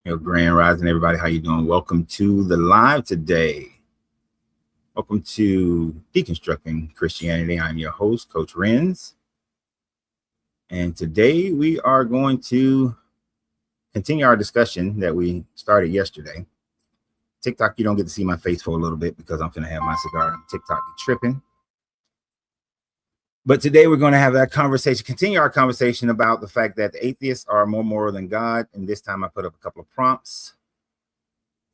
Grand Rising, everybody. How you doing? Welcome to the live today. Welcome to Deconstructing Christianity. I'm your host, Coach Renz. And today we are going to continue our discussion that we started yesterday. TikTok, you don't get to see my face for a little bit because I'm going to have my cigar. TikTok be tripping. But today we're going to have that conversation, continue our conversation about the fact that the atheists are more moral than God. And this time I put up a couple of prompts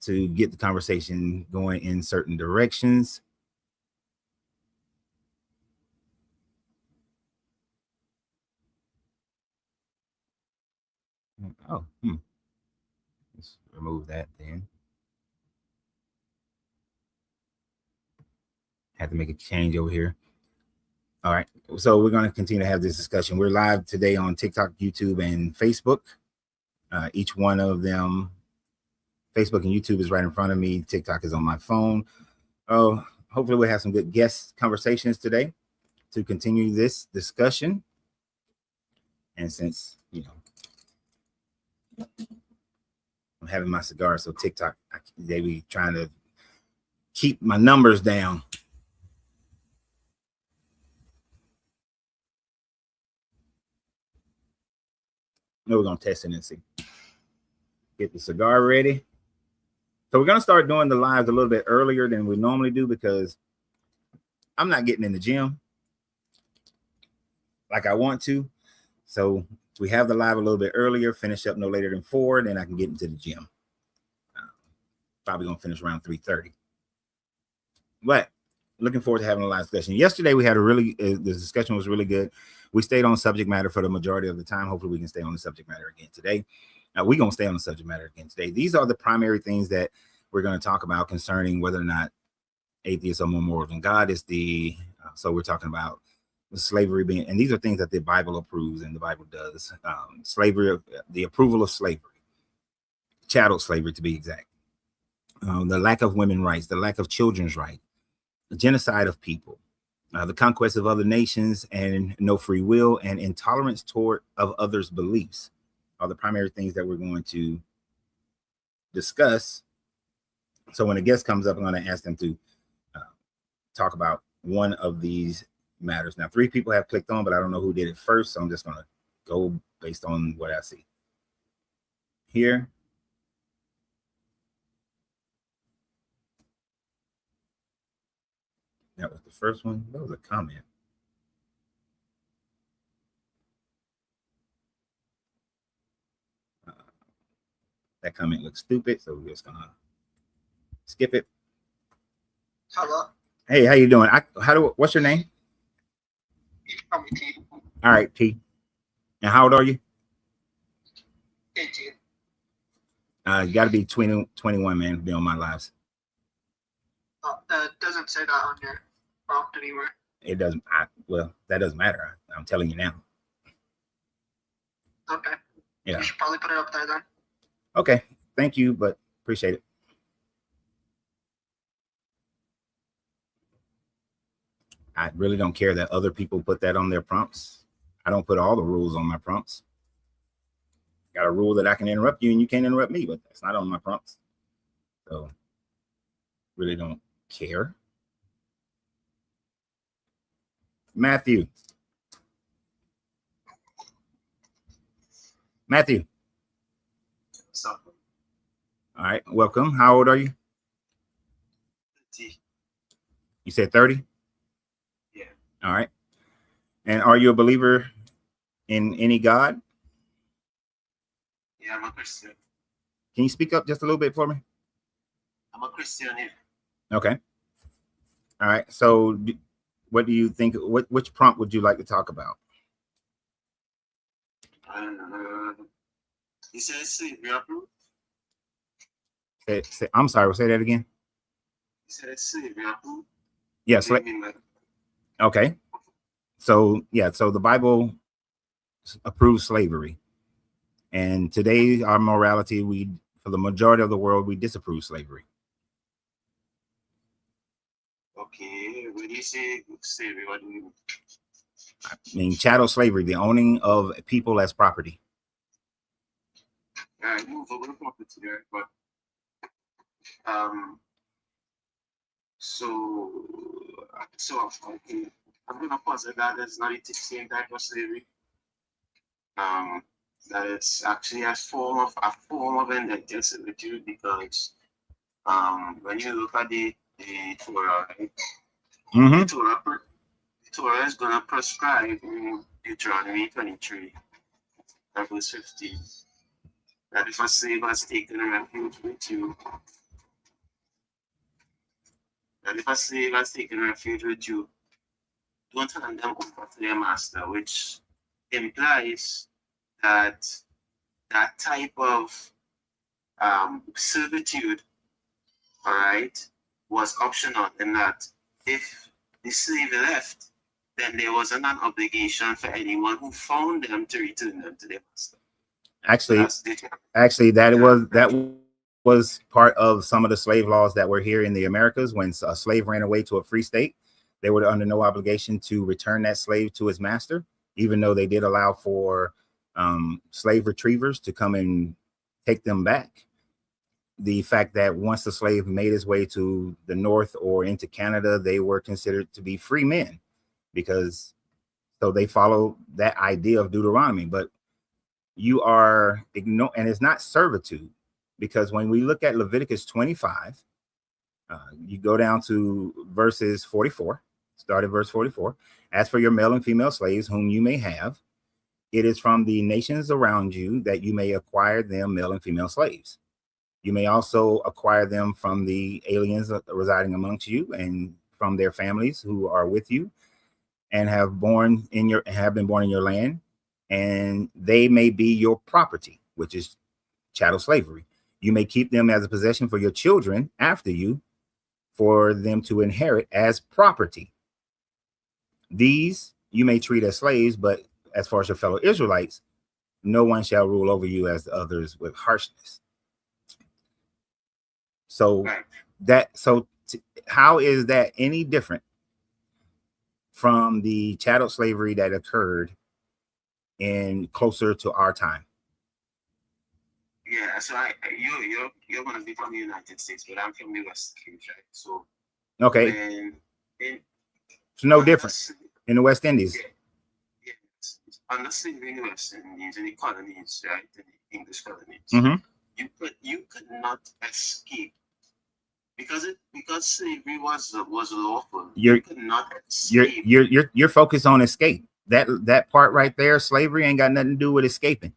to get the conversation going in certain directions. Oh, let's remove that then. Had to make a change over here. All right, so we're going to continue to have this discussion. We're live today on TikTok, YouTube, and Facebook. Each one of them, Facebook and YouTube is right in front of me. TikTok is on my phone. Oh, hopefully we'll have some good guest conversations today to continue this discussion. And since, I'm having my cigar, so TikTok, they be trying to keep my numbers down. We're going to test it and see. Get the cigar ready. So we're going to start doing the lives a little bit earlier than we normally do because I'm not getting in the gym like I want to. So we have the live a little bit earlier, finish up no later than 4, then I can get into the gym. Probably going to finish around 3:30. But looking forward to having a live discussion. Yesterday we had the discussion was really good. We stayed on subject matter for the majority of the time. Hopefully we can stay on the subject matter again today. We're going to stay on the subject matter again today. These are the primary things that we're going to talk about concerning whether or not atheists are more moral than God. So we're talking about the slavery being, and these are things that the Bible approves and the Bible does. Slavery, the approval of slavery, chattel slavery to be exact. The lack of women's rights, the lack of children's rights, the genocide of people, the conquest of other nations, and no free will, and intolerance toward of others' beliefs are the primary things that we're going to discuss. So when a guest comes up, I'm going to ask them to talk about one of these matters. Now, 3 people have clicked on, but I don't know who did it first, so I'm just going to go based on what I see here. That was the first one. That was a comment. That comment looks stupid, so we're just gonna skip it. Hello. Hey, how you doing? What's your name? I'm T. All right, T. And how old are you? 18. You got to be 21, man, to be on my lives. It doesn't say that on your prompt anywhere. It doesn't. Well, that doesn't matter. I'm telling you now. Okay. Yeah. You should probably put it up there then. Okay. Thank you, but appreciate it. I really don't care that other people put that on their prompts. I don't put all the rules on my prompts. Got a rule that I can interrupt you and you can't interrupt me, but that's not on my prompts. So really don't care. Matthew. So. All right, welcome. How old are you? 30. You said 30? Yeah. All right. And are you a believer in any God? Yeah, I'm a Christian. Can you speak up just a little bit for me? I'm a Christian here. Okay. All right. So what do you think? Which prompt would you like to talk about? You said slavery approved? I'm sorry. Say that again. You said it's slavery approved? Yes. Okay. So, yeah. So the Bible approves slavery. And today, our morality, for the majority of the world, we disapprove slavery. Okay. When you say slavery, what do you mean? I mean, chattel slavery, the owning of people as property. movable property, right? But so okay, I'm gonna posit that there's not the same type of slavery. That it's actually a form of indentured servitude because when you look at the Torah, right? Mm-hmm. The Torah is gonna prescribe in Deuteronomy 23, verse 15, that if a slave has taken refuge with you, don't hand them over to their master, which implies that that type of servitude, all right, was optional in that if the slave left, then there wasn't an obligation for anyone who found them to return them to their master. Actually, that was part of some of the slave laws that were here in the Americas. When a slave ran away to a free state, they were under no obligation to return that slave to his master, even though they did allow for slave retrievers to come and take them back. The fact that once the slave made his way to the north or into Canada, they were considered to be free men because so they follow that idea of Deuteronomy. But you are ignoring, and it's not servitude, because when we look at Leviticus 25, you go down to verses 44, start at verse 44. As for your male and female slaves whom you may have, it is from the nations around you that you may acquire them male and female slaves. You may also acquire them from the aliens residing amongst you and from their families who are with you and have been born in your land, and they may be your property, which is chattel slavery. You may keep them as a possession for your children after you, for them to inherit as property. These you may treat as slaves, but as far as your fellow Israelites, no one shall rule over you as others with harshness. So how is that any different from the chattel slavery that occurred in closer to our time? Yeah, so you're gonna be from the United States, but I'm from the West Indies, right? So okay, it's no different in the West Indies. Yeah, under slavery in the West Indies, in the colonies, right, in the English colonies, you could not escape because slavery was lawful. You could not escape. You're focused on escape. That part right there, slavery ain't got nothing to do with escaping.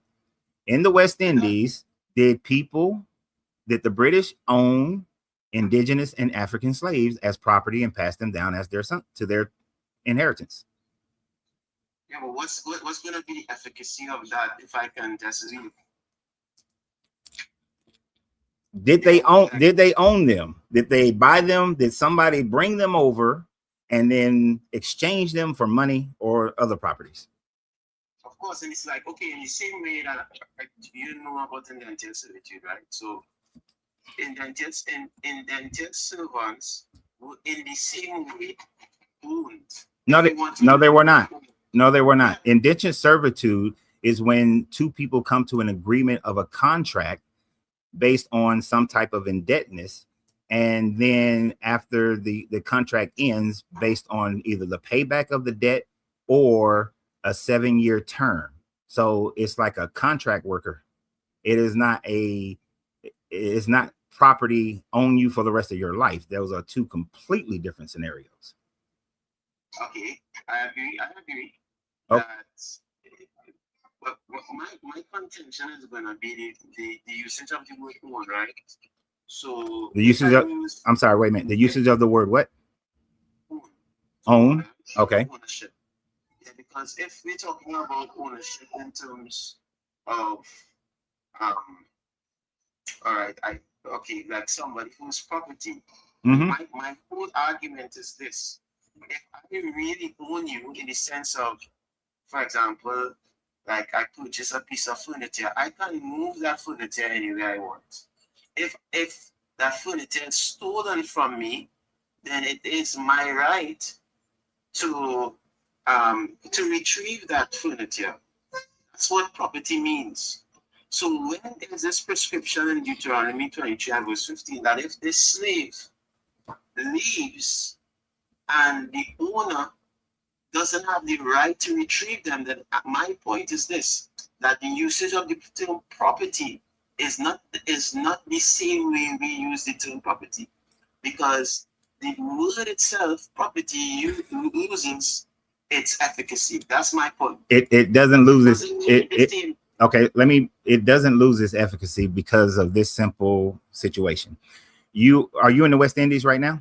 In the West Indies, did the British own indigenous and African slaves as property and pass them down as their son to their inheritance? Yeah, but what's going to be the efficacy of that if I can just leave? Did they own them? Did they buy them? Did somebody bring them over and then exchange them for money or other properties? Of course, and it's like, okay, in the same way that you know about indentured servitude, right? So indentured servants were in the same way owned. No, they were not. No, they were not. Indentured servitude is when two people come to an agreement of a contract based on some type of indebtedness, and then after the contract ends, based on either the payback of the debt or a 7-year term. So it's like a contract worker. It is not property own you for the rest of your life. Those are two completely different scenarios. Okay, I agree. Okay. But my contention is going to be the usage of the word own, right? So the usage of, I'm sorry, wait a minute. The usage of the word what? Own. Okay. Ownership. Yeah, because if we're talking about ownership in terms of all right, like somebody whose property. My whole argument is this: if I really own you in the sense of, for example, like I purchase a piece of furniture, I can move that furniture anywhere I want. If that furniture is stolen from me, then it is my right to retrieve that furniture. That's what property means. So when there's this prescription in Deuteronomy 23 and verse 15 that if this slave leaves and the owner doesn't have the right to retrieve them, then my point is this, that the usage of the term property is not the same way we use the term property, because the word itself, property, loses its efficacy. That's my point. It doesn't lose its okay, it doesn't lose its efficacy because of this simple situation. Are you in the West Indies right now?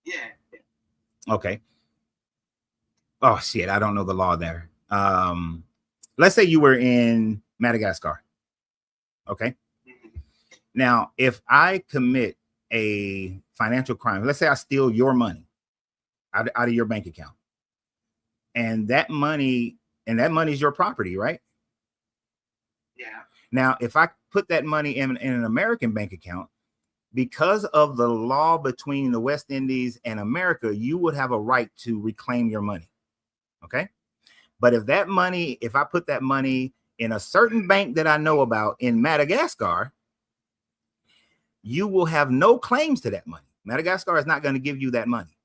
Yeah. Okay. Oh shit, I don't know the law there. Let's say you were in Madagascar. Okay. Now, if I commit a financial crime, let's say I steal your money out of your bank account, and that money is your property, right? Yeah. Now, if I put that money in an American bank account, because of the law between the West Indies and America, you would have a right to reclaim your money. Okay. But if I put that money in a certain bank that I know about in Madagascar, you will have no claims to that money. Madagascar is not going to give you that money.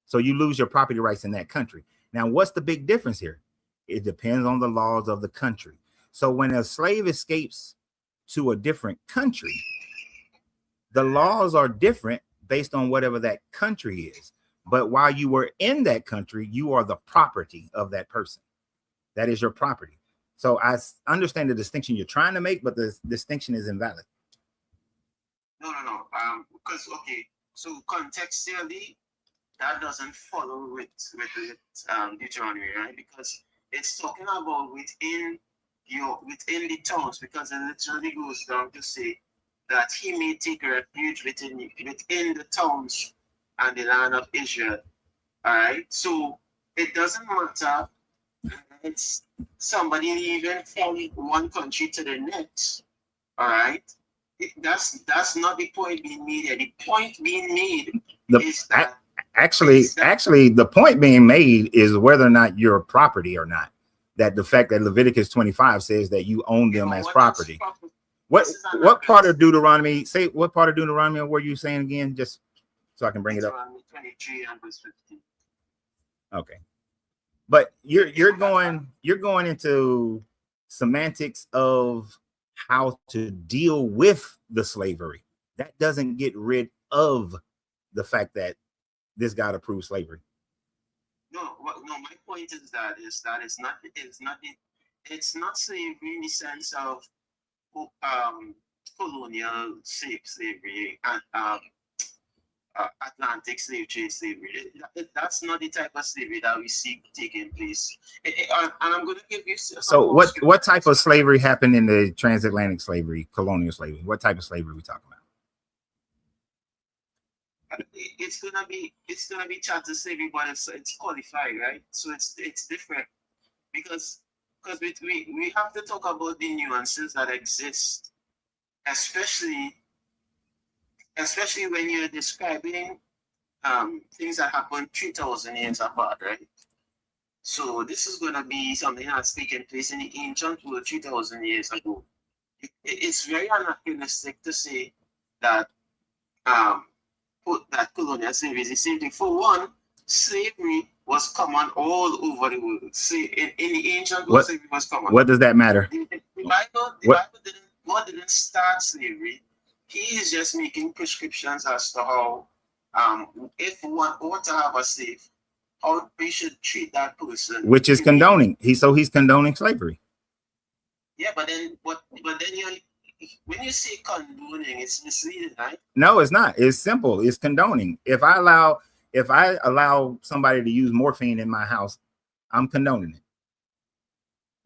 So you lose your property rights in that country. Now, what's the big difference here? It depends on the laws of the country. So when a slave escapes to a different country, the laws are different based on whatever that country is. But while you were in that country, you are the property of that person. That is your property. So I understand the distinction you're trying to make, but the distinction is invalid. No. Because okay, so contextually, that doesn't follow with Deuteronomy, right? Because it's talking about within the towns, because it literally goes down to say that he may take refuge within the towns and the land of Israel. All right. So it doesn't matter. It's somebody leaving from one country to the next. All right. That's not the point being made here. The point being made is that actually the point being made is whether or not you're a property or not. That the fact that Leviticus 25 says that you own them as property. What part of Deuteronomy? Say what part of Deuteronomy were you saying again? Just so I can bring it up. 23 and verse 15. Okay, but you're going into semantics of how to deal with the slavery. That doesn't get rid of the fact that this God approved slavery. No. My point is that it's not slavery in the sense of colonial slavery and Atlantic slave trade slavery. That's not the type of slavery that we see taking place. And I'm going to give you. So what type of slavery happened in the transatlantic slavery, colonial slavery? What type of slavery are we talking about? It's gonna be chattel slavery, but it's qualified, right? So it's different because we have to talk about the nuances that exist, especially when you're describing things that happened 3,000 years apart, right? So this is gonna be something that's taken place in the ancient world 3,000 years ago. It's very anachronistic to say that that colonial slavery is the same thing. For one, slavery was common all over the world. See, in the ancient world, slavery was common. What does that matter? The Bible didn't start slavery. He is just making prescriptions as to how, if one ought to have a slave, how we should treat that person. Which is condoning. He's condoning slavery. Yeah, but then when you say condoning, it's misleading, right? No, it's not. It's simple. It's condoning. If I allow somebody to use morphine in my house, I'm condoning it.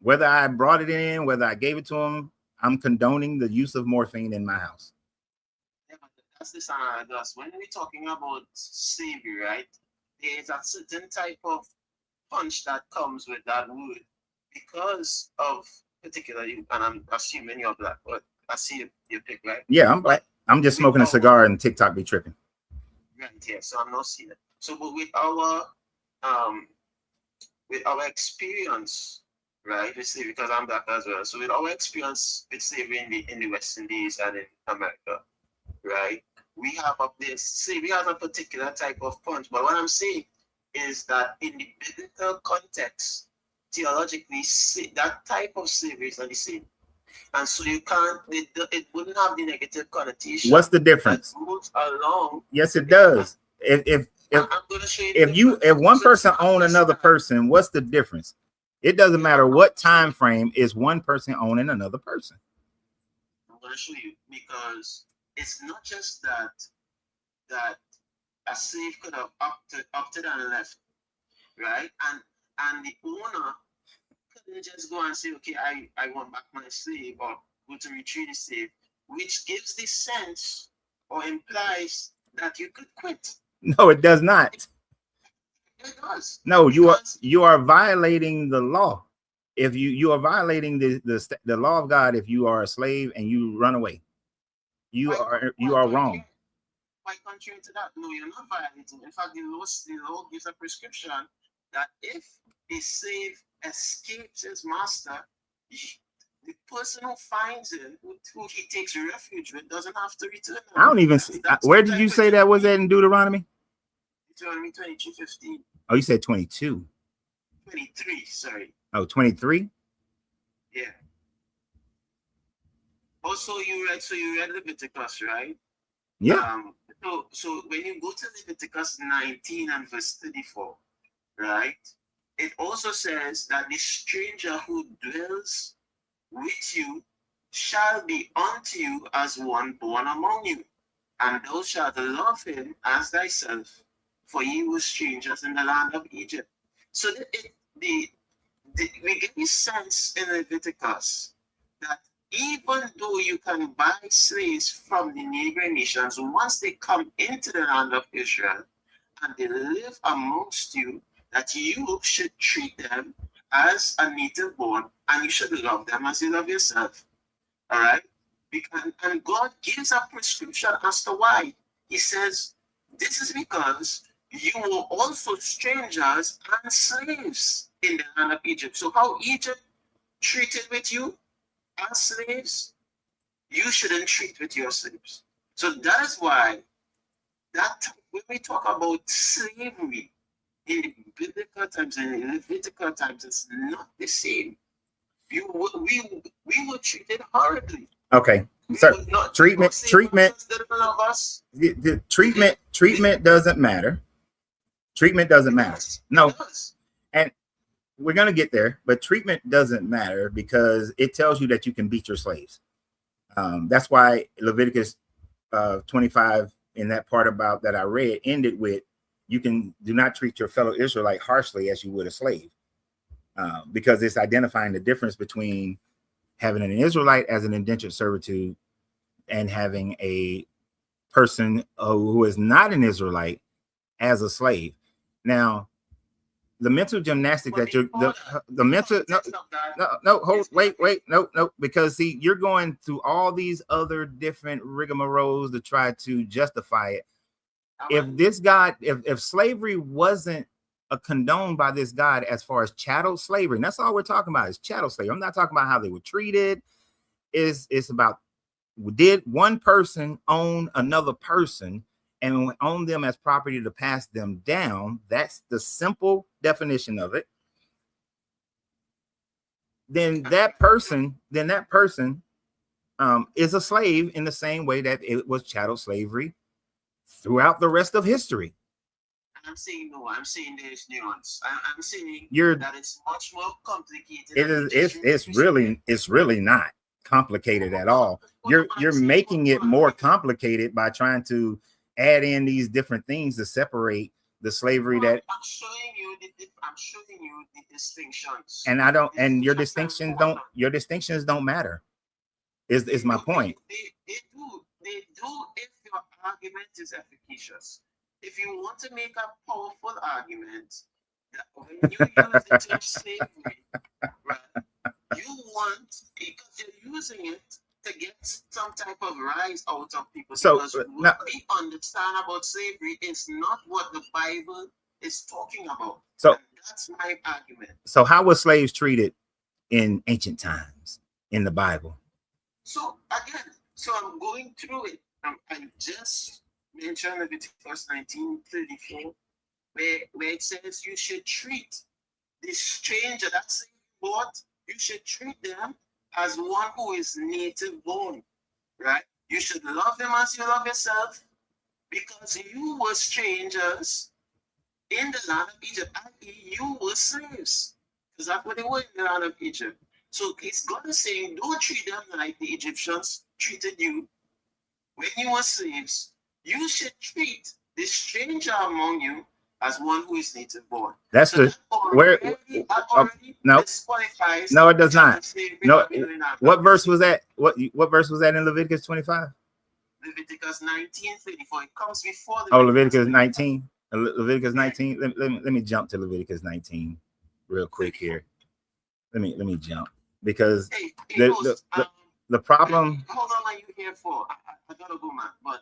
Whether I brought it in, whether I gave it to him, I'm condoning the use of morphine in my house. Yeah, but that's the sound of us. When we're talking about slavery, right? There's a certain type of punch that comes with that word because of particularly, and I'm assuming you're black, but I see your pick, right? Yeah, I'm black. I'm just smoking a cigar and TikTok be tripping. Right, yeah. So I'm not seeing it. So, but with our experience right? We say because I'm black as well. So with our experience with slavery in the West Indies and in America, right? We have up this, see, we have a particular type of punch. But what I'm saying is that in the biblical context, theologically, that type of slavery is not the same. And so you can't, it wouldn't have the negative connotation. What's the difference? That goes along. Yes, it does. If I'm going to show you if one person own another person, what's the difference? It doesn't matter what time frame is one person owning another person. I'm going to show you, because it's not just that a slave could have opted and left, right? And the owner couldn't just go and say, okay, I want back my slave, or go to retrieve the slave, which gives the sense or implies that you could quit. No, it does not. It does. No, you are violating the law. If you are violating the law of God, if you are a slave and you run away, you are wrong. Quite contrary to that, no, you're not violating. In fact, the law gives a prescription that if a slave escapes his master, the person who finds him, who he takes refuge with, doesn't have to return him. I don't even see. Where did you say that was that in Deuteronomy? Deuteronomy 22:15. Oh, you said 22. 23, sorry. Oh, 23? Yeah. Also, you read Leviticus, right? Yeah. So when you go to Leviticus 19 and verse 34, right? It also says that the stranger who dwells with you shall be unto you as one born among you, and thou shalt love him as thyself, for ye were strangers in the land of Egypt. So we get this sense in Leviticus that even though you can buy slaves from the neighboring nations, once they come into the land of Israel and they live amongst you, that you should treat them as a native born, and you should love them as you love yourself. All right? And God gives a prescription as to why. He says, this is because you were also strangers and slaves in the land of Egypt. So how Egypt treated with you as slaves, you shouldn't treat with your slaves. So that is why when we talk about slavery in the biblical times and in Levitical times, it's not the same. We were treated horribly. Okay. So treatment doesn't matter. Treatment doesn't matter. No. And we're going to get there, but treatment doesn't matter because it tells you that you can beat your slaves. That's why Leviticus 25 in that part about that I read ended with, you do not treat your fellow Israelite harshly as you would a slave, because it's identifying the difference between having an Israelite as an indentured servitude and having a person who is not an Israelite as a slave. Now, the mental gymnastics that because see, you're going through all these other different rigmaroles to try to justify it. If slavery wasn't condoned by this God as far as chattel slavery, and that's all we're talking about is chattel slavery. I'm not talking about how they were treated. It's about, did one person own another person and own them as property to pass them down? That's the simple definition of it. Then that person is a slave in the same way that it was chattel slavery throughout the rest of history. I'm saying no. I'm saying there's nuance. I'm saying that it's much more complicated. It's really not complicated at all. You're making it more complicated by trying to add in these different things to separate the slavery that I'm showing you the distinctions. And I don't, and your distinctions don't matter. Is my point. They do if your argument is efficacious. If you want to make a powerful argument, that when you use the term slavery, right, you want, because you're using it to get some type of rise out of people. So because what we understand about slavery is not what the Bible is talking about. So and that's my argument. So how were slaves treated in ancient times in the Bible. So again, so I'm going through it. I just mentioned Leviticus 19:34, where it says you should treat the stranger that's bought, you should treat them as one who is native born, right? You should love them as you love yourself, because you were strangers in the land of Egypt, i.e., you were slaves, because that's what they were in the land of Egypt. So it's God is saying, don't treat them like the Egyptians treated you when you were slaves. You should treat the stranger among you as one who is native born. That's So the where. No, disqualifies. No, it does not. No, what What verse was that? What verse was that in Leviticus 25? Leviticus 19:34. It comes before Oh, Leviticus 19. Leviticus 19. Let me jump to Leviticus 19 real quick here. Let me jump because Hey, the problem. Hold on, like you here for? I gotta go, man. But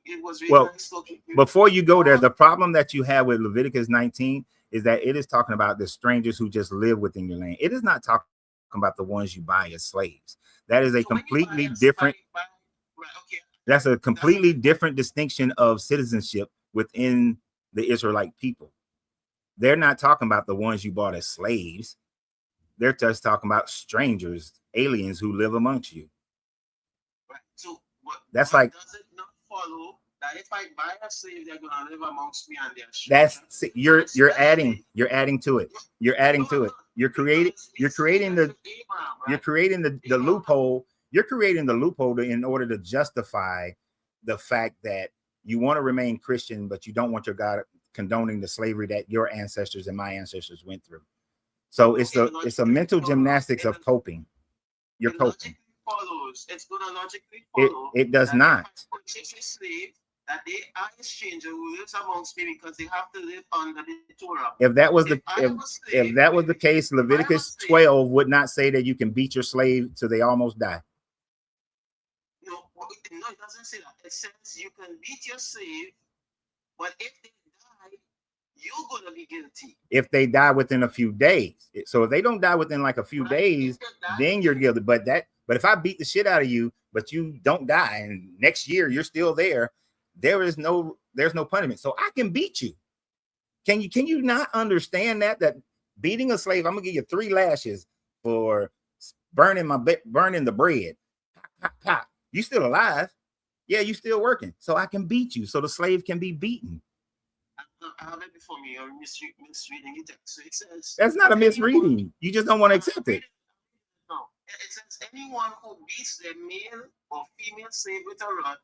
it was really Well, nice talking to you. Before you go there, the problem that you have with Leviticus 19 is that it is talking about the strangers who just live within your land. It is not talking about the ones you buy as slaves. That is a completely different. That's a completely different distinction of citizenship within the Israelite people. They're not talking about the ones you bought as slaves. They're just talking about strangers, aliens who live amongst you. Right. So that's like, does it not follow that if I buy a slave, they're gonna live amongst me and they're strangers? That's you're adding to it. You're adding to it. You're creating the loophole. You're creating the loophole in order to justify the fact that you want to remain Christian, but you don't want your God condoning the slavery that your ancestors and my ancestors went through. So it's a mental gymnastics of coping. You're coping. It's gonna logically follow. It does not. That they are a stranger who lives amongst me because they have to live under the Torah. If that was the case, Leviticus 12 would not say that you can beat your slave till they almost die. No, it doesn't say that. It says you can beat your slave, but if they die, you're gonna be guilty. If they die within a few days. So if they don't die within like a few days, then you're guilty. But if I beat the shit out of you, but you don't die, and next year you're still there, there's no punishment. So I can beat you. Can you not understand that beating a slave, I'm gonna give you 3 lashes for burning the bread. Pop, pop. You still alive? Yeah, you still working. So I can beat you. So the slave can be beaten. I have it before me. You're misreading it. So it says that's not a misreading. You just don't want to accept it. No, it says anyone who beats their male or female slave with a rod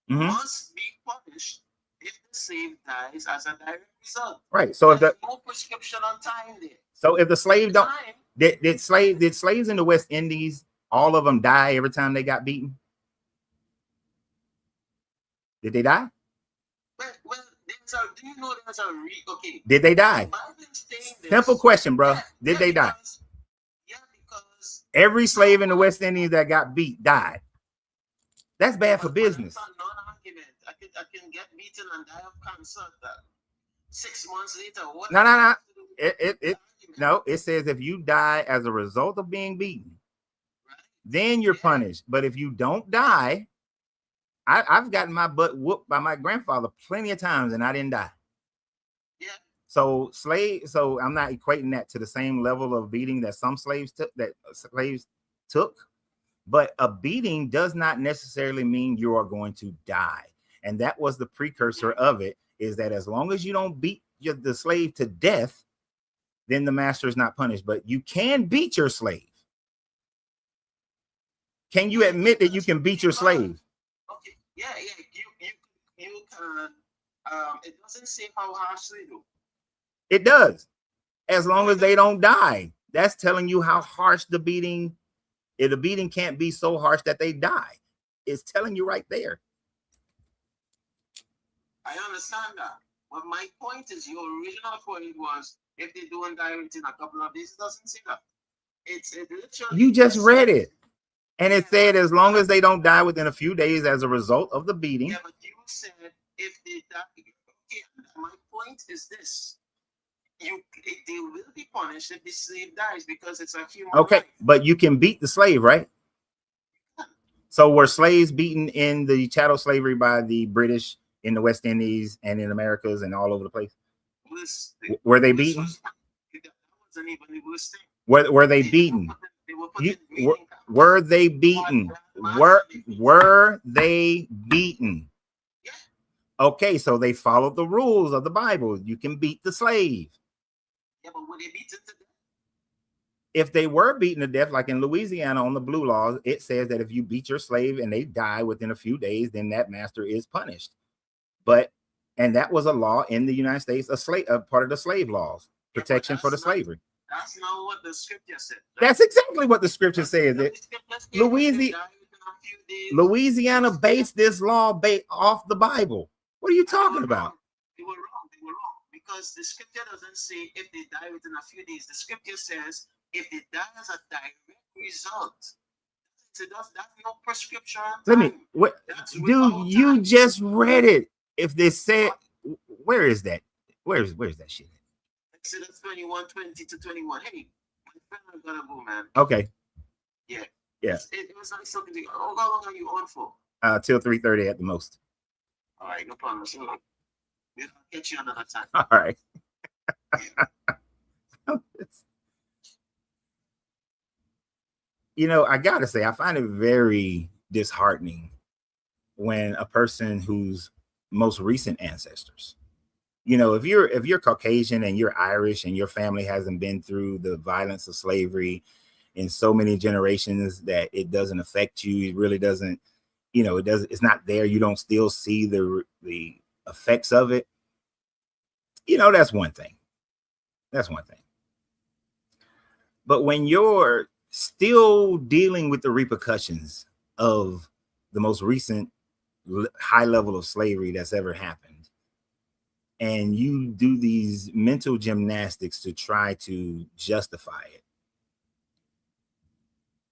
must be punished if the slave dies as a direct result. Right. So if no prescription on time there. So if the slave don't did slaves in the West Indies, all of them die every time they got beaten? Did they die? Well, do you know there's a okay? Did they die? Simple question, bro. Did they die? Yeah, because every slave in the West Indies that got beat died. That's bad for business. I can get beaten and die of cancer 6 months later. What No. It says if you die as a result of being beaten, then you're punished. But if you don't die, I've gotten my butt whooped by my grandfather plenty of times and I didn't die. Yeah. So I'm not equating that to the same level of beating that some slaves took. But a beating does not necessarily mean you are going to die. And that was the precursor of it, is that as long as you don't beat the slave to death, then the master is not punished. But you can beat your slave. Can you admit that you can beat your slave? Okay. Yeah. You can. It doesn't say how harshly though. It does. As long as they don't die. That's telling you how harsh the beating. If the beating can't be so harsh that they die, it's telling you right there. I understand that. But my point is, your original point was if they don't die within a couple of days, it doesn't say that. It literally. You just read it. And it said as long as they don't die within a few days as a result of the beating. Yeah, but you said if they die. Okay, my point is this. they will be punished if the slave dies because it's a human Okay, life. but you can beat the slave, right? So were slaves beaten in the chattel slavery by the British in the West Indies and in Americas and all over the place? Were they beaten? That wasn't even the worst thing. Were they beaten? They were put in Were, breeding camps. were they beaten? Were they beaten? Yeah. Okay, so they followed the rules of the Bible. You can beat the slave. Yeah, but were they beaten to death? If they were beaten to death, like in Louisiana on the blue laws, it says that if you beat your slave and they die within a few days, then that master is punished. And that was a law in the United States, a part of the slave laws, protection for the slavery. That's not what the scripture said. That's exactly what the scripture says. Louisiana based this law off the Bible. What are you talking about? They were wrong. They were wrong because the scripture doesn't say if they die within a few days. The scripture says if they die as a direct result. So that's no prescription. Let me. What, dude? You just read it. If they said, where is that? Where's that shit? Exodus 21, 20 to 21. Hey, my friend, I gotta go, man. Okay. Yeah. Yeah. It was nice talking to you. How long are you on for? Till 3:30 at the most. All right, no problem. So we'll catch you another time. All right. You know, I gotta say, I find it very disheartening when a person whose most recent ancestors, you know, if you're Caucasian and you're Irish and your family hasn't been through the violence of slavery in so many generations that it doesn't affect you, it really doesn't, you know, it's not there, you don't still see the effects of it, you know, that's one thing. But when you're still dealing with the repercussions of the most recent high level of slavery that's ever happened, and you do these mental gymnastics to try to justify it,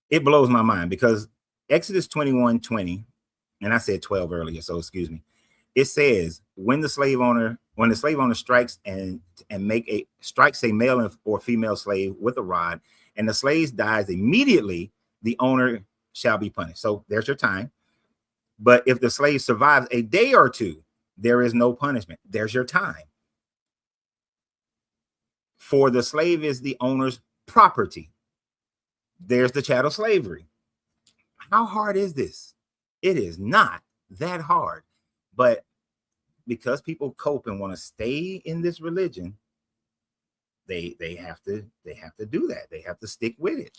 it blows my mind, because Exodus 21:20, and I said 12 earlier, so excuse me, it says when the slave owner strikes and strikes a male or female slave with a rod, and the slave dies immediately, the owner shall be punished. So there's your time. But if the slave survives a day or two, there is no punishment. There's your time. For the slave is the owner's property. There's the chattel slavery. How hard is this? It is not that hard. But because people cope and want to stay in this religion, they have to do that. They have to stick with it.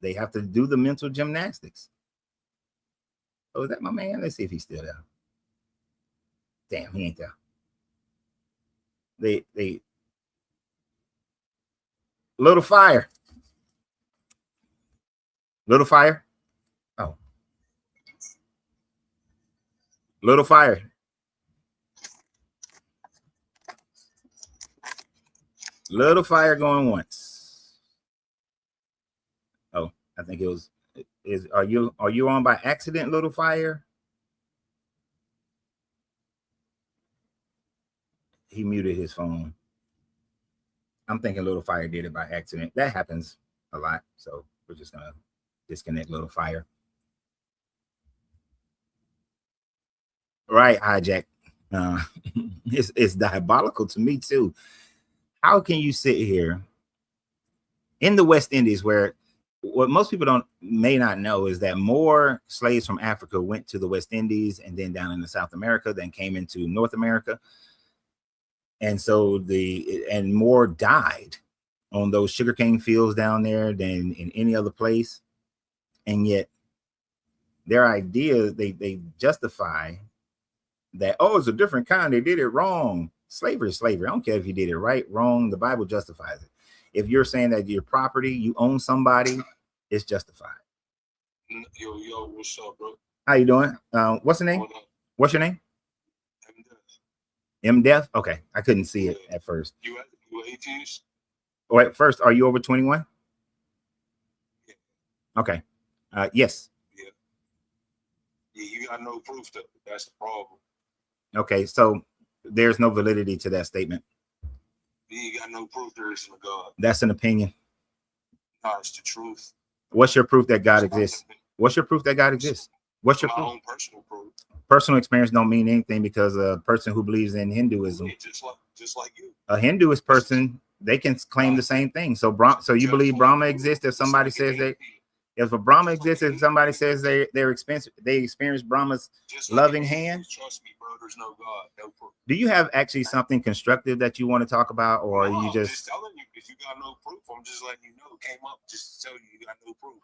They have to do the mental gymnastics. Oh, is that my man? Let's see if he's still there. Damn, he ain't there. They little fire. Little fire. Oh. Little fire. Little fire going once. Oh, I think it was. Are you on by accident, little fire? He muted his phone. I'm thinking little fire did it by accident. That happens a lot, so we're just gonna disconnect little fire. Right, hijack. It's diabolical to me too. How can you sit here in the West Indies, where what most people may not know is that more slaves from Africa went to the West Indies and then down into South America than came into North America. And so more died on those sugarcane fields down there than in any other place. And yet their idea, they justify that, oh, it's a different kind. They did it wrong. Slavery is slavery. I don't care if you did it right, wrong. The Bible justifies it. If you're saying that your property, you own somebody, it's justified. Yo, what's up, bro? How you doing? What's the name? What's your name? M. Death. Okay, I couldn't see it at first. You atheist? Wait, first, are you over 21? Yeah. Okay. Yes. Yeah. Yeah, you got no proof that that's the problem. Okay, so there's no validity to that statement. You ain't got no proof there isn't a God. That's an opinion. No, it's the truth. What's your proof that God It's not exists? the- What's your proof that God exists? What's your my proof? own personal proof. Personal experience don't mean anything, because a person who believes in Hinduism, Yeah, just like you. a Hinduist person, they can claim the same thing. So so you believe Brahma exists if somebody says that, if a Brahma exists, if somebody says they experience Brahma's loving hand. Trust me, bro. There's no God, no proof. Do you have actually something constructive that you want to talk about, or are No, you I'm just telling you, if you got no proof, I'm just letting you know. It came up just to tell you got no proof.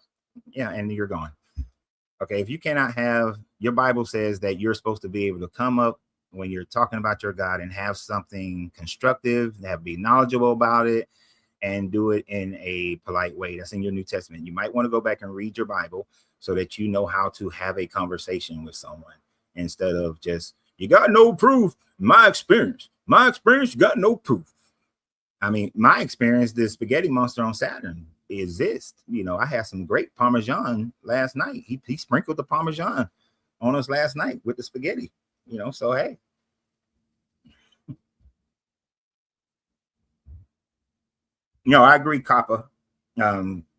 yeah, and you're gone. Okay, if you cannot have, your Bible says that you're supposed to be able to come up when you're talking about your God and have something constructive, have be knowledgeable about it, and do it in a polite way. That's in your New Testament. You might want to go back and read your Bible so that you know how to have a conversation with someone, instead of just, you got no proof. My experience, you got no proof. I mean, my experience, the spaghetti monster on Saturn exists. You know, I had some great Parmesan last night. He sprinkled the Parmesan on us last night with the spaghetti, you know, so hey. You know, I agree, Coppa.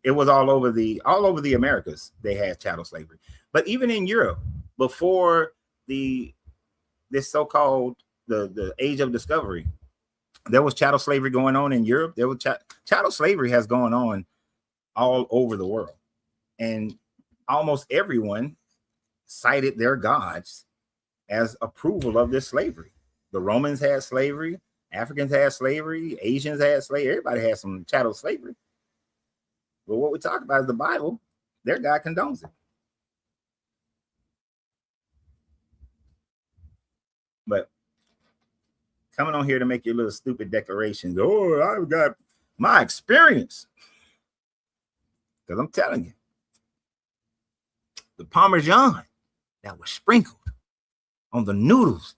It was all over the Americas. They had chattel slavery, but even in Europe, before this so-called the age of discovery, there was chattel slavery going on in Europe. There was chattel slavery has gone on all over the world, and almost everyone cited their gods as approval of this slavery. The Romans had slavery, Africans had slavery, Asians had slavery. Everybody had some chattel slavery. But what we talk about is the Bible. Their God condones it. But coming on here to make your little stupid declarations. Oh, I've got my experience. Because I'm telling you, the Parmesan that was sprinkled on the noodles,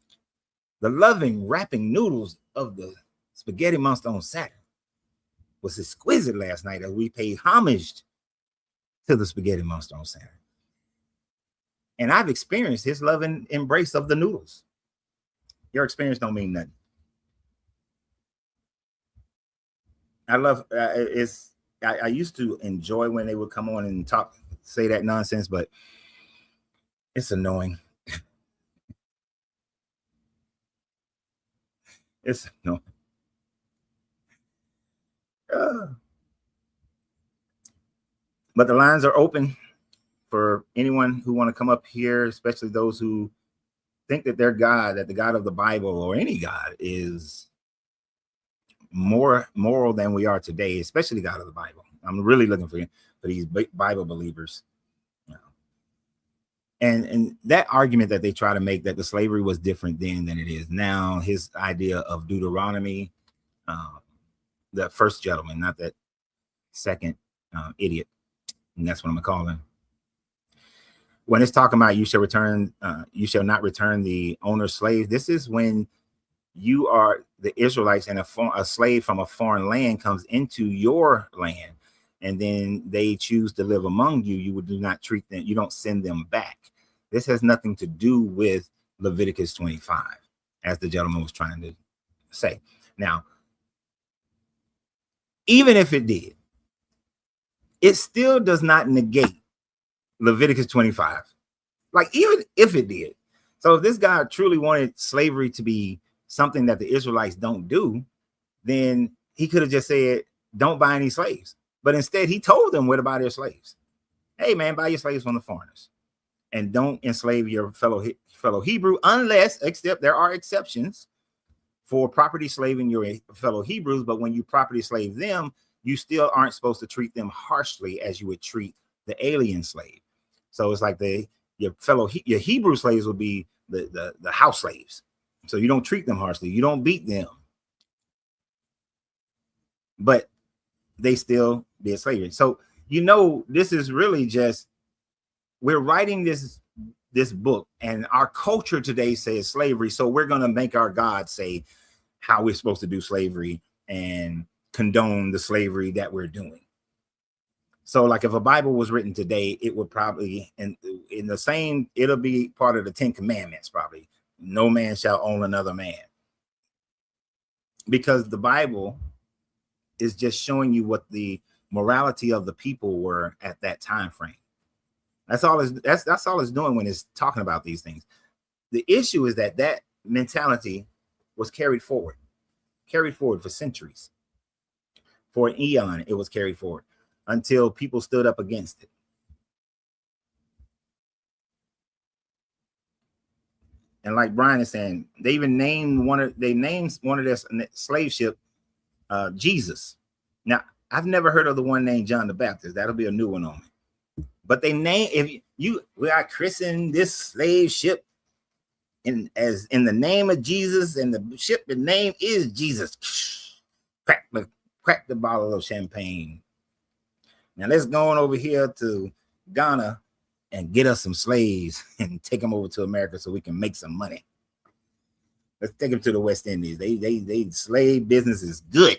the loving, wrapping noodles of the spaghetti monster on Saturn, was exquisite last night as we paid homage to the spaghetti monster on Saturn. And I've experienced his loving embrace of the noodles. Your experience don't mean nothing. I love I used to enjoy when they would come on and say that nonsense, but it's annoying. It's annoying. But the lines are open for anyone who want to come up here, especially those who think that their God, that the God of the Bible or any God, is more moral than we are today, especially the God of the Bible. I'm really looking for these Bible believers. And that argument that they try to make that the slavery was different then than it is now, his idea of Deuteronomy, the first gentleman, not that second idiot, and that's what I'm gonna call him. When it's talking about you shall not return the owner's slave, this is when you are the Israelites and a slave from a foreign land comes into your land, and then they choose to live among you. You do not treat them, you don't send them back. This has nothing to do with Leviticus 25, as the gentleman was trying to say. Now, even if it did, it still does not negate Leviticus 25. Like, even if it did. So if this guy truly wanted slavery to be something that the Israelites don't do, then he could have just said, don't buy any slaves. But instead, he told them where to buy their slaves. Hey, man, buy your slaves from the foreigners. And don't enslave your fellow Hebrew, except there are exceptions for property slaving your fellow Hebrews. But when you property slave them, you still aren't supposed to treat them harshly as you would treat the alien slave. So it's like your Hebrew slaves will be the house slaves. So you don't treat them harshly. You don't beat them. But they still did slavery. So, this is really just, we're writing this book, and our culture today says slavery. So we're going to make our God say how we're supposed to do slavery and condone the slavery that we're doing. So like if a Bible was written today, it would probably, in the same, it'll be part of the 10 Commandments, probably. No man shall own another man. Because the Bible is just showing you what the morality of the people were at that time frame. That's all it's doing when it's talking about these things. The issue is that that mentality was carried forward for centuries. For an eon, it was carried forward until people stood up against it. And like Brian is saying, they even named one of their slave ship Jesus. Now, I've never heard of the one named John the Baptist. That'll be a new one on me. But they name we are christened this slave ship in the name of Jesus, and the ship, the name is Jesus. Crack the bottle of champagne. Now let's go on over here to Ghana and get us some slaves and take them over to America so we can make some money. Let's take them to the West Indies. They slave business is good.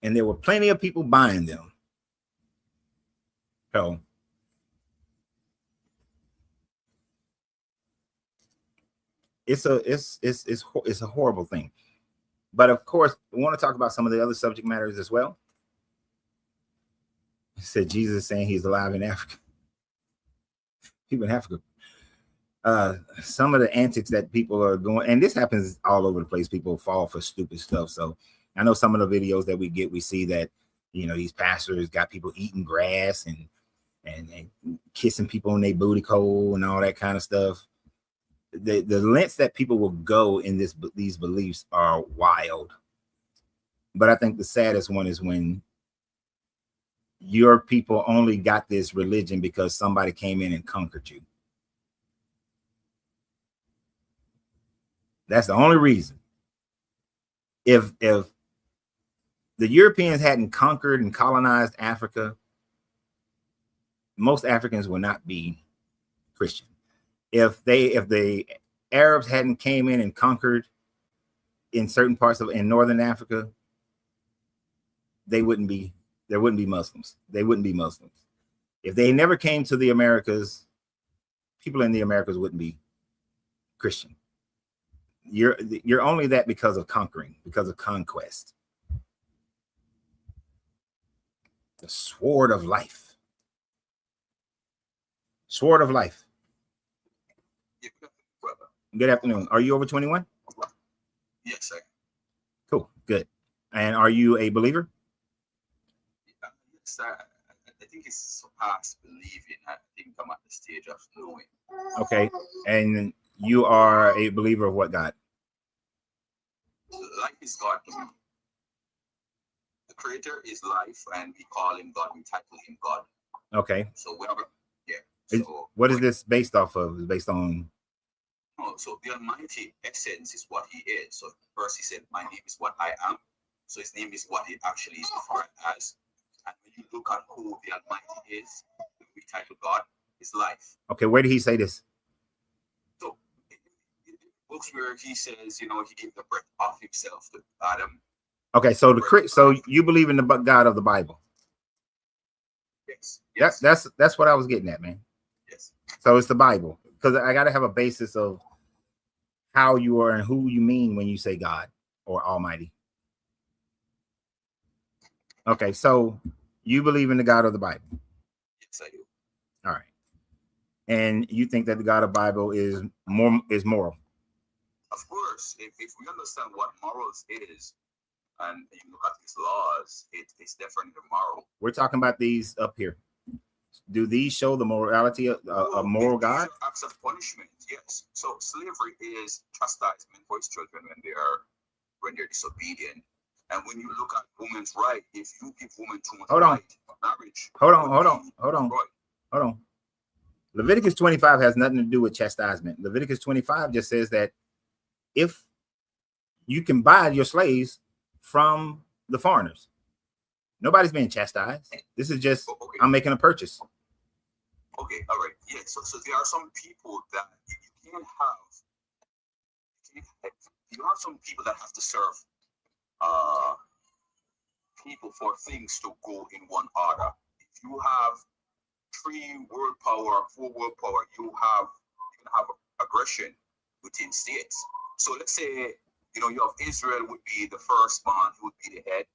And there were plenty of people buying them. So it's a horrible thing. But of course, we want to talk about some of the other subject matters as well. He said Jesus saying he's alive in Africa. People in Africa. Some of the antics that people are going, and this happens all over the place. People fall for stupid stuff. So I know some of the videos that we see that, you know, these pastors got people eating grass and kissing people in their booty hole and all that kind of stuff. The lengths that people will go in these beliefs are wild. But I think the saddest one is when your people only got this religion because somebody came in and conquered you. That's the only reason. If the Europeans hadn't conquered and colonized Africa, most Africans would not be Christian. If the Arabs hadn't came in and conquered in certain parts in northern Africa, there wouldn't be Muslims. They wouldn't be Muslims. If they never came to the Americas, people in the Americas wouldn't be Christian. You're only that because of conquering, because of conquest. The sword of life. Sword of life. Good afternoon. Are you over 21? Yes, sir. Cool. Good. And are you a believer? Yes, I think it's past believing. I think I'm at the stage of knowing. Okay. And you are a believer of what God? Life is God. The creator is life, and we call him God. We title him God. Okay. So whatever. Yeah. So what is this based off of? Is based on? Oh, so the Almighty essence is what he is. So first he said, "My name is what I am." So his name is what it actually is referred as. And when you look at who the Almighty is, we title God is life. Okay, where did he say this? So in books where he says, you know, he gave the breath of himself to Adam. Okay, so so you believe in the God of the Bible? Yes. That's what I was getting at, man. Yes. So it's the Bible, because I got to have a basis of how you are and who you mean when you say God or Almighty. Okay, so you believe in the God of the Bible? Yes, I do. All right. And you think that the God of the Bible is moral? Of course, if we understand what morals is, and you look at his laws, it's definitely moral. We're talking about these up here. Do these show the morality of a moral God? Acts of punishment, yes. So slavery is chastisement for his children when they're disobedient. And when you look at women's right, if you give women too much right for marriage, hold on. Leviticus 25 has nothing to do with chastisement. Leviticus 25 just says that if you can buy your slaves from the foreigners, nobody's being chastised. This is just I'm making a purchase. Okay, all right. Yeah, so there are some people that you can't have. You have some people that have to serve people for things to go in one order. If you have 3 world power, 4 world power, you can have aggression within states. So let's say you have Israel would be the firstborn, who would be the head.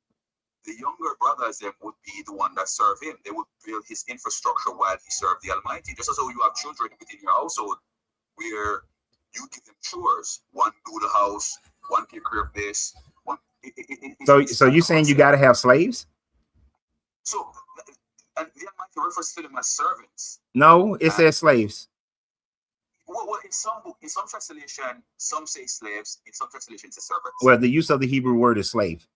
The younger brothers then would be the one that serve him. They would build his infrastructure while he served the Almighty. Just as though you have children within your household where you give them chores. One do the house, one take care of this. One. So you're saying you got to have slaves? So and the Almighty refers to them as servants. No, it says slaves. Well, in some translation, some say slaves. In some translations, it's servants. Well, the use of the Hebrew word is slave.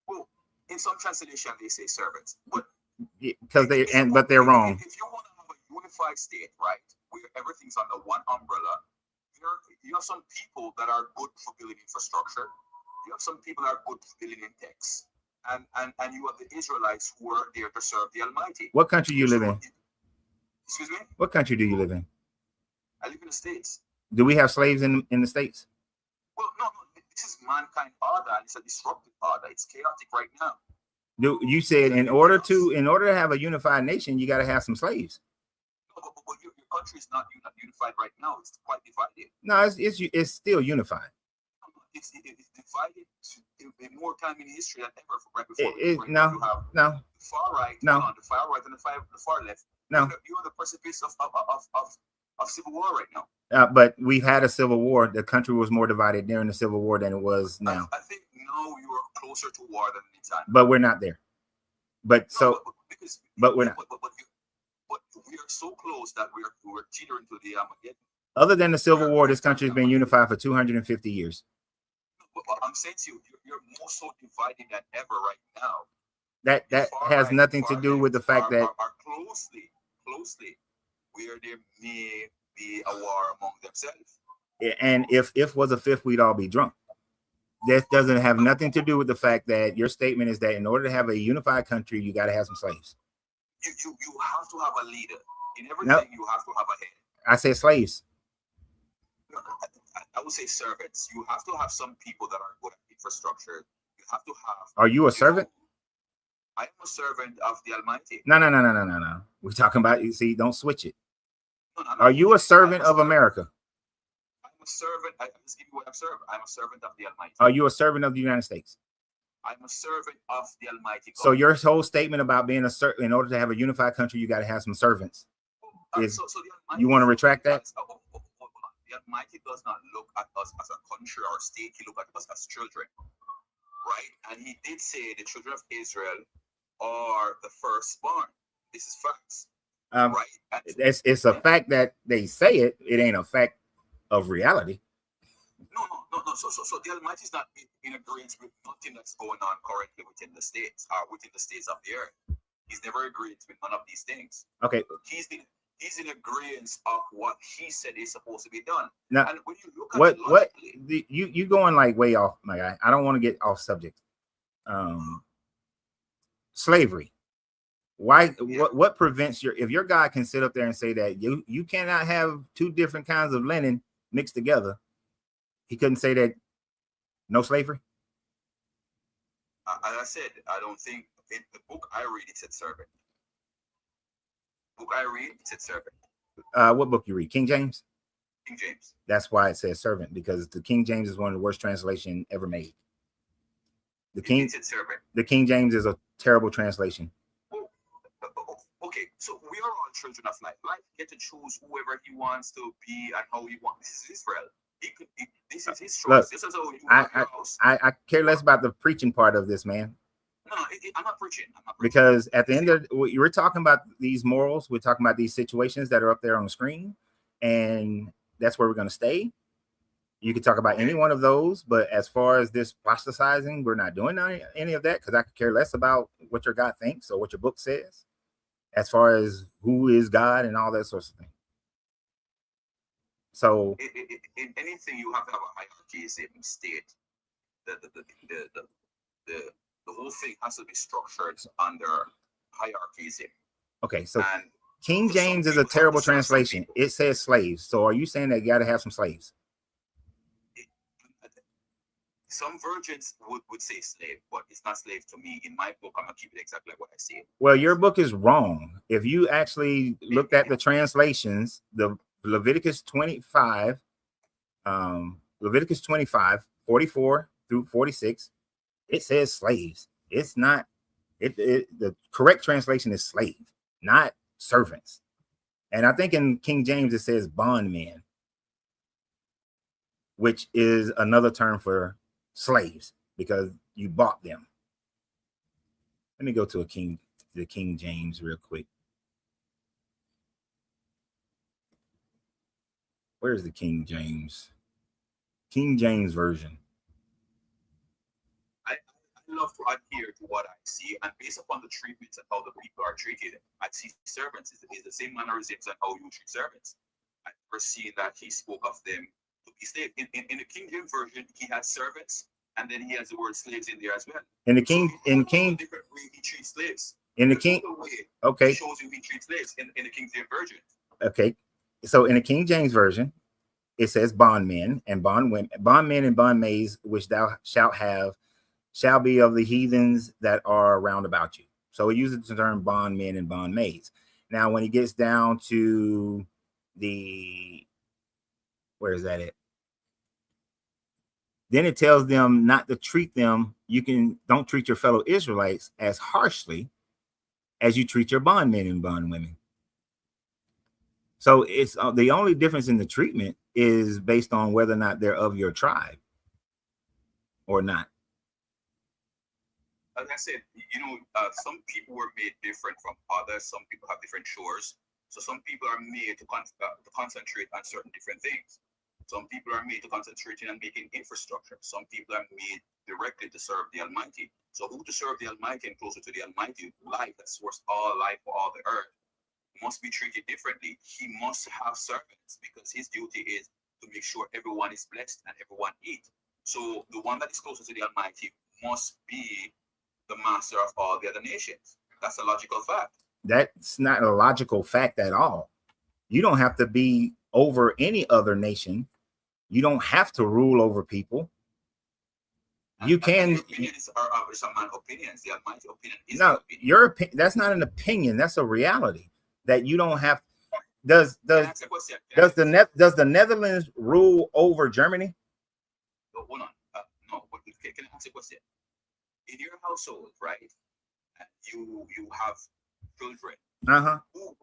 Well, in some translation, they say servants, but because but they're wrong. If you want to have a unified state, right, where everything's under one umbrella, you have some people that are good for building infrastructure. You have some people that are good for building in texts, and you have the Israelites who are there to serve the Almighty. What country you live in? Excuse me? What country do you live in? I live in the States. Do we have slaves in the States? Well, no. This is mankind order, and it's a disruptive order. It's chaotic right now. You said in order to have a unified nation, you got to have some slaves. No, but your country is not unified right now. It's quite divided. No, it's still unified. It's divided in more time in history than ever. Right before. No. The far right, no. The far right and the far left. No. You're on the precipice of civil war right now. But we've had a civil war. The country was more divided during the civil war than it was now. I think now you are closer to war than any time. But we're not there. But we're not. But we are so close that we're teetering to the Armageddon. Other than the civil war, this country has been unified for 250 years. But I'm saying to you, you're more so divided than ever right now. That has nothing to do with the fact that are closely where there may be a war among themselves. And if was a fifth, we'd all be drunk. That doesn't have nothing to do with the fact that your statement is that in order to have a unified country, you got to have some slaves. You have to have a leader. In everything, Nope. You have to have a head. I said slaves. I would say servants. You have to have some people that are good at infrastructure. You have to have. Are you a servant? I am a servant of the Almighty. No. We're talking about, you see, don't switch it. No, Are you a servant of America? I'm a servant. I just give you what I'm serving. I'm a servant of the Almighty. Are you a servant of the United States? I'm a servant of the Almighty God. So your whole statement about being a servant, in order to have a unified country, you got to have some servants. You want to retract that? The Almighty does not look at us as a country or a state. He looks at us as children, right? And he did say the children of Israel are the firstborn. This is facts, right? It's a fact that they say it. It ain't a fact of reality. No. So the Almighty is not in agreement with nothing that's going on currently within the states or within the states of the earth. He's never agreed with none of these things. Okay. He's in agreement of what he said is supposed to be done. Now, and when you look at you going like way off, my guy. I don't want to get off subject. Slavery. Why? Yeah. What prevents if your God can sit up there and say that you cannot have two different kinds of linen mixed together? He couldn't say that. No slavery. As I said, I don't think in the book I read it said servant. Book I read it said servant. What book you read? King James. King James. That's why it says servant, because the King James is one of the worst translation ever made. The King James is a terrible translation. Okay, so we are all children of light. Light get to choose whoever he wants to be and how he wants. This is Israel. This is his choice. Look, this is how you I care less about the preaching part of this, man. No, I'm not preaching. Because at the end of we're talking about these morals, we're talking about these situations that are up there on the screen, and that's where we're going to stay. You can talk about any one of those, but as far as this apostatizing, we're not doing any of that, because I could care less about what your God thinks or what your book says, as far as who is God and all that sorts of thing. So in anything, you have to have a hierarchy state. The whole thing has to be structured under hierarchism. Okay, so King James is a terrible translation. It says slaves. So are you saying that you got to have some slaves? Some versions would say slave, but it's not slave to me. In my book, I'm going to keep it exactly like what I say. Well, your book is wrong. If you actually looked at the translations, the Leviticus 25, 4 44 through 46, it says slaves. It's not, the correct translation is slave, not servants. And I think in King James it says bondmen, which is another term for slaves because you bought them. Let me go to the King James real quick. Where's the King James? King James Version. I love to adhere to what I see, and based upon the treatments and how the people are treated, I see servants is the same mannerisms and how you treat servants. I first see that he spoke of them to be slaves. In the King James Version, he had servants, and then he has the word slaves in there as well. In the King, so in King, different way he treats slaves. In the King, okay, he shows you he treats slaves in the King James Version. Okay, so in the King James Version, it says bondmen and bondwomen, bondmen and bondmaids, which thou shalt have, shall be of the heathens that are round about you. So it uses the term bondmen and bondmaids. Now, when he gets down to the, where is that at? Then it tells them not to treat them. Don't treat your fellow Israelites as harshly as you treat your bondmen and bondwomen. So it's the only difference in the treatment is based on whether or not they're of your tribe or not. Like I said, some people were made different from others. Some people have different chores. So some people are made to concentrate on certain different things. Some people are made to concentrate on making infrastructure. Some people are made directly to serve the Almighty. So who to serve the Almighty and closer to the Almighty, life that sourced all life for all the earth, must be treated differently. He must have servants because his duty is to make sure everyone is blessed and everyone eat. So the one that is closer to the Almighty must be the master of all the other nations. That's a logical fact. That's not a logical fact at all. You don't have to be over any other nation. You don't have to rule over people. You can. Opinions are some man's opinions. The Almighty opinion is no. Your opinion. That's not an opinion. That's a reality that you don't have. Does the Netherlands rule over Germany? No, hold on. No. Can I ask a question? In your household, right? You have children. Who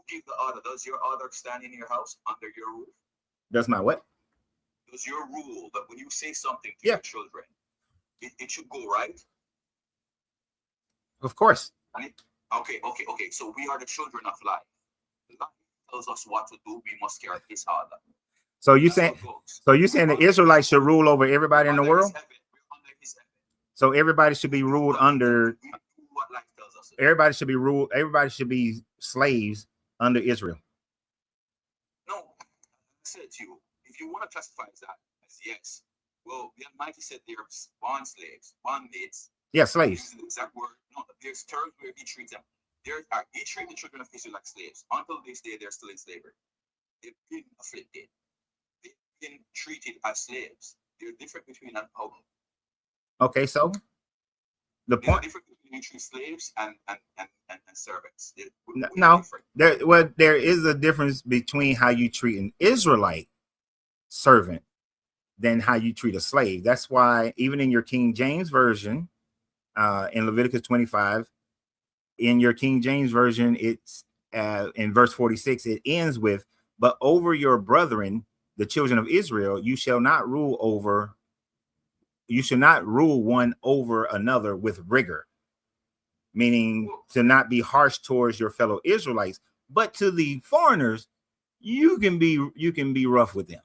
give the order? Does your order stand in your house under your roof? Does my what? Does your rule that when you say something to your children, it should go right? Of course. Okay. So we are the children of life. Life tells us what to do. We must carry his order. So you saying the Israelites should rule over everybody in the world? So everybody should be ruled under. What life tells us. Everybody should be ruled. Everybody should be slaves under Israel. No, I said to you, if you want to classify that as yes, well, the Almighty said they're bond slaves, bondmaids. Yeah, slaves. The exact word. No, there's terms where he treats them. He treats the children of Israel like slaves. Until this day, they're still in slavery. They've been afflicted. They've been treated as slaves. They're different between and how. Okay, so the point. Different between slaves and servants. No, there is a difference between how you treat an Israelite servant than how you treat a slave. That's why even in your King James Version, in Leviticus 25, in your King James Version, it's in verse 46, it ends with, "But over your brethren, the children of Israel, you shall not rule one over another with rigor," meaning to not be harsh towards your fellow Israelites, but to the foreigners, you can be rough with them.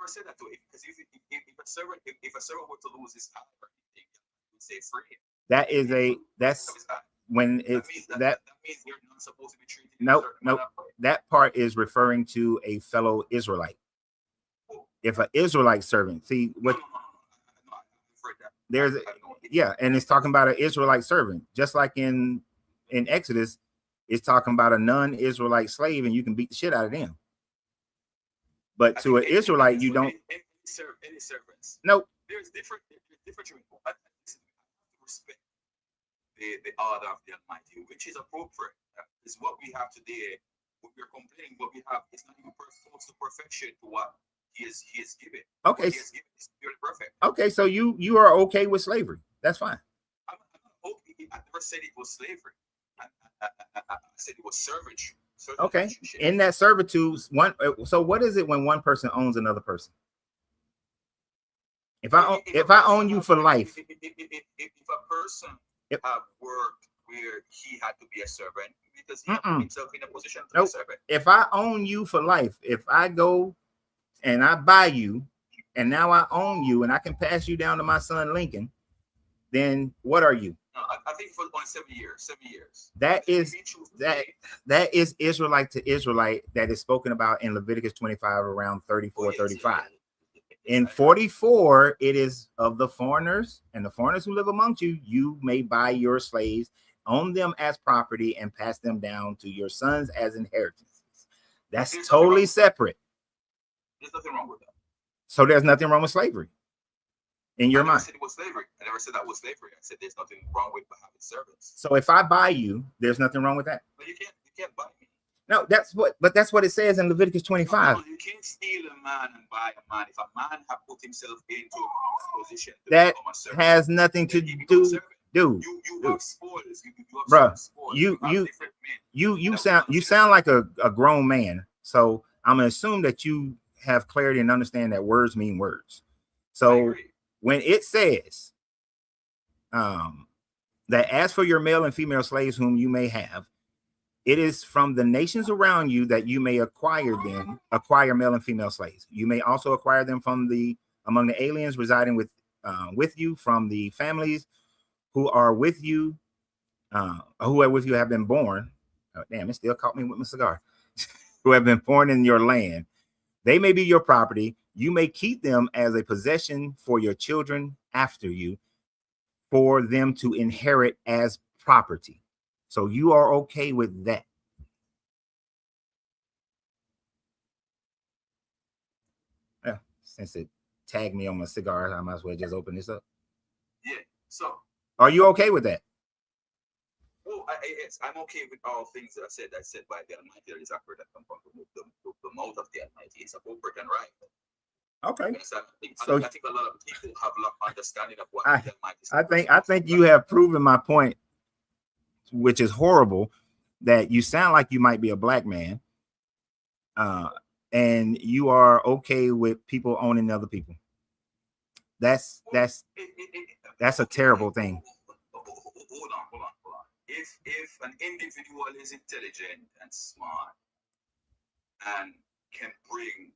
I said that to him because if a servant were to lose his power, he would say free. That means you're not supposed to be treated. No. That part is referring to a fellow Israelite. If an Israelite servant, see what there's and it's talking about an Israelite servant, just like in Exodus, it's talking about a non-Israelite slave, and you can beat the shit out of them. But to an Israelite, you don't. Any servants. Nope. There's different. Respect the order of the Almighty, which is appropriate. Is what we have today. What we're complaining, what we have is not even close to perfection to what he is given. Okay. What he has given is purely perfect. Okay, so you are okay with slavery. That's fine. I'm not okay. I never said it was slavery. I said it was servitude. Okay. In that servitude, so what is it when one person owns another person? If I own you for life. If a person have worked where he had to be a servant because he put himself in a position to be a servant. If I own you for life, if I go and I buy you and now I own you and I can pass you down to my son Lincoln, then what are you? No, I think for only 7 years. 7 years. That is Israelite to Israelite that is spoken about in Leviticus 25 around 34, 35. In 44, it is of the foreigners and the foreigners who live amongst you. You may buy your slaves, own them as property, and pass them down to your sons as inheritances. That's totally separate. There's nothing wrong with that. So there's nothing wrong with slavery in your mind. I never said it was slavery. I never said that was slavery. I said there's nothing wrong with having servants. So if I buy you, there's nothing wrong with that. But you can't buy me. No, that's what it says in Leviticus 25. No, you can't steal a man and buy a man. If a man have put himself into a position to that become a servant, has nothing to do. Dude, you have spoils. Bro, spoils. you sound like a grown man. So I'm gonna assume that you have clarity and understand that words mean words. So when it says that as for your male and female slaves whom you may have, it is from the nations around you that you may acquire male and female slaves. You may also acquire them from among the aliens residing with you, from the families who are with you, have been born. Oh, damn, it still caught me with my cigar. Who have been born in your land. They may be your property. You may keep them as a possession for your children after you, for them to inherit as property. So you are okay with that. Yeah, since it tagged me on my cigar, I might as well just open this up. Yeah. So are you okay with that? Well, yes, I'm okay with all things that I said by the Almighty. There is a word that come from the mouth of the Almighty. It's appropriate and right. Okay. I think a lot of people have lack understanding of what the Almighty is. I think you have proven my point, which is horrible, that you sound like you might be a black man, and you are okay with people owning other people. That's a terrible thing. Hold on. If an individual is intelligent and smart and can bring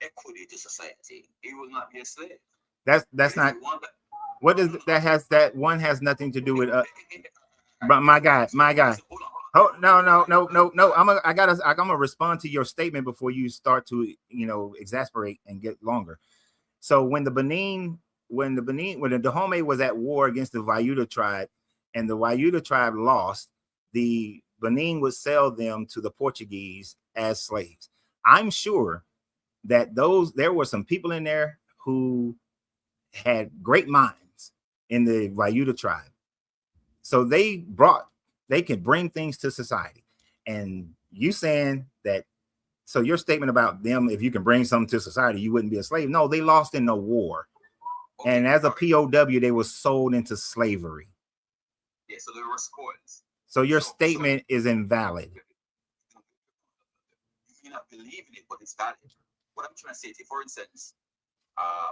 equity to society, he will not be a slave. That's not what does that has that one has nothing to do with but my guy. Oh no. I'm gonna respond to your statement before you start to exasperate and get longer. So when the Dahomey was at war against the Vayuda tribe, and the Wayuda tribe lost, the Benin would sell them to the Portuguese as slaves. I'm sure that there were some people in there who had great minds in the Wayuda tribe. So they could bring things to society. And you saying that, so your statement about them, if you can bring something to society, you wouldn't be a slave. No, they lost in the war. Okay, and as a POW, they were sold into slavery. Yeah, so there were spoils. So your statement is invalid. You may not believe in it, but it's valid. What I'm trying to say to you, for instance,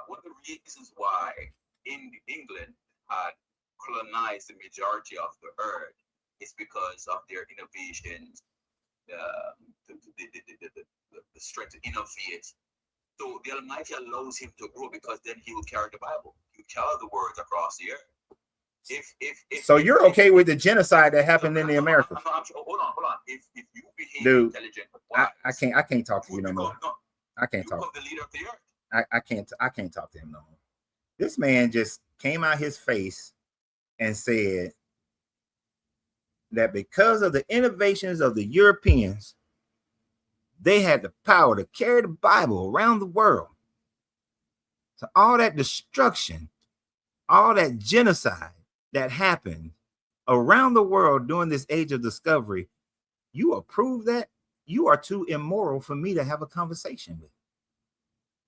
one of the reasons why England had colonized the majority of the earth is because of their innovations, the strength to innovate. So the Almighty allows him to grow because then he will carry the Bible. He will carry the words across the earth. So you're okay with the genocide that happened in the Americas? Hold on. If you behave intelligent, I can't talk to you no more. I can't talk. The leader of the earth. I can't talk to him no more. This man just came out his face and said that because of the innovations of the Europeans, they had the power to carry the Bible around the world. So all that destruction, all that genocide that happened around the world during this age of discovery, you approve that? You are too immoral for me to have a conversation with.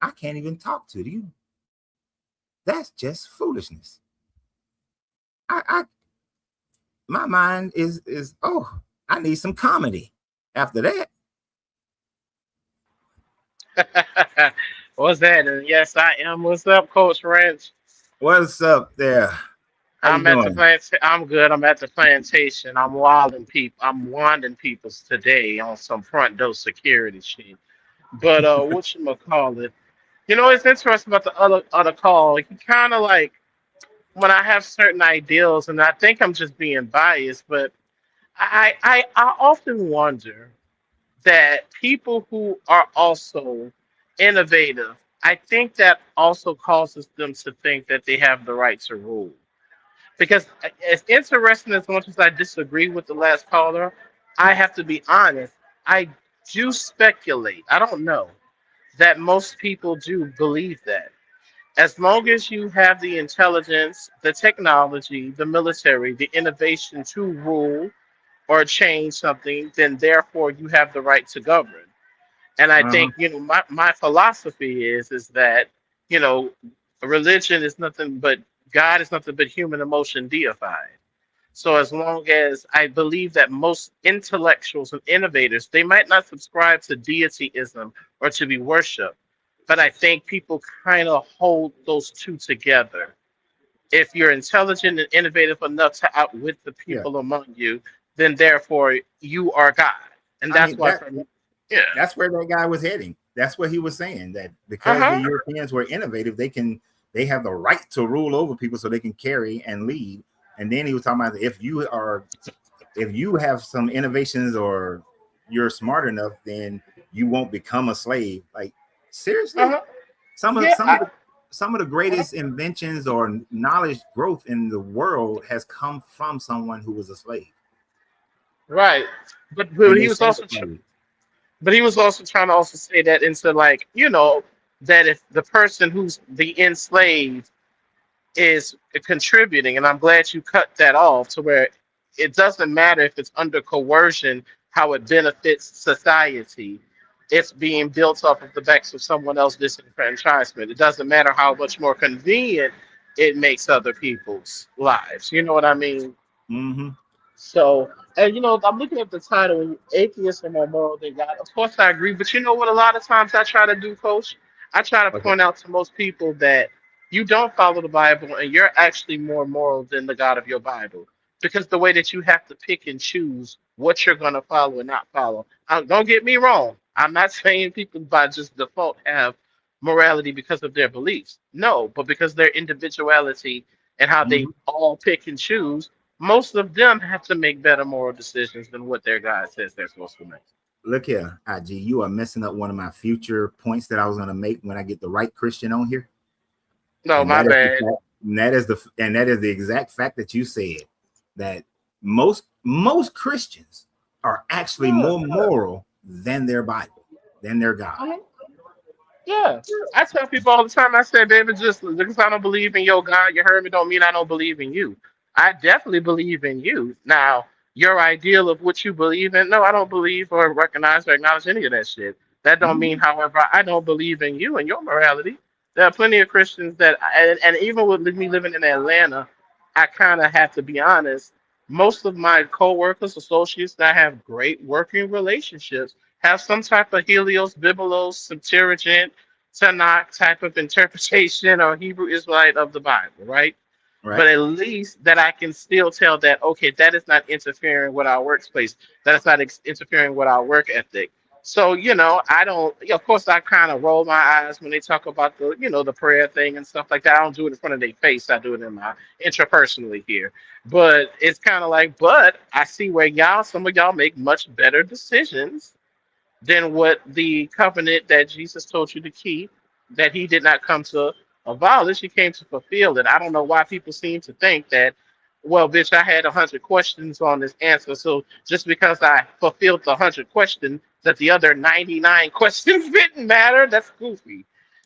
I can't even talk to you. That's just foolishness. My mind is oh, I need some comedy after that. What's that? And yes, I am. What's up, Coach Ranch? What's up there? How you I'm at the doing? plant. I'm good. I'm at the plantation. I'm wilding people. I'm wanding peoples today on some front door security shit. But what you call it? You know, it's interesting about the other call. You kind of like when I have certain ideals, and I think I'm just being biased, but I often wonder that people who are also innovative, I think that also causes them to think that they have the right to rule. Because as interesting as much as I disagree with the last caller, I have to be honest. I do speculate. I don't know that most people do believe that. As long as you have the intelligence, the technology, the military, the innovation to rule or change something, then therefore you have the right to govern. And I Uh-huh. think, my philosophy is that, you know, religion is nothing but God is nothing but human emotion deified. So as long as I believe that most intellectuals and innovators, they might not subscribe to deityism or to be worshipped, but I think people kind of hold those two together. If you're intelligent and innovative enough to outwit the Yeah. people among you, then therefore you are God. And I that's mean why for me, yeah. that's where that guy was heading. That's what he was saying, that because the Uh-huh. Europeans were innovative, they have the right to rule over people so they can carry and lead. And then he was talking about if you have some innovations or you're smart enough, then you won't become a slave. Like seriously, Uh-huh. some of Yeah. some of the greatest inventions or knowledge growth in the world has come from someone who was a slave Right. and But they he was stayed also a slave. but he was also trying to also say that into like, that if the person who's the enslaved is contributing, and I'm glad you cut that off to where it doesn't matter if it's under coercion, how it benefits society. It's being built off of the backs of someone else disenfranchisement. It doesn't matter how much more convenient it makes other people's lives. You know what I mean? Mm-hmm. So, and I'm looking at the title, Atheist are more moral than God. Of course, I agree, but you know what? A lot of times I try to do, Coach, I try to Okay. point out to most people that you don't follow the Bible and you're actually more moral than the God of your Bible. Because the way that you have to pick and choose what you're going to follow and not follow. Don't get me wrong. I'm not saying people by just default have morality because of their beliefs. No, but because their individuality and how they Mm-hmm. all pick and choose, most of them have to make better moral decisions than what their God says they're supposed to make. Look here, IG, you are messing up one of my future points that I was going to make when I get the right Christian on here, No, and my that is the bad. fact, and that is the exact fact that you said that most Christians are actually Yeah. more moral than their Bible, than their God. Uh-huh. Yeah. I tell people all the time, I said, David, just because I don't believe in your God, you heard me, don't mean I don't believe in you. I definitely believe in you. Now, your ideal of what you believe in, no, I don't believe or recognize or acknowledge any of that shit. That don't mean, Mhm. however, I don't believe in you and your morality. There are plenty of Christians and even with me living in Atlanta, I kind of have to be honest. Most of my coworkers, associates that I have great working relationships have some type of Helios, Biblos, Septuagint, Tanakh type of interpretation or Hebrew Israelite of the Bible, right? Right. But at least that I can still tell that, okay, that is not interfering with our workplace. That is not interfering with our work ethic. So, I don't, of course, I kind of roll my eyes when they talk about the prayer thing and stuff like that. I don't do it in front of their face. I do it in my intrapersonally here. But it's kind of like, but I see where some of y'all make much better decisions than what the covenant that Jesus told you to keep, that he did not come to abolish, he came to fulfill it. I don't know why people seem to think that, well, bitch, I had 100 questions on this answer, so just because I fulfilled the 100 questions, that the other 99 questions didn't matter. That's goofy.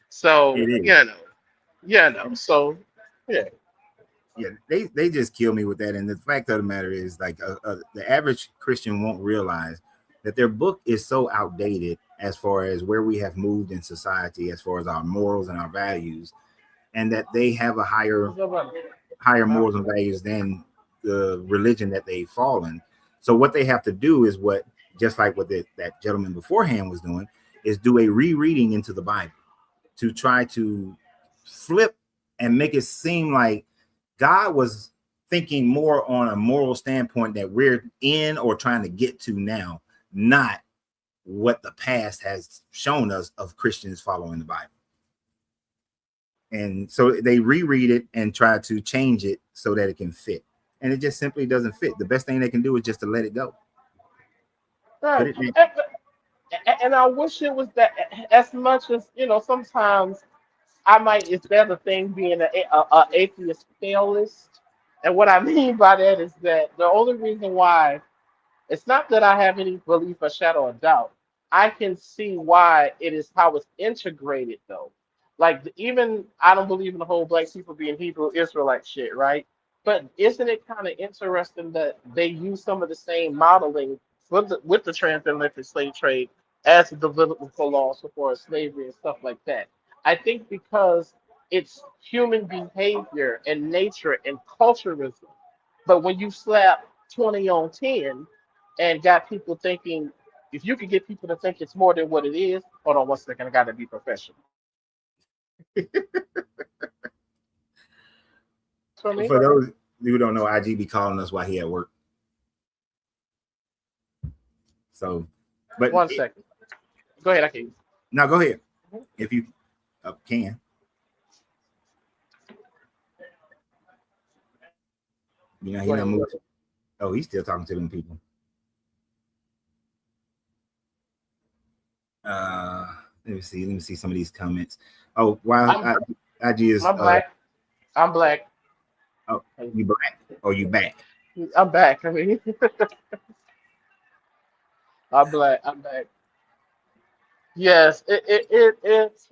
So, It is. And so, yeah. yeah, they just kill me with that. And the fact of the matter is, like, the average Christian won't realize that their book is so outdated as far as where we have moved in society, as far as our morals and our values, and that they have a higher morals and values than the religion that they fall in. So what they have to do is what, just like what that gentleman beforehand was doing, is do a rereading into the Bible to try to flip and make it seem like God was thinking more on a moral standpoint that we're in or trying to get to now, not what the past has shown us of Christians following the Bible. And so they reread it and try to change it so that it can fit. And it just simply doesn't fit. The best thing they can do is just to let it go. Right. And I wish it was that, as much as, sometimes I might, it's better thing being a atheist fatalist. And what I mean by that is that the only reason why, it's not that I have any belief or shadow of doubt. I can see why it is how it's integrated, though. Like, even I don't believe in the whole black people being Hebrew Israelite shit, right? But isn't it kind of interesting that they use some of the same modeling with the transatlantic slave trade as the biblical laws for slavery and stuff like that? I think because it's human behavior and nature and culturism. But when you slap 20 on 10 and got people thinking, if you could get people to think it's more than what it is, hold on one second, I got to be professional. For me, For those who don't know, IG be calling us while he at work. So, but one second. Go ahead, I can. No, go ahead. If you can. You know, he not moving. Oh, he's still talking to them people. Let me see some of these comments. Oh, wow. IG is I'm black. I'm black. Oh, you black? Oh, you back? I'm back. I mean, I'm black. I'm back. Yes, it's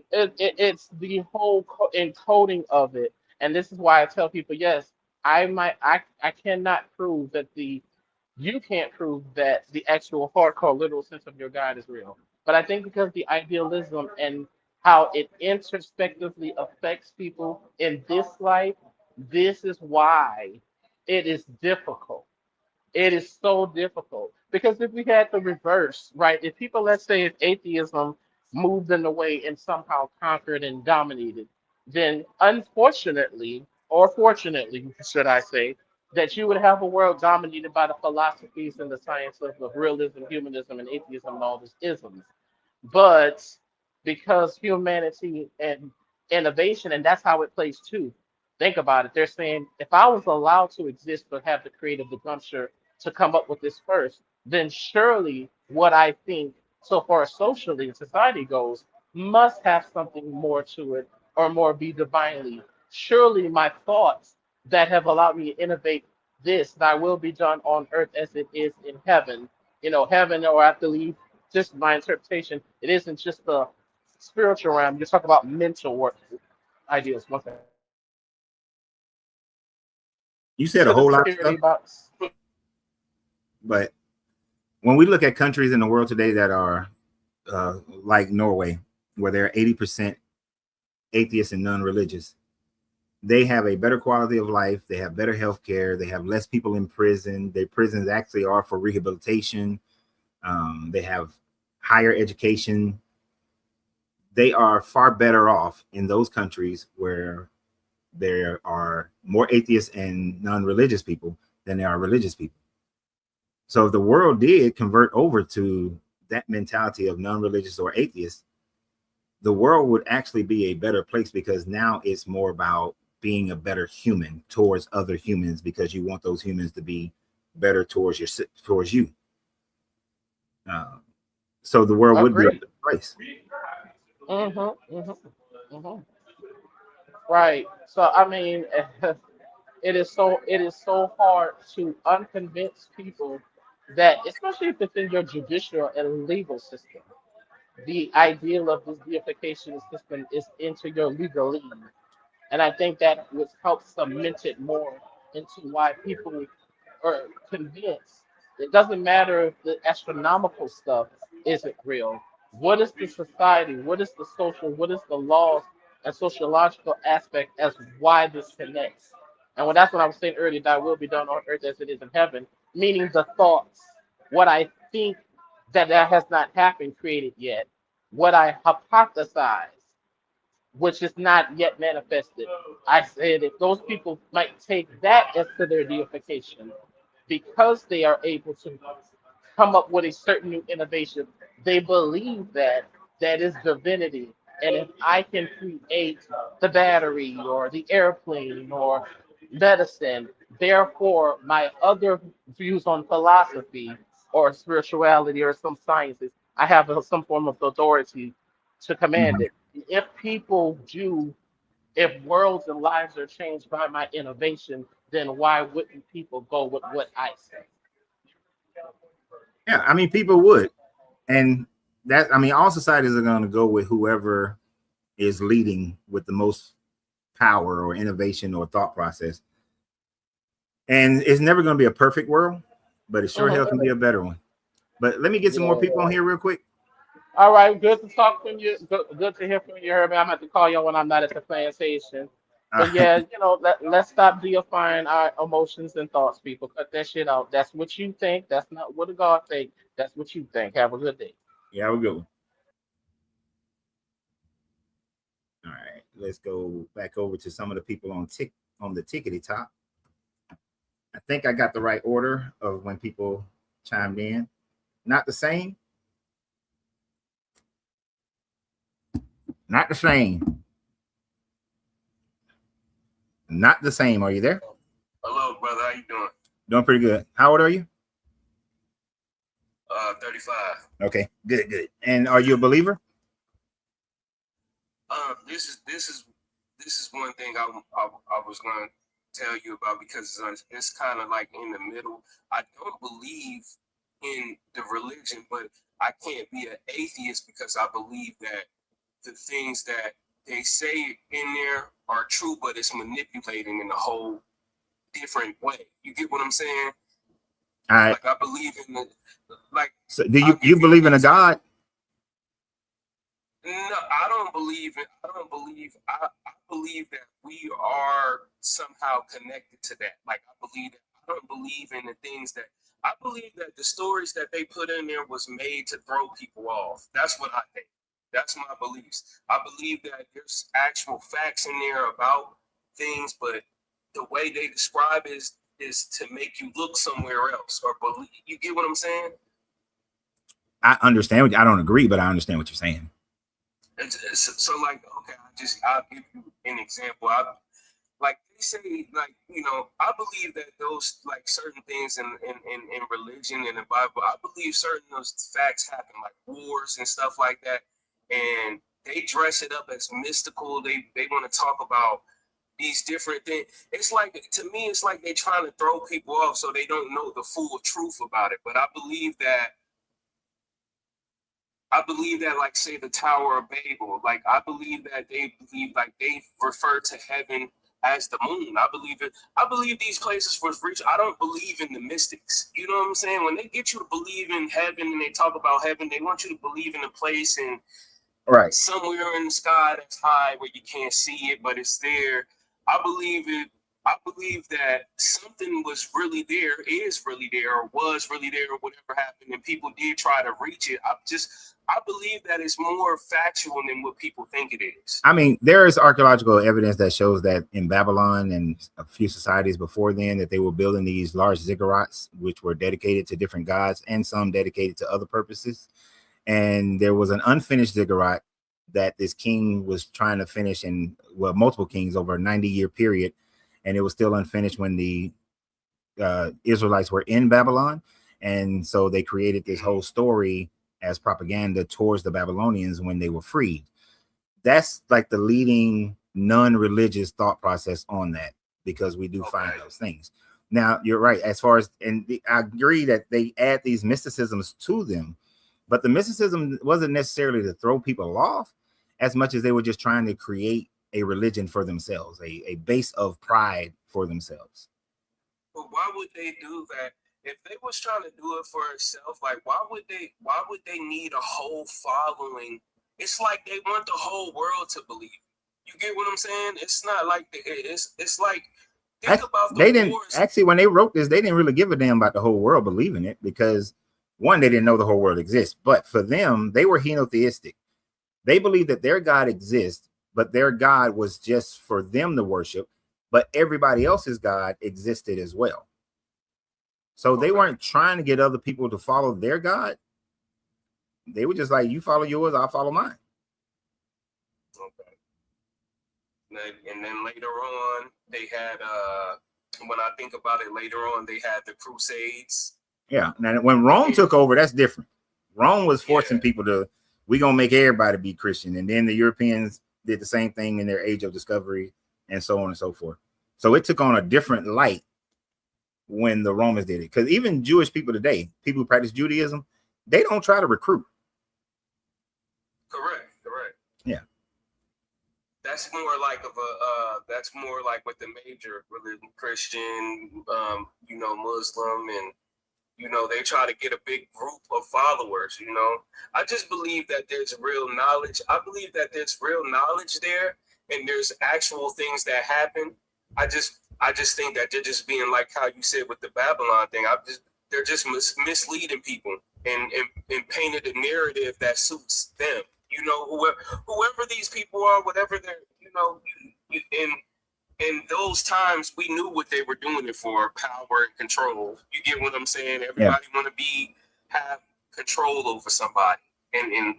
the whole encoding of it, and this is why I tell people, yes, I cannot prove that you can't prove that the actual hardcore literal sense of your God is real. But I think because the idealism and how it introspectively affects people in this life, this is why it is difficult. It is so difficult because if we had the reverse, right? If people, let's say, if atheism moved in the way and somehow conquered and dominated, then unfortunately, or fortunately, should I say, that you would have a world dominated by the philosophies and the science of realism, humanism, and atheism, and all these isms. But because humanity and innovation, and that's how it plays too. Think about it. They're saying if I was allowed to exist but have the creative gumption to come up with this first, then surely what I think so far as socially and society goes must have something more to it or more be divinely. Surely my thoughts that have allowed me to innovate this, thy will be done on earth as it is in heaven. Heaven, or I believe, just my interpretation, it isn't just the spiritual realm. You talk about mental work ideas. One thing. You said a whole lot of stuff. Box. But when we look at countries in the world today that are like Norway, where they're 80% atheists and non-religious, they have a better quality of life. They have better health care. They have less people in prison. Their prisons actually are for rehabilitation. They have higher education. They are far better off in those countries where there are more atheists and non-religious people than there are religious people. So if the world did convert over to that mentality of non-religious or atheists, the world would actually be a better place, because now it's more about being a better human towards other humans, because you want those humans to be better towards you. So the world would be a better place. Right. So I mean, it is so hard to unconvince people that, especially if it's in your judicial and legal system, the ideal of this deification system is into your legalese. And I think that would help cement it more into why people are convinced. It doesn't matter if the astronomical stuff isn't real. What is the society? What is the social? What is the laws and sociological aspect as why this connects? And when that's what I was saying earlier, that will be done on earth as it is in heaven, meaning the thoughts. What I think that has not happened, created yet. What I hypothesize, which is not yet manifested. I said if those people might take that as to their deification, because they are able to come up with a certain new innovation, they believe that that is divinity. And if I can create the battery or the airplane or medicine, therefore my other views on philosophy or spirituality or some sciences, I have some form of authority to command Mhm. it. If people do, if worlds and lives are changed by my innovation, then why wouldn't people go with what I say? Yeah, I mean, people would, and that I mean, all societies are going to go with whoever is leading with the most power or innovation or thought process. And it's never going to be a perfect world, but it sure hell can be a better one. But let me get some more people on Yeah. here real quick. All right, good to talk from you. Good to hear from you, Herbie. I'm going to have to call you when I'm not at the plan station. But Uh, yeah, let's stop deifying our emotions and thoughts, people. Cut that shit out. That's what you think. That's not what God think. That's what you think. Have a good day. yeah, we're good. All right, let's go back over to some of the people on the tickety top. I think I got the right order of when people chimed in. Not the same. Not the same. Not the same. Are you there? Hello, brother. How you doing? Doing pretty good. How old are you? 35. Okay, good, good. And are you a believer? This is one thing I was going to tell you about because it's kind of like in the middle. I don't believe in the religion, but I can't be an atheist because I believe that the things that they say in there are true, but it's manipulating in a whole different way. You get what I'm saying? All right. Like I believe in the like. So do I'll you give believe in an a example. God? No, I don't believe it. I don't believe. I believe that we are somehow connected to that. Like I believe that. I don't believe in the things that. I believe that the stories that they put in there was made to throw people off. That's what I think. That's my beliefs. I believe that there's actual facts in there about things, but the way they describe is to make you look somewhere else or believe. You get what I'm saying? I understand. I don't agree, but I understand what you're saying. So like, okay, I'll give you an example. Like they say, like, I believe that those like certain things in religion and the Bible, I believe certain those facts happen, like wars and stuff like that. And they dress it up as mystical. They want to talk about these different things. It's like, to me, it's like they're trying to throw people off so they don't know the full truth about it. But I believe that, like, say, the Tower of Babel, like, I believe that they believe, like, they refer to heaven as the moon. I believe it. I believe these places was reached. I don't believe in the mystics. You know what I'm saying? When they get you to believe in heaven and they talk about heaven, they want you to believe in a place and Right. somewhere in the sky that's high where you can't see it, but it's there. I believe it. I believe that something was really there, is really there, or was really there, or whatever happened, and people did try to reach it. I believe that it's more factual than what people think it is. I mean, there is archaeological evidence that shows that in Babylon and a few societies before then, that they were building these large ziggurats, which were dedicated to different gods and some dedicated to other purposes. And there was an unfinished ziggurat that this king was trying to finish in, well, multiple kings over a 90-year period. And it was still unfinished when the Israelites were in Babylon. And so they created this whole story as propaganda towards the Babylonians when they were freed. That's like the leading non-religious thought process on that, because we do find those things. Now, you're right. As far as, I agree that they add these mysticisms to them, but the mysticism wasn't necessarily to throw people off as much as they were just trying to create a religion for themselves, a base of pride for themselves. But why would they do that if they was trying to do it for itself, like why would they need a whole following? It's like they want the whole world to believe. You get what I'm saying? It's not like it's like think about they the didn't wars. actually, when they wrote this, they didn't really give a damn about the whole world believing it, because one, they didn't know the whole world exists, but for them, they were henotheistic. They believed that their God exists, but their God was just for them to worship, but everybody else's God existed as well. So they weren't trying to get other people to follow their God. They were just like, you follow yours, I'll follow mine. Okay. And then later on, they had when I think about it, later on they had the Crusades. Yeah. Now when Rome took over, that's different. Rome was forcing people to, we're gonna make everybody be Christian. And then the Europeans did the same thing in their age of discovery, and so on and so forth. So it took on a different light when the Romans did it. Because even Jewish people today, people who practice Judaism, they don't try to recruit. Correct. Yeah. That's more like that's more like with the major religion, Christian, Muslim, and they try to get a big group of followers. I just believe that there's real knowledge. I believe that there's real knowledge there, and there's actual things that happen. I just think that they're just being like how you said with the Babylon thing. They're just misleading people and painted a narrative that suits them. Whoever these people are, whatever they're, in those times, we knew what they were doing it for: power and control. You get what I'm saying? Everybody want to have control over somebody and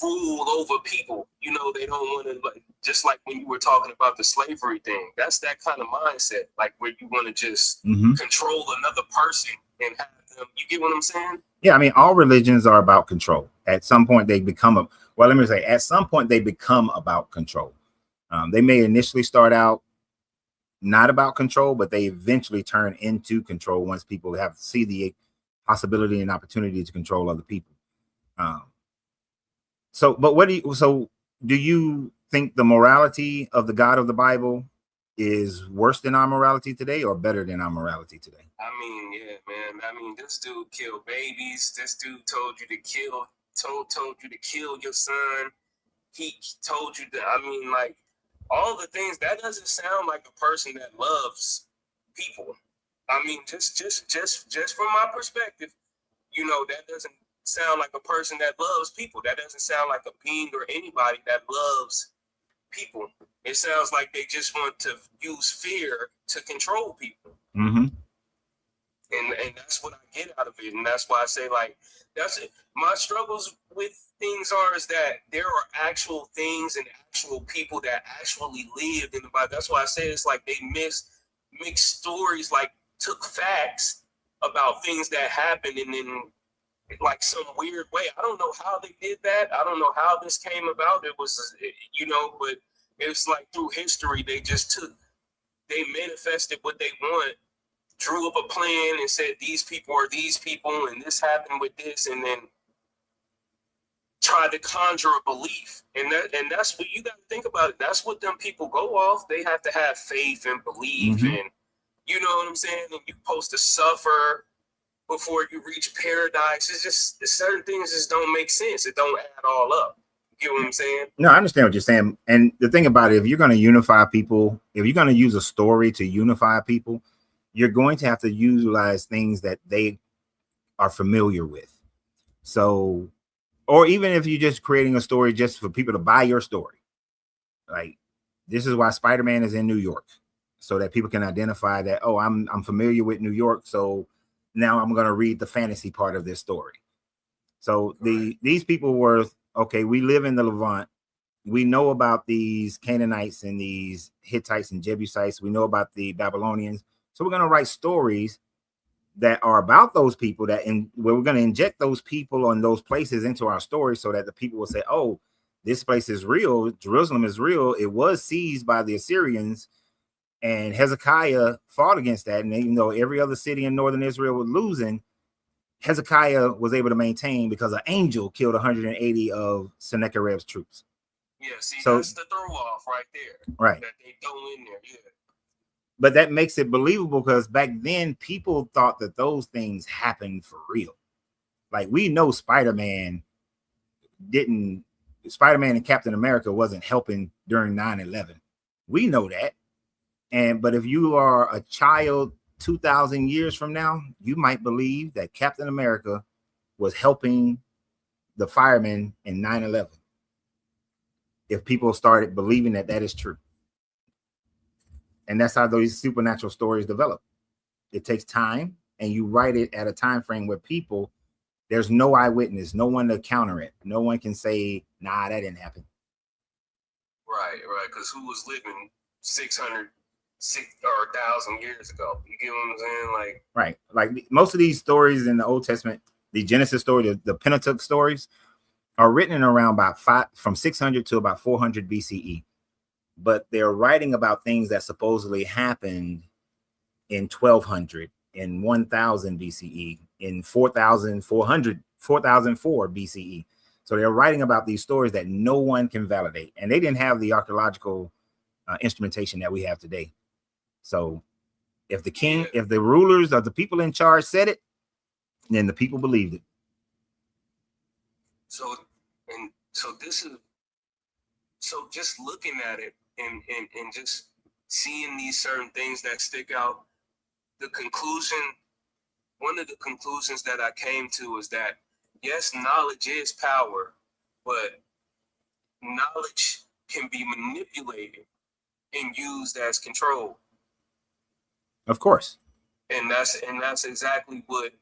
rule over people. They don't want to, just like when you were talking about the slavery thing. That's that kind of mindset, like where you want to just control another person and have them. You get what I'm saying? Yeah, I mean, all religions are about control. At some point, they become at some point they become about control. They may initially start out not about control, but they eventually turn into control once people see the possibility and opportunity to control other people. So do you think the morality of the God of the Bible is worse than our morality today or better than our morality today? I mean, yeah, man. I mean, this dude killed babies. This dude told you to kill your son. He told you that. I mean, like, all the things, that doesn't sound like a person that loves people. I mean, just from my perspective, that doesn't sound like a person that loves people. That doesn't sound like a being or anybody that loves people. It sounds like they just want to use fear to control people. Mm-hmm. And that's what I get out of it. And that's why I say, like, that's it. My struggles with things is that there are actual things and actual people that actually lived in the Bible. That's why I say it's like they mixed stories, like took facts about things that happened and then like some weird way. I don't know how they did that. I don't know how this came about. It was, but it's like through history, they manifested what they want, drew up a plan and said, these people are these people and this happened with this, and then tried to conjure a belief. And that's what you got to think about it. That's what them people go off. They have to have faith and belief, and you know what I'm saying? And you're supposed to suffer before you reach paradise. It's just certain things just don't make sense. It don't add all up. You get what I'm saying? No, I understand what you're saying. And the thing about it, if you're going to unify people, if you're going to use a story to unify people, you're going to have to utilize things that they are familiar with. So, or even if you're just creating a story just for people to buy your story, like this is why Spider-Man is in New York, so that people can identify that, oh, I'm familiar with New York, so now I'm going to read the fantasy part of this story. So these people were, okay, we live in the Levant. We know about these Canaanites and these Hittites and Jebusites. We know about the Babylonians. So we're going to write stories that are about those people, where we're going to inject those people and those places into our story so that the people will say, oh, this place is real. Jerusalem is real. It was seized by the Assyrians, and Hezekiah fought against that. And even though every other city in northern Israel was losing, Hezekiah was able to maintain because an angel killed 180 of Sennacherib's troops. Yeah, see, so that's the throw off right there. Right. That they throw in there, yeah. but that makes it believable because back then people thought that those things happened for real. Like we know Spider-Man and Captain America wasn't helping during 9/11. We know that. But if you are a child 2,000 years from now, you might believe that Captain America was helping the firemen in 9/11. If people started believing that that is true. And that's how those supernatural stories develop. It takes time, and you write it at a time frame where there's no eyewitness, no one to counter it. No one can say, nah, that didn't happen. Right. Because who was living 600 or 1,000 years ago? You get what I'm saying? Like, right. Like most of these stories in the Old Testament, the Genesis story, the Pentateuch stories, are written around from 600 to about 400 BCE. But they're writing about things that supposedly happened in 1200, in 1000 BCE, in 4004 BCE. So they're writing about these stories that no one can validate. And they didn't have the archaeological instrumentation that we have today. So if the rulers or the people in charge said it, then the people believed it. So just looking at it and just seeing these certain things that stick out, one of the conclusions that I came to is that, yes, knowledge is power, but knowledge can be manipulated and used as control. Of course. And that's exactly what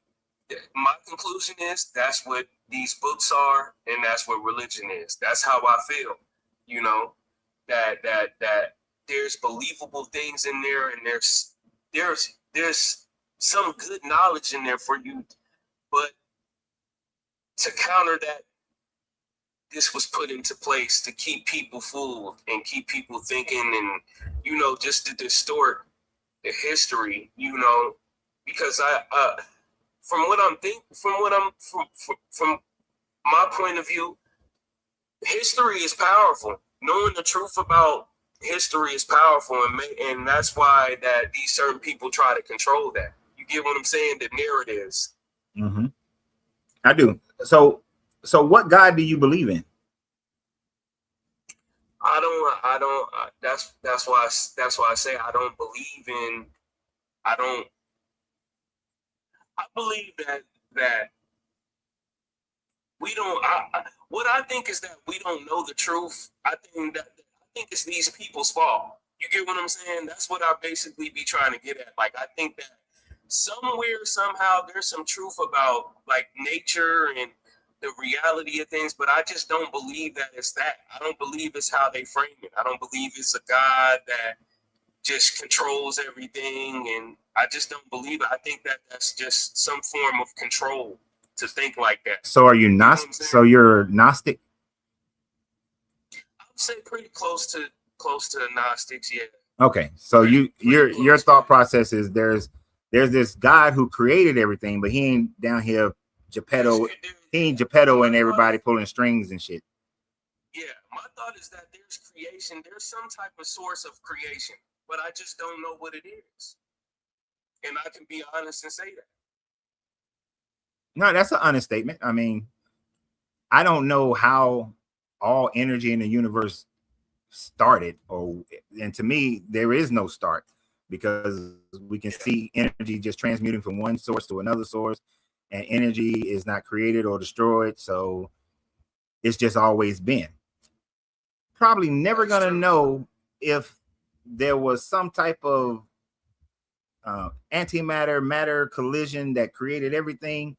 my conclusion is. That's what these books are, and that's what religion is. That's how I feel, that there's believable things in there, and there's some good knowledge in there for you, but to counter that, this was put into place to keep people fooled and keep people thinking, and just to distort the history, because from my point of view, history is powerful. Knowing the truth about history is powerful, and that's why that these certain people try to control that. You get what I'm saying? The narratives. Mm-hmm. I do. So what God do you believe in? I don't. That's why I say I don't believe in. I believe that we don't. What I think is that we don't know the truth. I think it's these people's fault. You get what I'm saying? That's what I basically be trying to get at. Like, I think that somewhere, somehow, there's some truth about like nature and the reality of things, but I just don't believe that it's that. I don't believe it's how they frame it. I don't believe it's a God that just controls everything, and I just don't believe it. I think that that's just some form of control to think like that. So are you Gnostic? So you're Gnostic? I would say pretty close to Gnostics, yeah. Okay, so your thought process is there's this God who created everything, but he ain't down here Geppetto. He ain't Geppetto and everybody pulling strings and shit. Yeah, my thought is that there's creation. There's some type of source of creation, but I just don't know what it is. And I can be honest and say that. No, that's an understatement. I mean, I don't know how all energy in the universe started, and to me, there is no start, because we can see energy just transmuting from one source to another source, and energy is not created or destroyed, so it's just always been. Probably never gonna know if there was some type of antimatter matter collision that created everything,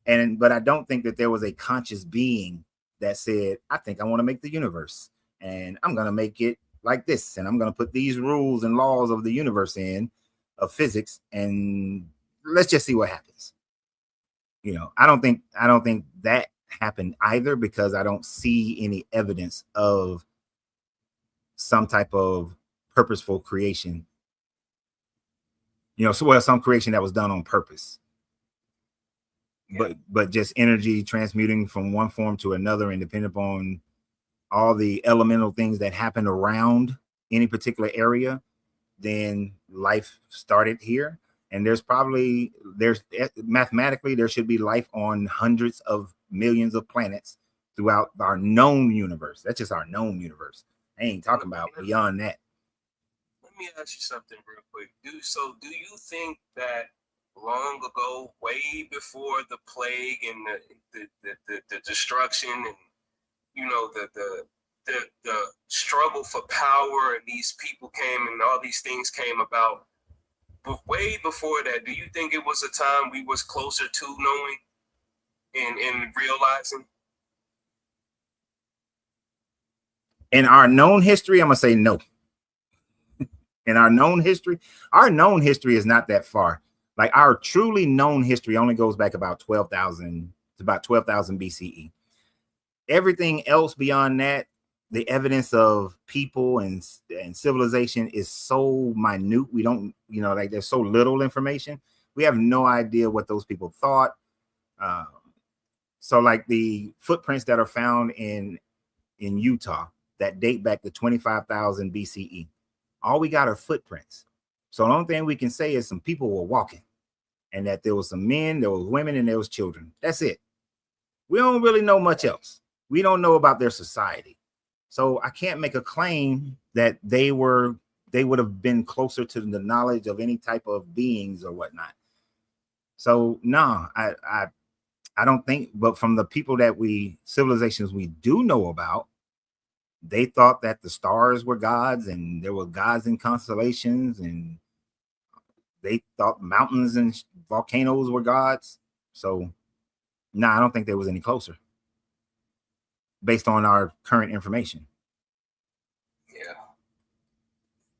but I don't think that there was a conscious being that said, I think I want to make the universe, and I'm gonna make it like this, and I'm gonna put these rules and laws of the universe of physics, and let's just see what happens. I don't think that happened either, because I don't see any evidence of some type of purposeful creation. Some creation that was done on purpose. Yeah. But just energy transmuting from one form to another, and depending upon all the elemental things that happen around any particular area, then life started here. And there's mathematically, there should be life on hundreds of millions of planets throughout our known universe. That's just our known universe. I ain't talking about beyond that. Let me ask you something real quick. Do you think that long ago, way before the plague and the destruction and the struggle for power and these people came and all these things came about, but way before that, do you think it was a time we was closer to knowing and realizing? In our known history, I'm gonna say no. In our known history is not that far. Like our truly known history only goes back about 12,000 BCE. Everything else beyond that, the evidence of people and civilization is so minute. We don't, like there's so little information. We have no idea what those people thought. So like the footprints that are found in Utah that date back to 25,000 BCE, all we got are footprints. So the only thing we can say is some people were walking and that there was some men, there was women, and there was children. That's it. We don't really know much else. We don't know about their society. So I can't make a claim that they would have been closer to the knowledge of any type of beings or whatnot. So no, I don't think, but from the people civilizations we do know about, they thought that the stars were gods and there were gods in constellations, and they thought mountains and volcanoes were gods. So no, I don't think they was any closer based on our current information. Yeah.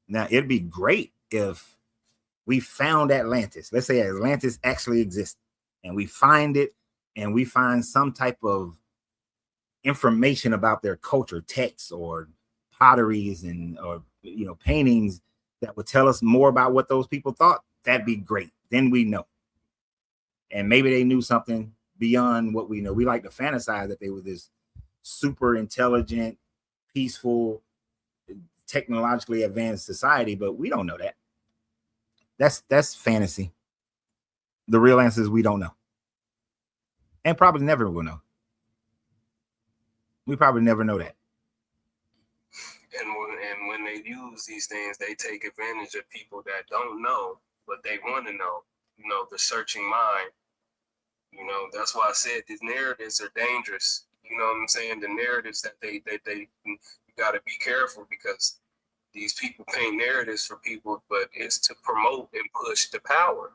Now, it'd be great if we found Atlantis. Let's say Atlantis actually exists and we find it and we find some type of information about their culture, texts or potteries or paintings that would tell us more about what those people thought. That'd be great. Then we know. And maybe they knew something beyond what we know. We like to fantasize that they were this super intelligent, peaceful, technologically advanced society, but we don't know that. That's fantasy. The real answer is we don't know, and probably never will know. We probably never know that. And when they use these things, they take advantage of people that don't know, but they want to know. The searching mind. That's why I said these narratives are dangerous. You know what I'm saying? The narratives that they you got to be careful, because these people paint narratives for people, but it's to promote and push the power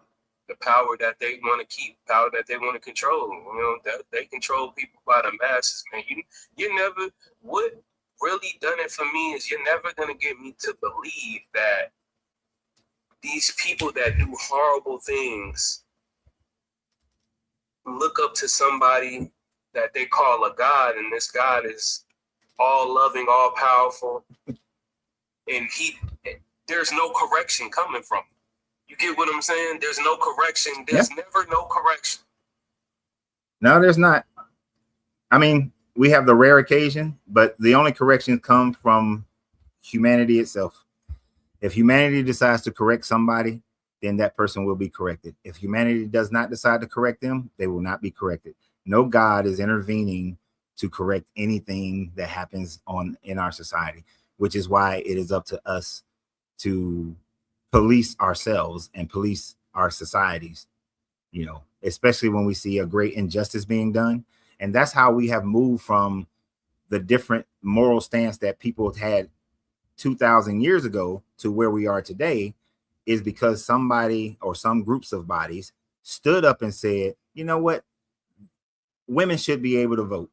that they want to keep, power that they want to control. That they control people by the masses, man. You never, what really done it for me is you're never gonna get me to believe that these people that do horrible things look up to somebody that they call a god, and this god is all loving, all powerful, and there's no correction coming from him. You get what I'm saying? There's no correction. There's never no correction. No, there's not. I mean, we have the rare occasion, but the only corrections come from humanity itself. If humanity decides to correct somebody, then that person will be corrected. If humanity does not decide to correct them, they will not be corrected. No God is intervening to correct anything that happens in our society, which is why it is up to us to police ourselves and police our societies, especially when we see a great injustice being done. And that's how we have moved from the different moral stance that people had 2,000 years ago to where we are today, is because somebody or some groups of bodies stood up and said, you know what? Women should be able to vote.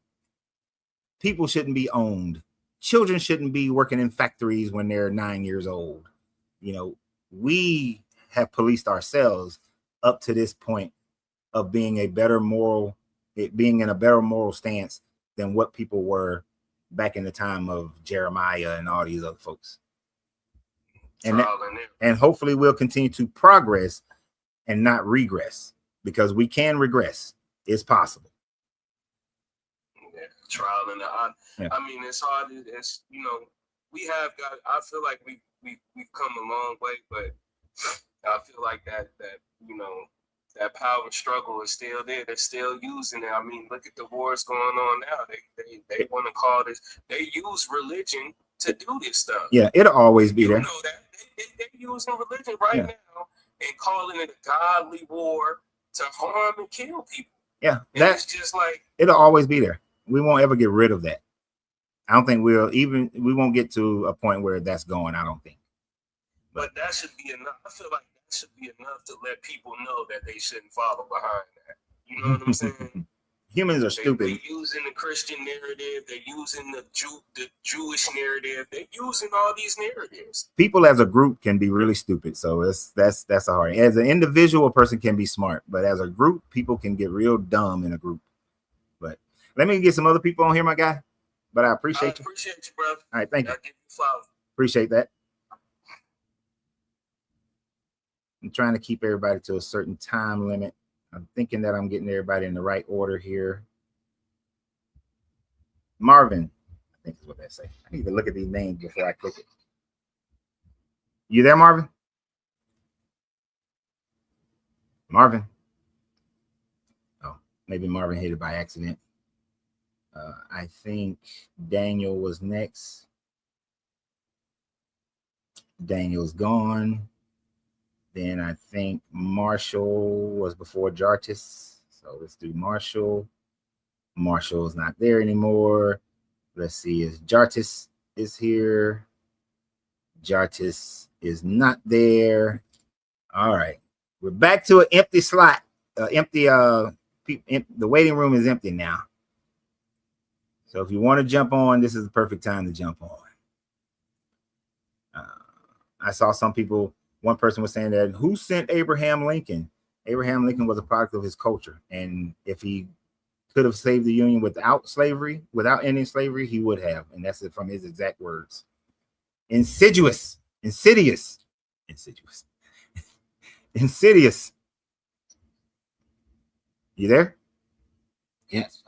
People shouldn't be owned. Children shouldn't be working in factories when they're 9 years old. We have policed ourselves up to this point of being in a better moral stance than what people were back in the time of Jeremiah and all these other folks. And hopefully we'll continue to progress and not regress, because we can regress. It's possible. Yeah, trial and error. Yeah. I mean, it's hard. It's, we have got, I feel like we've come a long way, but I feel like that that power struggle is still there. They're still using it. I mean, look at the wars going on now. They want to call this. They use religion to do this stuff. Yeah, it'll always be You there. know that they're using religion right now and calling it a godly war to harm and kill people. Yeah, and it's just like it'll always be there. We won't ever get rid of that. I don't think we won't get to a point where that's going. I don't think. But that should be enough. I feel like that should be enough to let people know that they shouldn't follow behind that. You know what I'm saying? Humans are stupid. They're using the Christian narrative. They're using the Jewish narrative. They're using all these narratives. People as a group can be really stupid. So that's a hard. As an individual, a person can be smart, but as a group, people can get real dumb in a group. But let me get some other people on here, my guy. But I appreciate you. Appreciate you, brother. All right, thank you. I'll give you flowers. Appreciate that. I'm trying to keep everybody to a certain time limit. I'm thinking that I'm getting everybody in the right order here. Marvin, I think is what they say. I need to look at these names before I click it. You there, Marvin? Marvin? Oh, maybe Marvin hit it by accident. I think Daniel was next. Daniel's gone. Then I think Marshall was before Jartis. So let's do Marshall. Marshall is not there anymore. Let's see, is Jartis is here. Jartis is not there. All right. We're back to an empty slot. The waiting room is empty now. So if you want to jump on, this is the perfect time to jump on. I saw some people. One person was saying that who sent Abraham Lincoln? Abraham Lincoln was a product of his culture. And if he could have saved the Union without slavery, without ending slavery, he would have. And that's it from his exact words. Insidious. You there? Yes.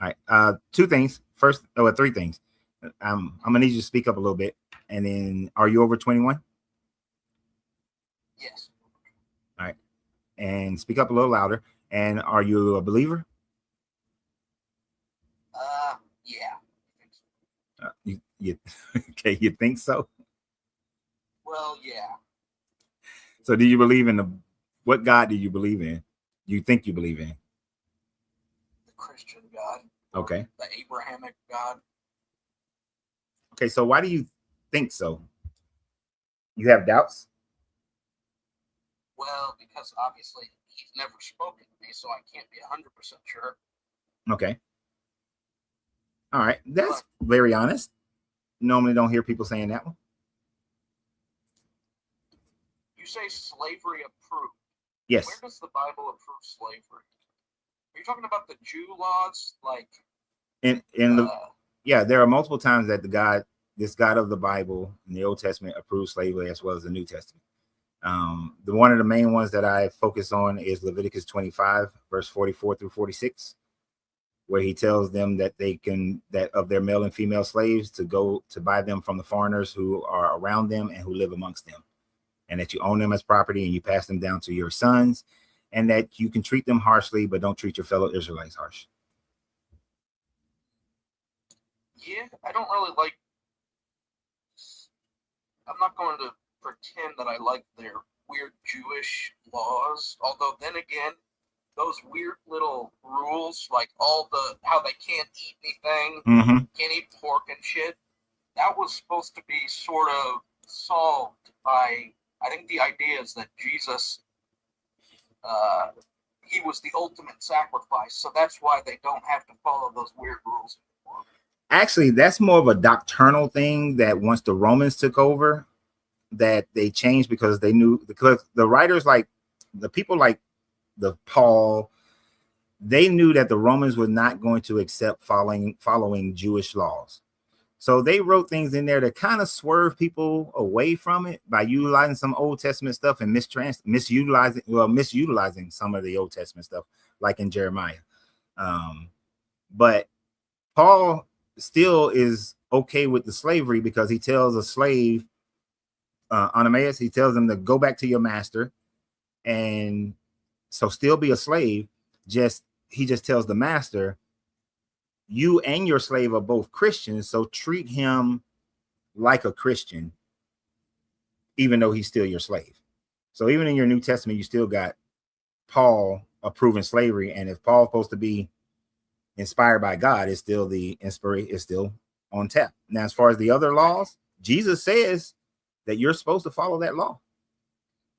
All right. Three things. I'm going to need you to speak up a little bit. And then, are you over 21? Yes. All right. And speak up a little louder. And are you a believer? Yeah. You okay, you think so? Well, yeah. So do you believe in what God do you believe in? You think you believe in? The Christian God. Okay. The Abrahamic God. Okay, so why do you think so? You have doubts? Well, because obviously he's never spoken to me, so I can't be 100% sure. Okay. All right. That's very honest. Normally don't hear people saying that one. You say slavery approved. Yes. Where does the Bible approve slavery? Are you talking about the Jew laws? Like there are multiple times that this God of the Bible in the Old Testament approves slavery as well as the New Testament. One of the main ones that I focus on is Leviticus 25, verse 44 through 46, where he tells them that that of their male and female slaves to go to buy them from the foreigners who are around them and who live amongst them, and that you own them as property and you pass them down to your sons, and that you can treat them harshly, but don't treat your fellow Israelites harsh. Yeah, I don't really like. I'm not going to pretend that I like their weird Jewish laws. Although then again, those weird little rules, like how they can't eat anything, can't eat pork and shit, that was supposed to be sort of solved by, I think the idea is that Jesus, he was the ultimate sacrifice. So that's why they don't have to follow those weird rules anymore. Actually, that's more of a doctrinal thing that once the Romans took over, that they changed because they knew, because the writers, like the people like the Paul, they knew that the Romans were not going to accept following Jewish laws. So they wrote things in there that kind of swerve people away from it by utilizing some Old Testament stuff and misutilizing some of the Old Testament stuff, like in Jeremiah. But Paul still is okay with the slavery because he tells a slave Ananias, he tells them to go back to your master, and so still be a slave. He just tells the master, you and your slave are both Christians, so treat him like a Christian, even though he's still your slave. So even in your New Testament, you still got Paul approving slavery, and if Paul's supposed to be inspired by God, it's still the inspiration is still on tap. Now, as far as the other laws, Jesus says that you're supposed to follow that law.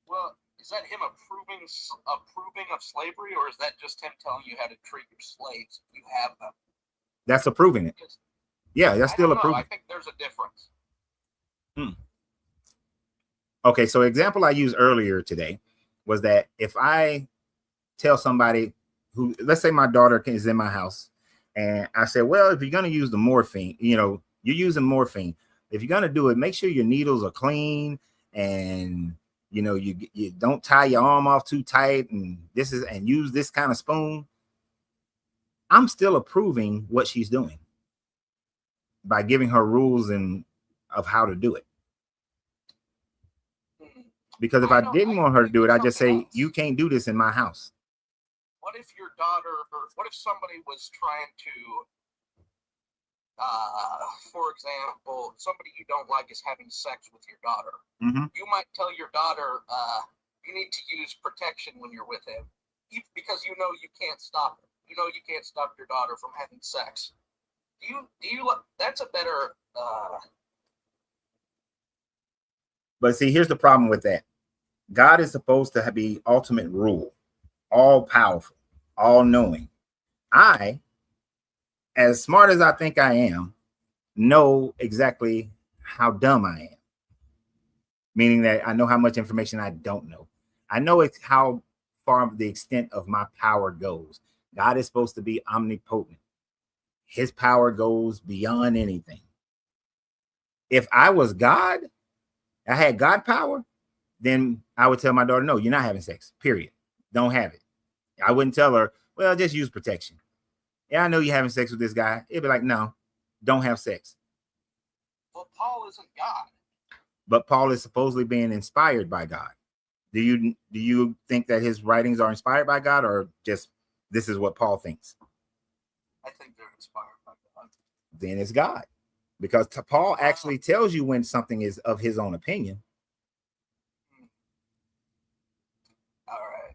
Well, is that him approving of slavery, or is that just him telling you how to treat your slaves if you have them? That's approving it. Yeah, that's still approving. I think there's a difference. Okay, so example I used earlier today was that if I tell somebody who, let's say my daughter is in my house, and I said, well, if you're going to use the morphine, you're using morphine. If you're going to do it, make sure your needles are clean, and you don't tie your arm off too tight, and use this kind of spoon. I'm still approving what she's doing by giving her rules of how to do it. Because if I didn't want her to do it, I just say, you can't do this in my house. What if your daughter, or what if somebody was trying to, for example, somebody you don't like is having sex with your daughter? Mm-hmm. You might tell your daughter, you need to use protection when you're with him, because you can't stop it. You can't stop your daughter from having sex. That's a better. But see, here's the problem with that. God is supposed to be ultimate rule, all powerful, all knowing. I, as smart as I think I am, know exactly how dumb I am. Meaning that I know how much information I don't know. I know it's how far the extent of my power goes. God is supposed to be omnipotent. His power goes beyond anything. If I was God, I had God power, then I would tell my daughter, no, you're not having sex, period. Don't have it. I wouldn't tell her, well, just use protection. Yeah, I know you're having sex with this guy. It'd be like, no, don't have sex. Well, Paul isn't God. But Paul is supposedly being inspired by God. Do you think that his writings are inspired by God, or just this is what Paul thinks? I think they're inspired by God. Then it's God. Because Paul actually tells you when something is of his own opinion. All right.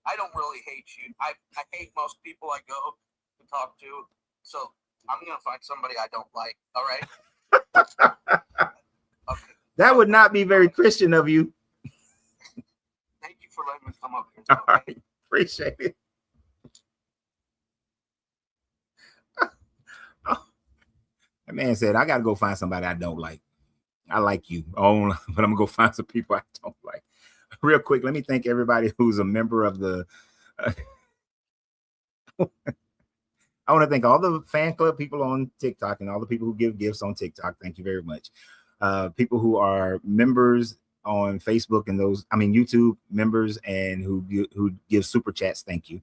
I don't really hate you. I hate most people I go to talk to. So I'm going to find somebody I don't like. All right. Okay. That would not be very Christian of you. Thank you for letting me come up here. All right. Appreciate it. That man said, I got to go find somebody I don't like. I like you, but I'm going to go find some people I don't like. Real quick, let me thank everybody who's a member of the... I want to thank all the fan club people on TikTok and all the people who give gifts on TikTok. Thank you very much. People who are members on Facebook and YouTube members and who give super chats. Thank you.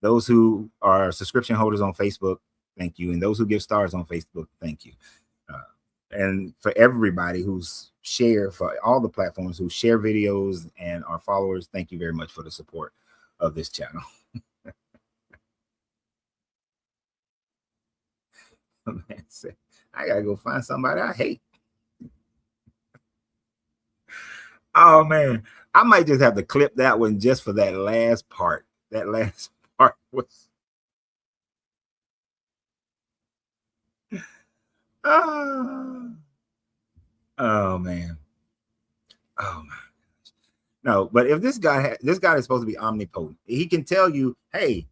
Those who are subscription holders on Facebook, thank you. And those who give stars on Facebook, thank you. And for everybody who's for all the platforms who share videos and are followers, thank you very much for the support of this channel. Man said, I gotta go find somebody I hate. Oh man, I might just have to clip that one just for that last part. That last part was oh man. Oh my. No, but if this guy is supposed to be omnipotent. He can tell you, hey,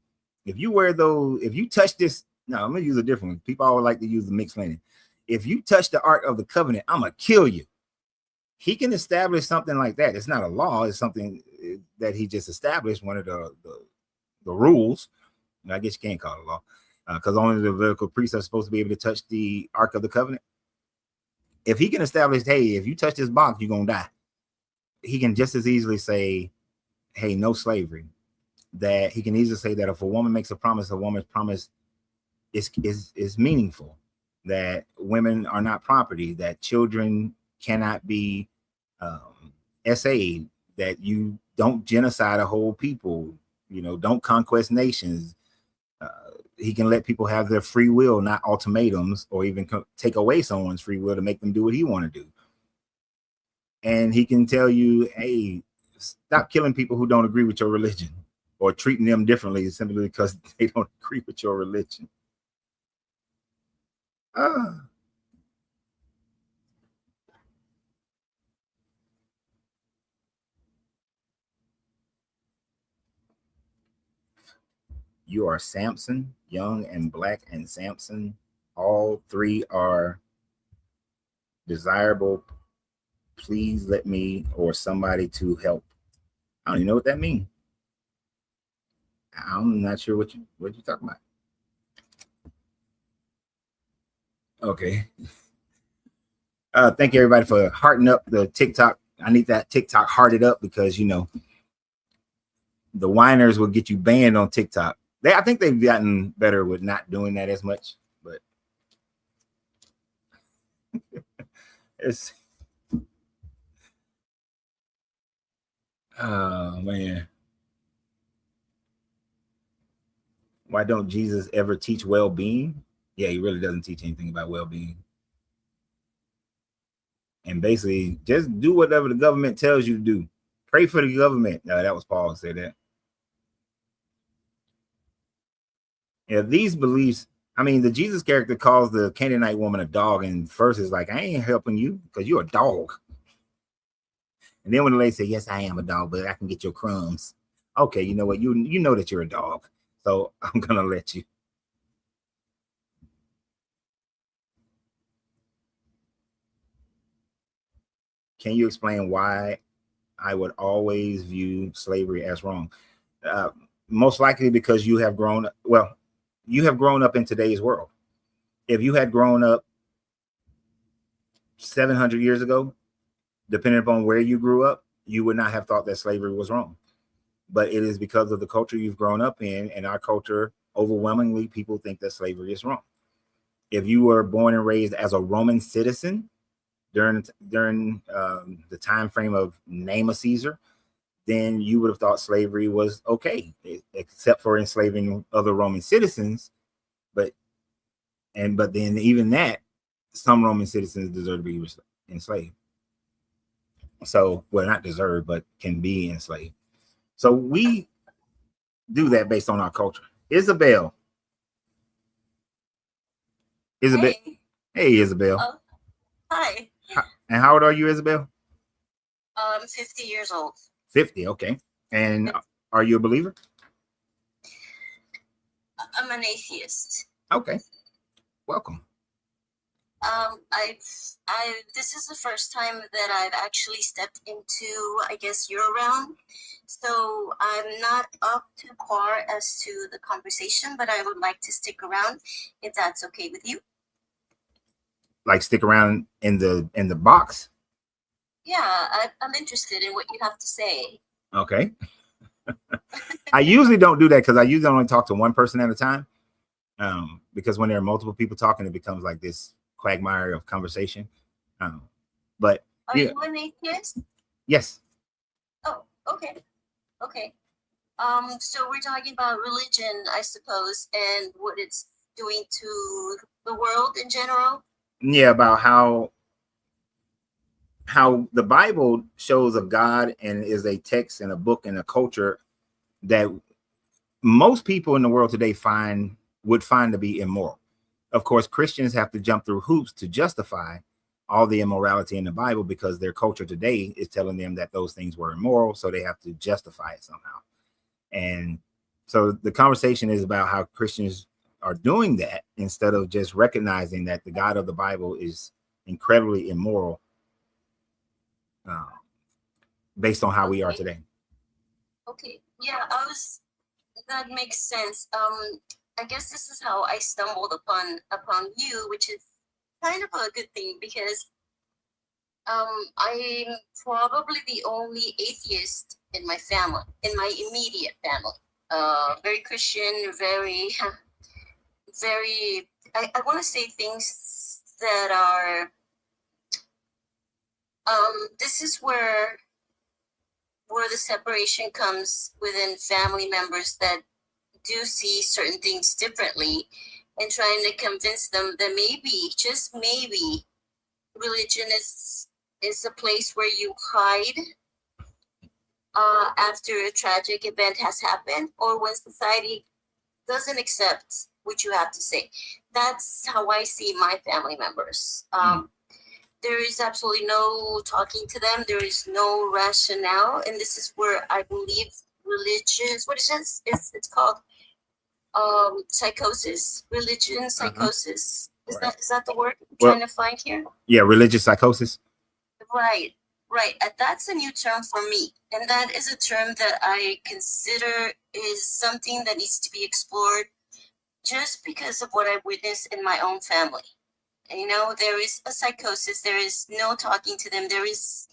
if you touch this, no, I'm gonna use a different one. People always like to use the mixed linen. If you touch the Ark of the Covenant, I'm gonna kill you. He can establish something like that. It's not a law, it's something that he just established, one of the rules. I guess you can't call it a law, because only the Levitical priests are supposed to be able to touch the Ark of the Covenant. If he can establish, hey, if you touch this box, you're gonna die, he can just as easily say, hey, no slavery. That he can easily say that if a woman makes a promise, a woman's promise is meaningful. that women are not property, that children cannot be SA'd, that you don't genocide a whole people, you know, don't conquest nations. He can let people have their free will, not ultimatums, or even take away someone's free will to make them do what he want to do. And he can tell you, hey, stop killing people who don't agree with your religion, or treating them differently simply because they don't agree with your religion. You are Samson, young and black and Samson. All three are desirable. Please let me or somebody to help. I don't even know what that means. I'm not sure what you're talking about. Okay. Thank you everybody for hearting up the TikTok. I need that TikTok hearted up because, you know, the whiners will get you banned on TikTok. I think they've gotten better with not doing that as much, but it's, oh man. Why don't Jesus ever teach well-being? Yeah, he really doesn't teach anything about well-being. And basically, just do whatever the government tells you to do. Pray for the government. That was Paul who said that. Yeah, these beliefs, I mean, the Jesus character calls the Canaanite woman a dog, and first is like, I ain't helping you because you're a dog. And then when the lady said, yes, I am a dog, but I can get your crumbs. Okay, you know what? You know that you're a dog, so I'm going to let you. Can you explain why I would always view slavery as wrong? Most likely because you have grown up. Well, you have grown up in today's world. If you had grown up 700 years ago, depending upon where you grew up, you would not have thought that slavery was wrong. But it is because of the culture you've grown up in, and our culture, overwhelmingly, people think that slavery is wrong. If you were born and raised as a Roman citizen during the time frame of name a Caesar, then you would have thought slavery was okay, except for enslaving other Roman citizens. But then even that, some Roman citizens deserve to be enslaved. So, well, not deserve, but can be enslaved. So we do that based on our culture. Isabel. Hey, Isabel. Oh, hi. And how old are you, Isabel? 50 years old. 50, okay. And are you a believer? I'm an atheist. Okay. Welcome. This is the first time that I've actually stepped into, I guess, your realm. So I'm not up to par as to the conversation, but I would like to stick around if that's okay with you. Like stick around in the box? Yeah, I'm interested in what you have to say. Okay. I usually don't do that because I usually only talk to one person at a time. Because when there are multiple people talking, it becomes like this quagmire of conversation. But are you an atheist? Yes. Oh, okay. So we're talking about religion, I suppose, and what it's doing to the world in general. Yeah, about how the Bible shows a God and is a text and a book and a culture that most people in the world today would find to be immoral. Of course, Christians have to jump through hoops to justify all the immorality in the Bible because their culture today is telling them that those things were immoral, so they have to justify it somehow. And so the conversation is about how Christians are doing that instead of just recognizing that the God of the Bible is incredibly immoral based on how we are today. Okay, yeah, that makes sense. I guess this is how I stumbled upon you, which is kind of a good thing because I'm probably the only atheist in my family, in my immediate family. Very Christian, very I want to say things that are, this is where the separation comes within family members that do see certain things differently, and trying to convince them that maybe, just maybe, religion is a place where you hide after a tragic event has happened, or when society doesn't accept what you have to say. That's how I see my family members. There is absolutely no talking to them. There is no rationale, and this is where I believe religious, what is this? It's called psychosis, religion psychosis. Is that the word I'm trying to find here? Yeah, religious psychosis. Right. That's a new term for me, and that is a term that I consider is something that needs to be explored, just because of what I witnessed in my own family. You know, there is a psychosis. There is no talking to them. There is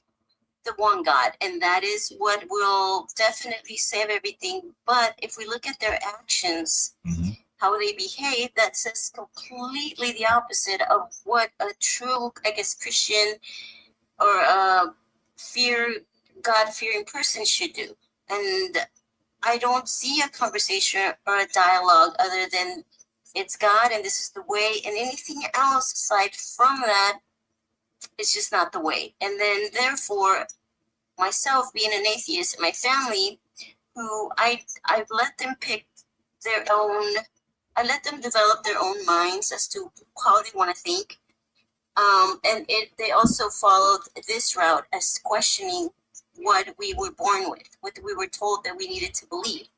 the one God, and that is what will definitely save everything. But if we look at their actions, how they behave, that says completely the opposite of what a true, I guess, Christian or God-fearing person should do. And I don't see a conversation or a dialogue other than it's God and this is the way, and anything else aside from that is just not the way. And then therefore, myself being an atheist, my family, who I've let them pick their own, I let them develop their own minds as to how they want to think. And they also followed this route as questioning what we were born with, what we were told that we needed to believe.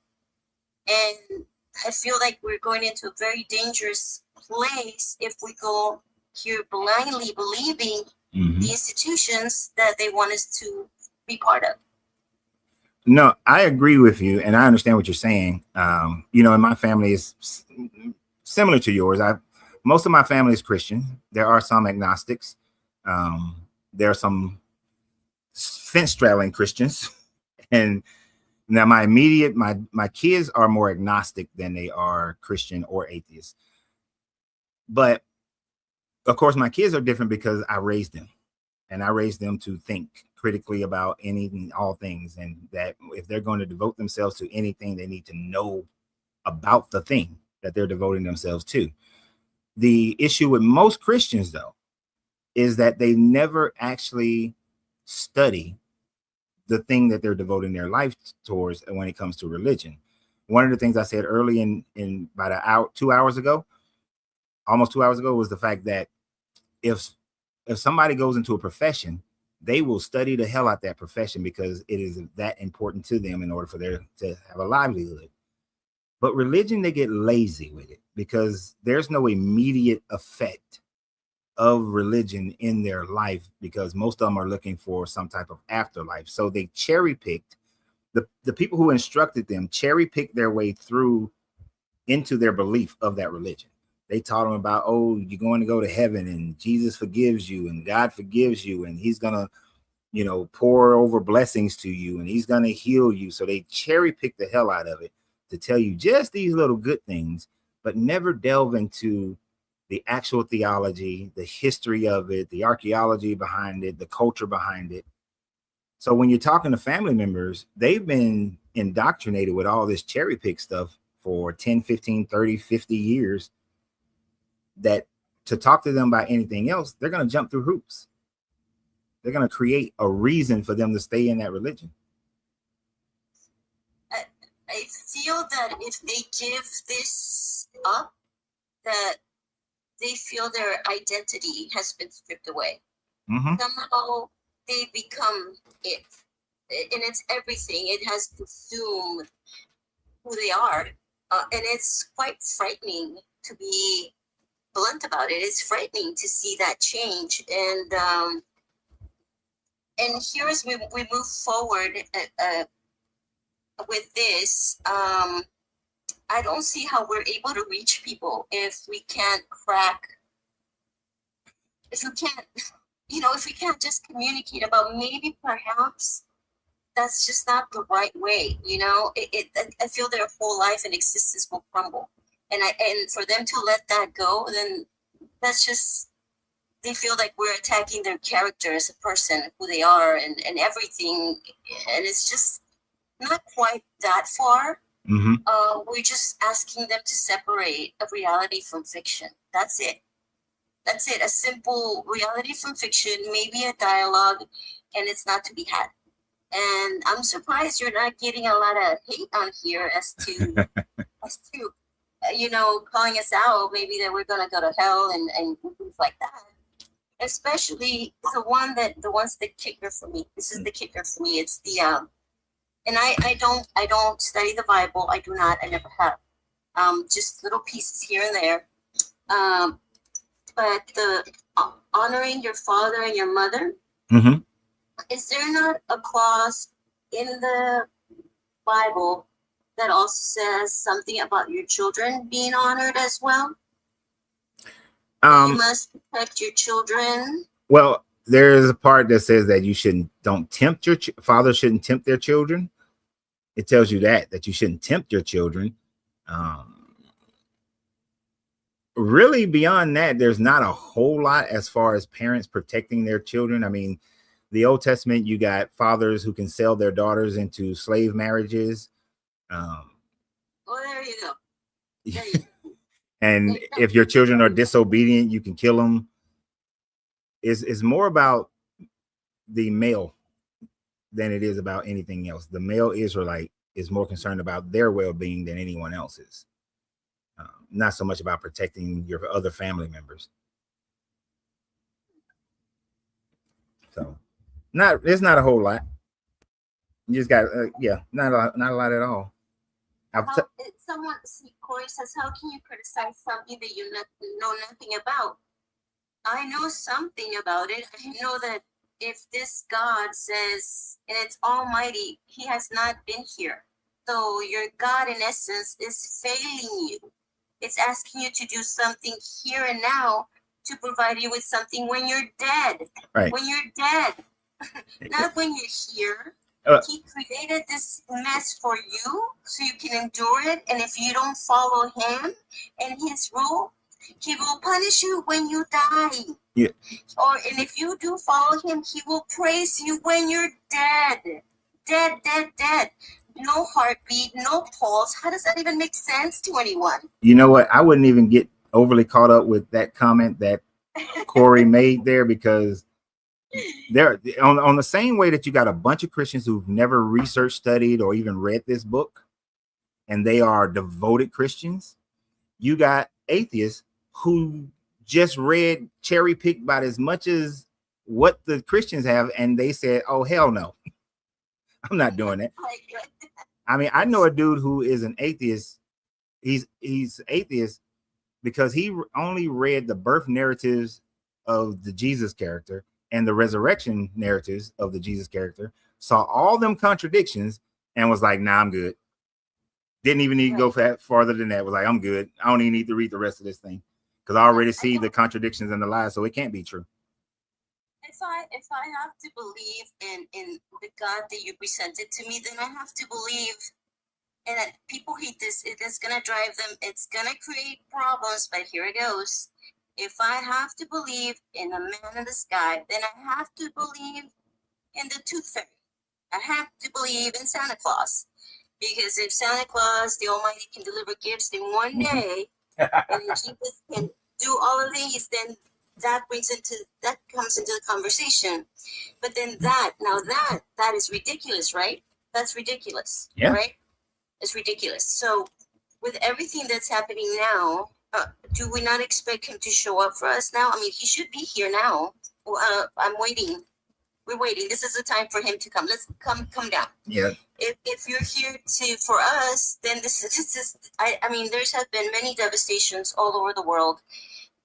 And I feel like we're going into a very dangerous place if we go here blindly believing the institutions that they want us to be part of. No, I agree with you, and I understand what you're saying. You know, and my family is similar to yours. Most of my family is Christian. There are some agnostics. There are some fence straddling Christians, and now my kids are more agnostic than they are Christian or atheist. But of course, my kids are different because I raised them, and I raised them to think critically about anything, all things, and that if they're going to devote themselves to anything, they need to know about the thing that they're devoting themselves to. The issue with most Christians, though, is that they never actually study the thing that they're devoting their life towards when it comes to religion. One of the things I said early in about an hour, 2 hours ago, almost 2 hours ago, was the fact that if somebody goes into a profession, they will study the hell out that profession because it is that important to them in order for them to have a livelihood. But religion, they get lazy with it because there's no immediate effect of religion in their life because most of them are looking for some type of afterlife. So they cherry picked the people who instructed them, cherry picked their way through into their belief of that religion. They taught them about, oh, you're going to go to heaven and Jesus forgives you and God forgives you and he's going to, you know, pour over blessings to you and he's going to heal you. So they cherry pick the hell out of it to tell you just these little good things, but never delve into the actual theology, the history of it, the archaeology behind it, the culture behind it. So when you're talking to family members, they've been indoctrinated with all this cherry pick stuff for 10, 15, 30, 50 years, that to talk to them about anything else, they're going to jump through hoops. They're going to create a reason for them to stay in that religion. I feel that if they give this up, that they feel their identity has been stripped away. Somehow they become it. And it's everything. It has consumed who they are. And it's quite frightening, to be blunt about it. It's frightening to see that change. And here as we move forward with this, I don't see how we're able to reach people if we can't if we can't just communicate about maybe perhaps that's just not the right way. I feel their whole life and existence will crumble. and for them to let that go, then that's just, they feel like we're attacking their character as a person, who they are, and everything, and it's just not quite that far. Mm-hmm. We're just asking them to separate a reality from fiction. That's it. That's it. A simple reality from fiction, maybe a dialogue, and it's not to be had. And I'm surprised you're not getting a lot of hate on here as to calling us out, maybe that we're gonna go to hell and things like that. Especially the ones that kicker for me. This is the kicker for me. It's the and I don't study the Bible. I do not. I never have. Just little pieces here and there. But the honoring your father and your mother. Mm-hmm. Is there not a clause in the Bible that also says something about your children being honored as well? You must protect your children. Well, there is a part that says that you don't tempt your father shouldn't tempt their children. It tells you that you shouldn't tempt your children. Really, beyond that, there's not a whole lot as far as parents protecting their children. I mean, the Old Testament, you got fathers who can sell their daughters into slave marriages. Well, there you go. There you go. And if your children are disobedient, you can kill them. It's more about the male than it is about anything else. The male Israelite is more concerned about their well-being than anyone else's. Not so much about protecting your other family members. So, it's not a whole lot. You just got, not a lot at all. Corey says, how can you criticize something that you know nothing about? I know something about it. I know that if this God says, and it's almighty, he has not been here. So your God, in essence, is failing you. It's asking you to do something here and now to provide you with something when you're dead. Right. When you're dead, not when you're here. He created this mess for you so you can endure it. And if you don't follow him and his rule, he will punish you when you die. Yeah. And if you do follow him, he will praise you when you're dead. Dead. No heartbeat, no pulse. How does that even make sense to anyone? You know what? I wouldn't even get overly caught up with that comment that Corey made there, because they're on the same way that you got a bunch of Christians who've never researched, studied, or even read this book, and they are devoted Christians. You got atheists who just read cherry picked about as much as what the Christians have, and they said, "Oh, hell no, I'm not doing that." I mean, I know a dude who is an atheist. He's atheist because he only read the birth narratives of the Jesus character and the resurrection narratives of the Jesus character, saw all them contradictions, and was like, "Nah, I'm good." Didn't even need to go farther than that. Was like, "I'm good. I don't even need to read the rest of this thing because I already see the contradictions and the lies, so it can't be true." If I have to believe in the God that you presented to me, then I have to believe, and that people hate this. It's gonna drive them. It's gonna create problems. But here it goes. If I have to believe in a man in the sky, then I have to believe in the tooth fairy. I have to believe in Santa Claus, because if Santa Claus, the Almighty, can deliver gifts in one day, and Jesus can do all of these, then that comes into the conversation. But then that is ridiculous, right? That's ridiculous, right? It's ridiculous. So with everything that's happening now, do we not expect him to show up for us now? I mean, he should be here now. I'm waiting. We're waiting. This is the time for him to come. Let's come down. Yeah. If you're here for us, then this is. I mean, there's have been many devastations all over the world,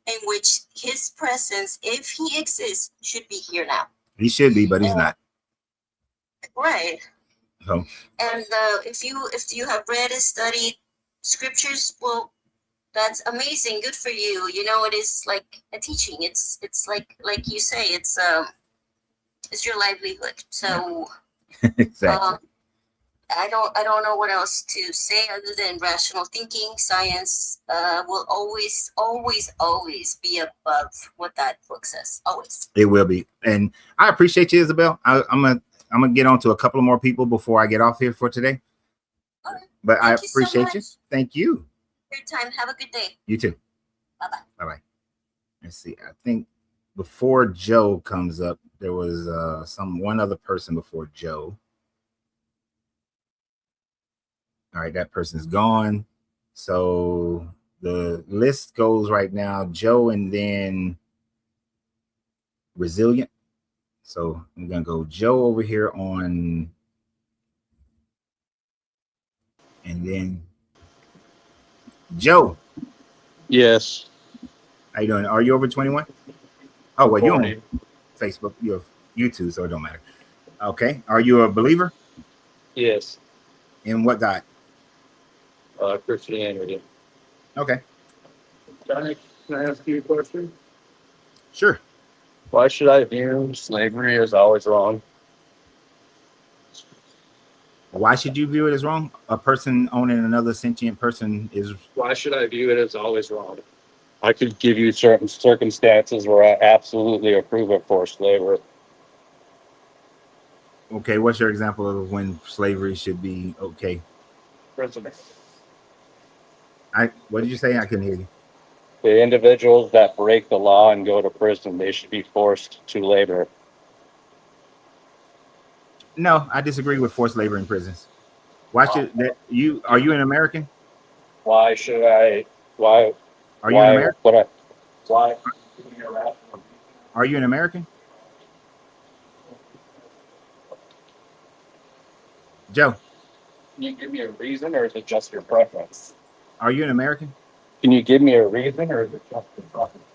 in which his presence, if he exists, should be here now. He should be, but he's not. Right. So. And if you have read and studied scriptures, well, that's amazing. Good for you. You know, it is like a teaching. It's like you say, it's your livelihood. So exactly. I don't know what else to say other than rational thinking. Science will always be above what that book says. Always. It will be. And I appreciate you, Isabel. I'm gonna get on to a couple of more people before I get off here for today. Okay. But I Thank you so appreciate you. much Thank you. for your time. Have a good day. You too. Bye-bye. Bye-bye. Let's see. I think before Joe comes up, there was one other person before Joe. All right, that person's gone. So the list goes right now, Joe and then Resilient. So I'm gonna go Joe over here on, and then Joe. Yes. How you doing? Are you over 21? Oh, well, you're 40. on Facebook, you're YouTube, so it don't matter. Okay. Are you a believer? Yes. In what God? Christianity. Okay. Can I ask you a question? Sure. Why should I view slavery as always wrong? Why should you view it as wrong? A person owning another sentient person is. Why should I view it as always wrong? I could give you certain circumstances where I absolutely approve of forced labor. Okay. What's your example of when slavery should be okay? Prison. What did you say? I couldn't hear you. The individuals that break the law and go to prison, they should be forced to labor. No, I disagree with forced labor in prisons. Why should that are you an American? Why should I? Why? Are you an American? Why? Are you an American? Joe. Can you give me a reason, or is it just your preference? Are you an American? Can you give me a reason, or is it just your preference?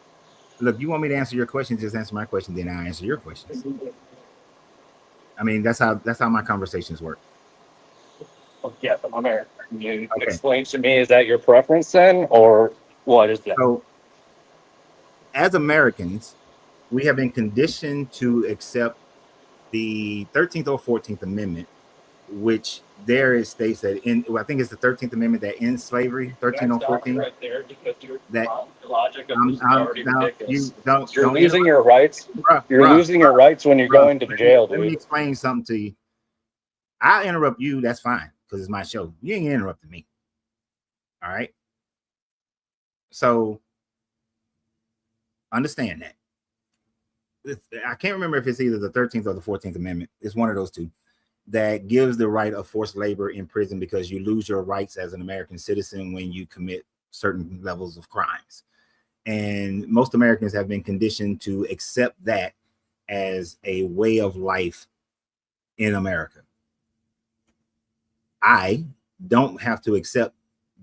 Look, you want me to answer your question, just answer my question, then I'll answer your questions. I mean, that's how my conversations work. Yes, I'm American. Can you explain to me, is that your preference then, or what is that? So, as Americans, we have been conditioned to accept the 13th or 14th Amendment, which there it states that I think it's the 13th Amendment that ends slavery, 13 or 14. Right there, because that the logic of this is already ridiculous. You're losing your rights. You're losing your rights when you're going to jail, dude. Let me explain something to you. I'll interrupt you. That's fine, because it's my show. You ain't interrupting me. All right. So understand that. I can't remember if it's either the 13th or the 14th Amendment. It's one of those two that gives the right of forced labor in prison, because you lose your rights as an American citizen when you commit certain levels of crimes. And most Americans have been conditioned to accept that as a way of life in America. I don't have to accept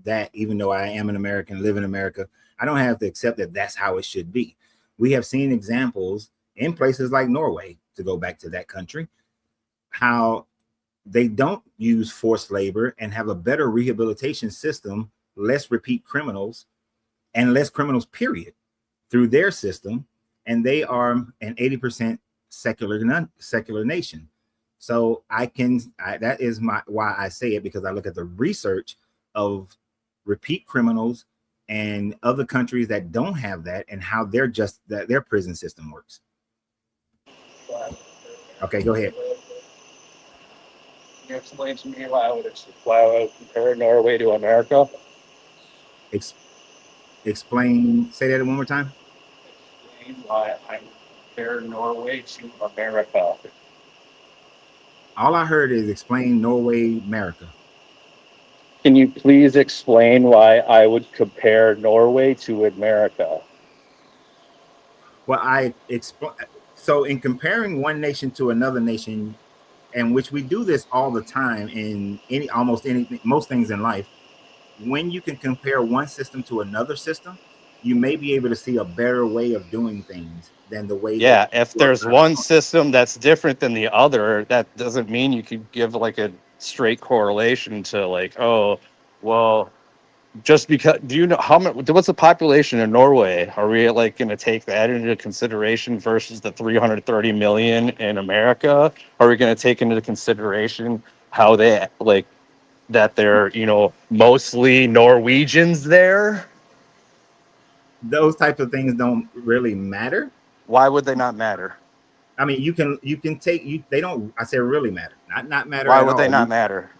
that, even though I am an American, live in America. I don't have to accept that that's how it should be. We have seen examples in places like Norway, to go back to that country, how they don't use forced labor and have a better rehabilitation system, less repeat criminals, and less criminals, period, through their system. And they are an 80% secular nation. So that is why I say it, because I look at the research of repeat criminals and other countries that don't have that, and how their prison system works. Okay, go ahead. Can you explain to me why I would compare Norway to America? Explain. Say that one more time. Explain why I compare Norway to America. All I heard is explain Norway, America. Can you please explain why I would compare Norway to America? Well, so in comparing one nation to another nation, and which we do this all the time in almost anything, most things in life, when you can compare one system to another system, you may be able to see a better way of doing things than the way. Yeah, if there's one system that's different than the other, that doesn't mean you could give like a straight correlation to like, oh, well, just because, do you know how much, what's the population in Norway? Are we like going to take that into consideration versus the 330 million in America? Are we going to take into consideration how they like that they're, you know, mostly Norwegians there? Those types of things don't really matter. Why would they not matter? I mean, you can take you. They don't. I said really matter, not matter Why at would they all. not matter?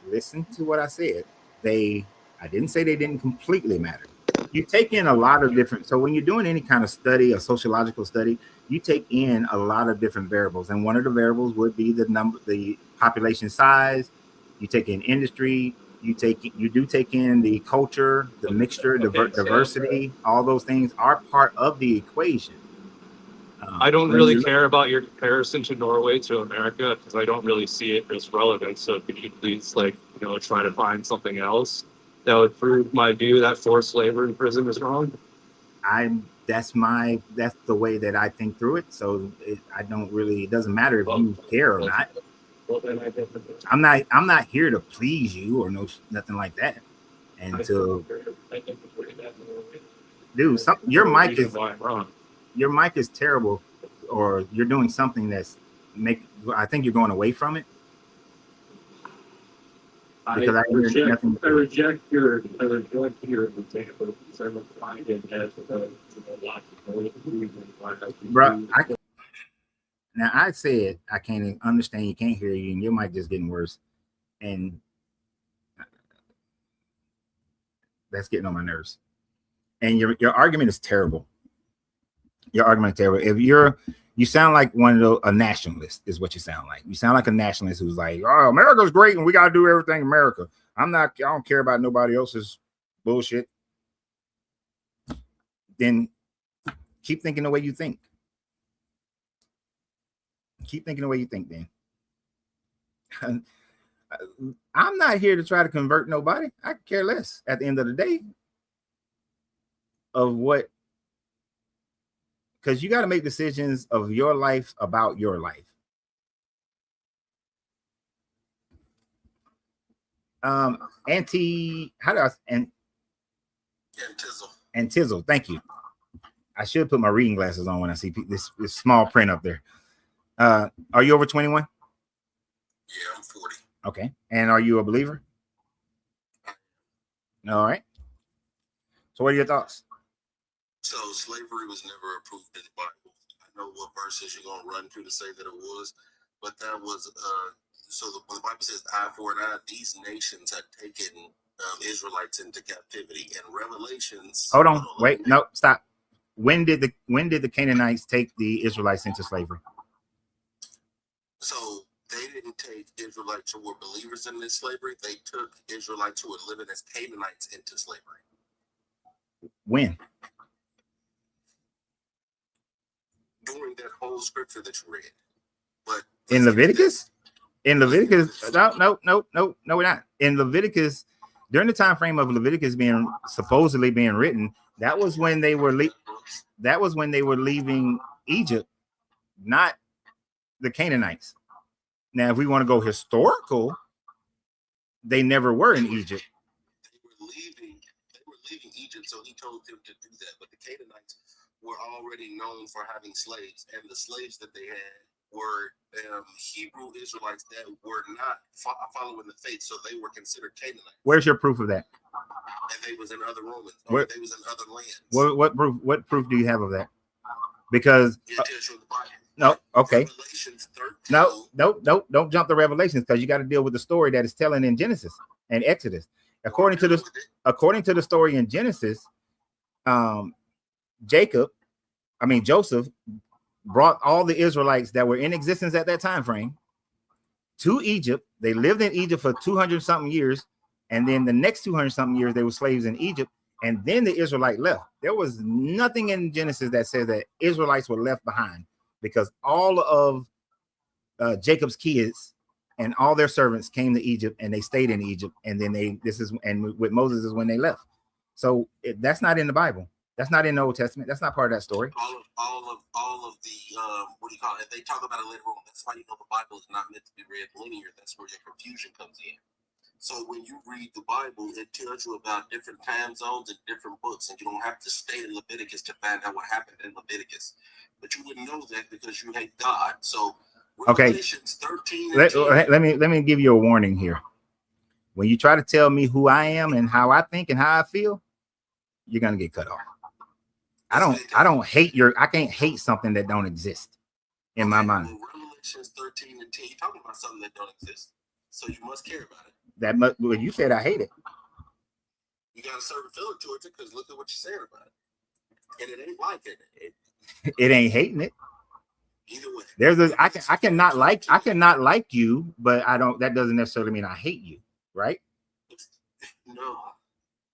Listen to what I said. I didn't say they didn't completely matter. You take in a lot of different. So when you're doing any kind of study, a sociological study, you take in a lot of different variables, and one of the variables would be the population size. You take in industry. You do take in the culture, the mixture, diversity. All those things are part of the equation. I don't really care about your comparison to Norway to America because I don't really see it as relevant. So could you please, like, you know, try to find something else that would prove my view that forced labor in prison is wrong? That's the way that I think through it. So it doesn't matter if you care or not. I'm not here to please you or nothing like that. And dude, your mic is terrible, or you're doing something I think you're going away from it. Because I reject your example because I'm applying it as a bro. Now I said I can't understand you, can't hear you, and your mic just getting worse, and that's getting on my nerves. And your argument is terrible. Your argument is terrible. If you sound like a nationalist is what you sound like. You sound like a nationalist who's like, oh, America's great and we got to do everything America. I don't care about nobody else's bullshit. Then keep thinking the way you think. Keep thinking the way you think, then. I'm not here to try to convert nobody. I care less at the end of the day of what. Because you got to make decisions of your life about your life. Antizzle. Thank you. I should put my reading glasses on when I see this small print up there. Are you over 21? Yeah, I'm 40. Okay. And are you a believer? All right. So what are your thoughts? So slavery was never approved in the Bible. I know what verses you're gonna run to say that it was, but that was so the Bible says eye for an eye. These nations had taken Israelites into captivity, and Revelations. Hold on, wait, no, stop. When did the Canaanites take the Israelites into slavery? So they didn't take Israelites who were believers in this slavery. They took Israelites who were living as Canaanites into slavery. When? During that whole scripture that you read. But in Leviticus? In Leviticus, no, we're not. In Leviticus, during the time frame of Leviticus supposedly being written, that was when they were leaving Egypt, not the Canaanites. Now, if we want to go historical, they never were in Egypt. They were leaving Egypt, so he told them to do that. But the Canaanites were already known for having slaves, and the slaves that they had were Hebrew Israelites that were not following the faith, so they were considered Canaanites. Where's your proof of that? And they was in other Romans. They was in other lands. What proof do you have of that? Because no, okay. No, don't jump to Revelations, because you got to deal with the story that is telling in Genesis and Exodus. According to the story in Genesis, Joseph brought all the Israelites that were in existence at that time frame to Egypt. They lived in Egypt for 200 something years, and then the next 200 something years they were slaves in Egypt, and then the Israelite left. There was nothing in Genesis that says that Israelites were left behind, because all of Jacob's kids and all their servants came to Egypt, and they stayed in Egypt, and then with Moses is when they left. So that's not in the Bible. That's not in the Old Testament. That's not part of that story. All of the what do you call it? They talk about it later on. That's why you know the Bible is not meant to be read linear. That's where your confusion comes in. So when you read the Bible, it tells you about different time zones and different books, and you don't have to stay in Leviticus to find out what happened in Leviticus. But you wouldn't know that because you hate God. So Okay. Revelations 13 and 10. Let me give you a warning here. When you try to tell me who I am and how I think and how I feel, you're gonna get cut off. I don't hate I can't hate something that don't exist in my mind. Well, Revelations 13 and 10, you're talking about something that don't exist. So you must care about it. Well, you said I hate it. You got a certain feeling towards it because look at what you're saying about it. And it ain't like it. It ain't hating it. Either way. I cannot like you, but that doesn't necessarily mean I hate you, right? No.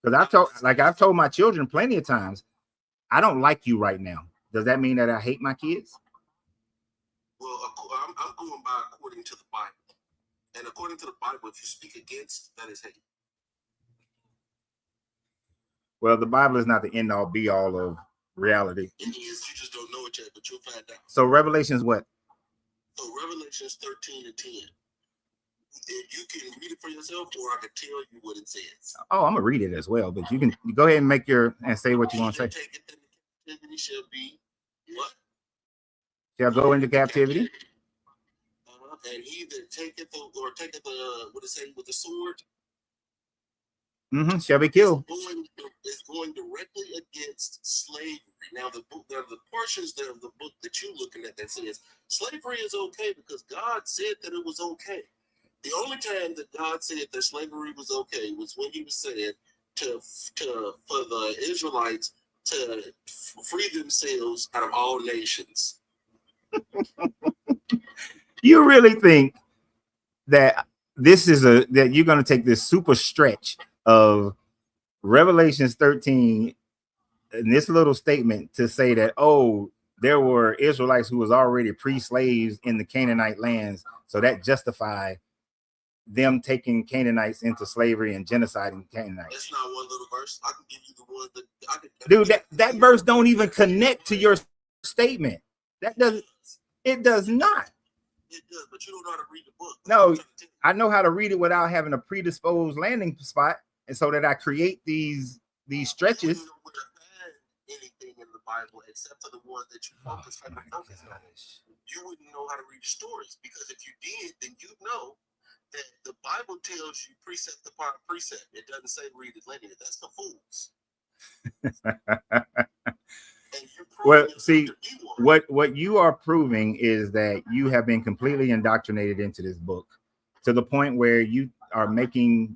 Because I've told my children plenty of times, I don't like you right now. Does that mean that I hate my kids? Well, I'm going by according to the Bible. And according to the Bible, if you speak against, that is hate. Well, the Bible is not the end all be all of reality. It is, you just don't know it yet, but you'll find out. So Revelation's what? So Revelations 13 and 10. You can read it for yourself, or I can tell you what it says. Oh, I'm gonna read it as well, but you can go ahead and say what you want to say. Captivity shall be what? Shall go into captivity. And he that taketh what it say with the sword, shall be killed. Is going directly against slavery. Now the portions there of the book that you're looking at that says slavery is okay because God said that it was okay. The only time that God said that slavery was okay was when he was saying for the Israelites to free themselves out of all nations. You really think that that you're going to take this super stretch of Revelations 13 and this little statement to say that, oh, there were Israelites who was already pre-slaves in the Canaanite lands, so that justify them taking Canaanites into slavery and genociding Canaanites? That's not one little verse. I can give you the one that dude, that verse don't even connect to your statement. It does not. It does, but you don't know how to read the book. No, I know how to read it without having a predisposed landing spot, and so that I create these stretches. You wouldn't find anything in the Bible except for the ones that you focus on. You wouldn't know how to read the stories, because if you did, then you'd know that the Bible tells you precept upon precept. It doesn't say read it linear. That's the fools. Well, see, what you are proving is that you have been completely indoctrinated into this book to the point where you are doing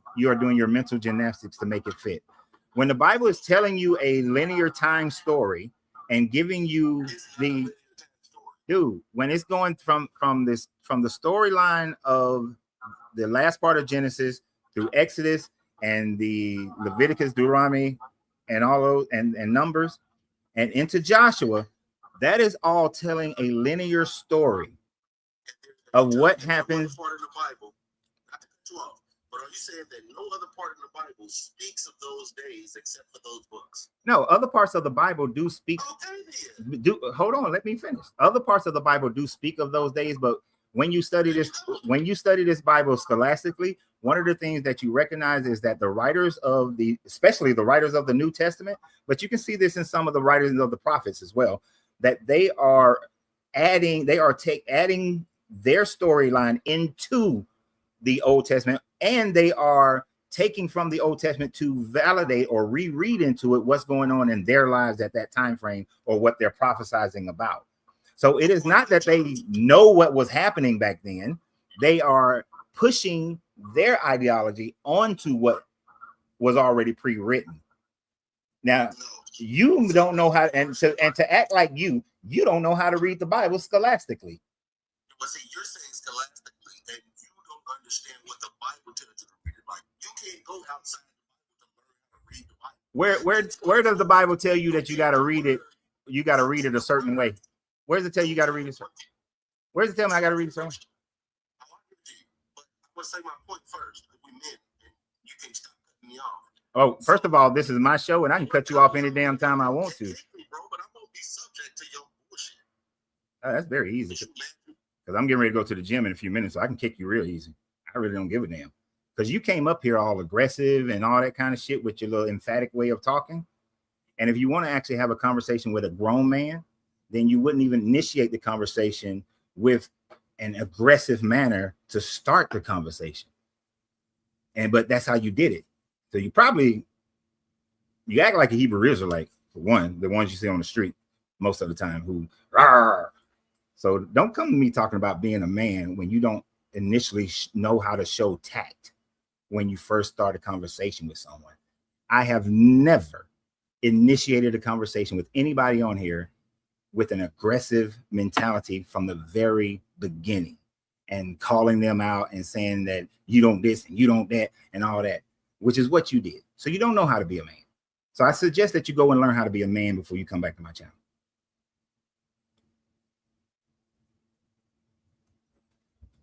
your mental gymnastics to make it fit. When the Bible is telling you a linear time story and giving you when it's going from the storyline of the last part of Genesis through Exodus and the Leviticus, Deuteronomy, and all those and Numbers, and into Joshua, that is all telling a linear story of what happens. Part of the Bible, not to cut you off, but are you saying that no other part of the Bible speaks of those days except for those books? No, other parts of the Bible do speak. Okay, hold on, let me finish. Other parts of the Bible do speak of those days, but when you study this Bible scholastically, one of the things that you recognize is that the writers especially the writers of the New Testament, but you can see this in some of the writers of the prophets as well, that they are adding their storyline into the Old Testament, and they are taking from the Old Testament to validate or reread into it what's going on in their lives at that time frame or what they're prophesizing about. So it is not that they know what was happening back then. They are pushing their ideology onto what was already pre-written. Now, you don't know how, and to act like you don't know how to read the Bible scholastically. But see, you're saying scholastically, and you don't understand what the Bible tells you to read it like. You can't go outside the Bible to learn how to read the Bible. Where does the Bible tell you that you got to read it? You got to read it a certain way. Where does it tell you got to read it? Where does it tell me I got to read it? But I'm gonna say my point first. We met, and you can't stop cutting me off. Oh, first of all, this is my show, and I can cut you off any damn time I want to. Bro, but I'm gonna be subject to your bullshit. That's very easy. Because I'm getting ready to go to the gym in a few minutes, so I can kick you real easy. I really don't give a damn. Because you came up here all aggressive and all that kind of shit with your little emphatic way of talking. And if you want to actually have a conversation with a grown man, then you wouldn't even initiate the conversation with an aggressive manner to start the conversation. But that's how you did it. So you act like a Hebrew Israelite, for one, the ones you see on the street most of the time who, rawr. So don't come to me talking about being a man when you don't initially know how to show tact when you first start a conversation with someone. I have never initiated a conversation with anybody on here with an aggressive mentality from the very beginning and calling them out and saying that you don't this and you don't that and all that, which is what you did. So you don't know how to be a man. So I suggest that you go and learn how to be a man before you come back to my channel.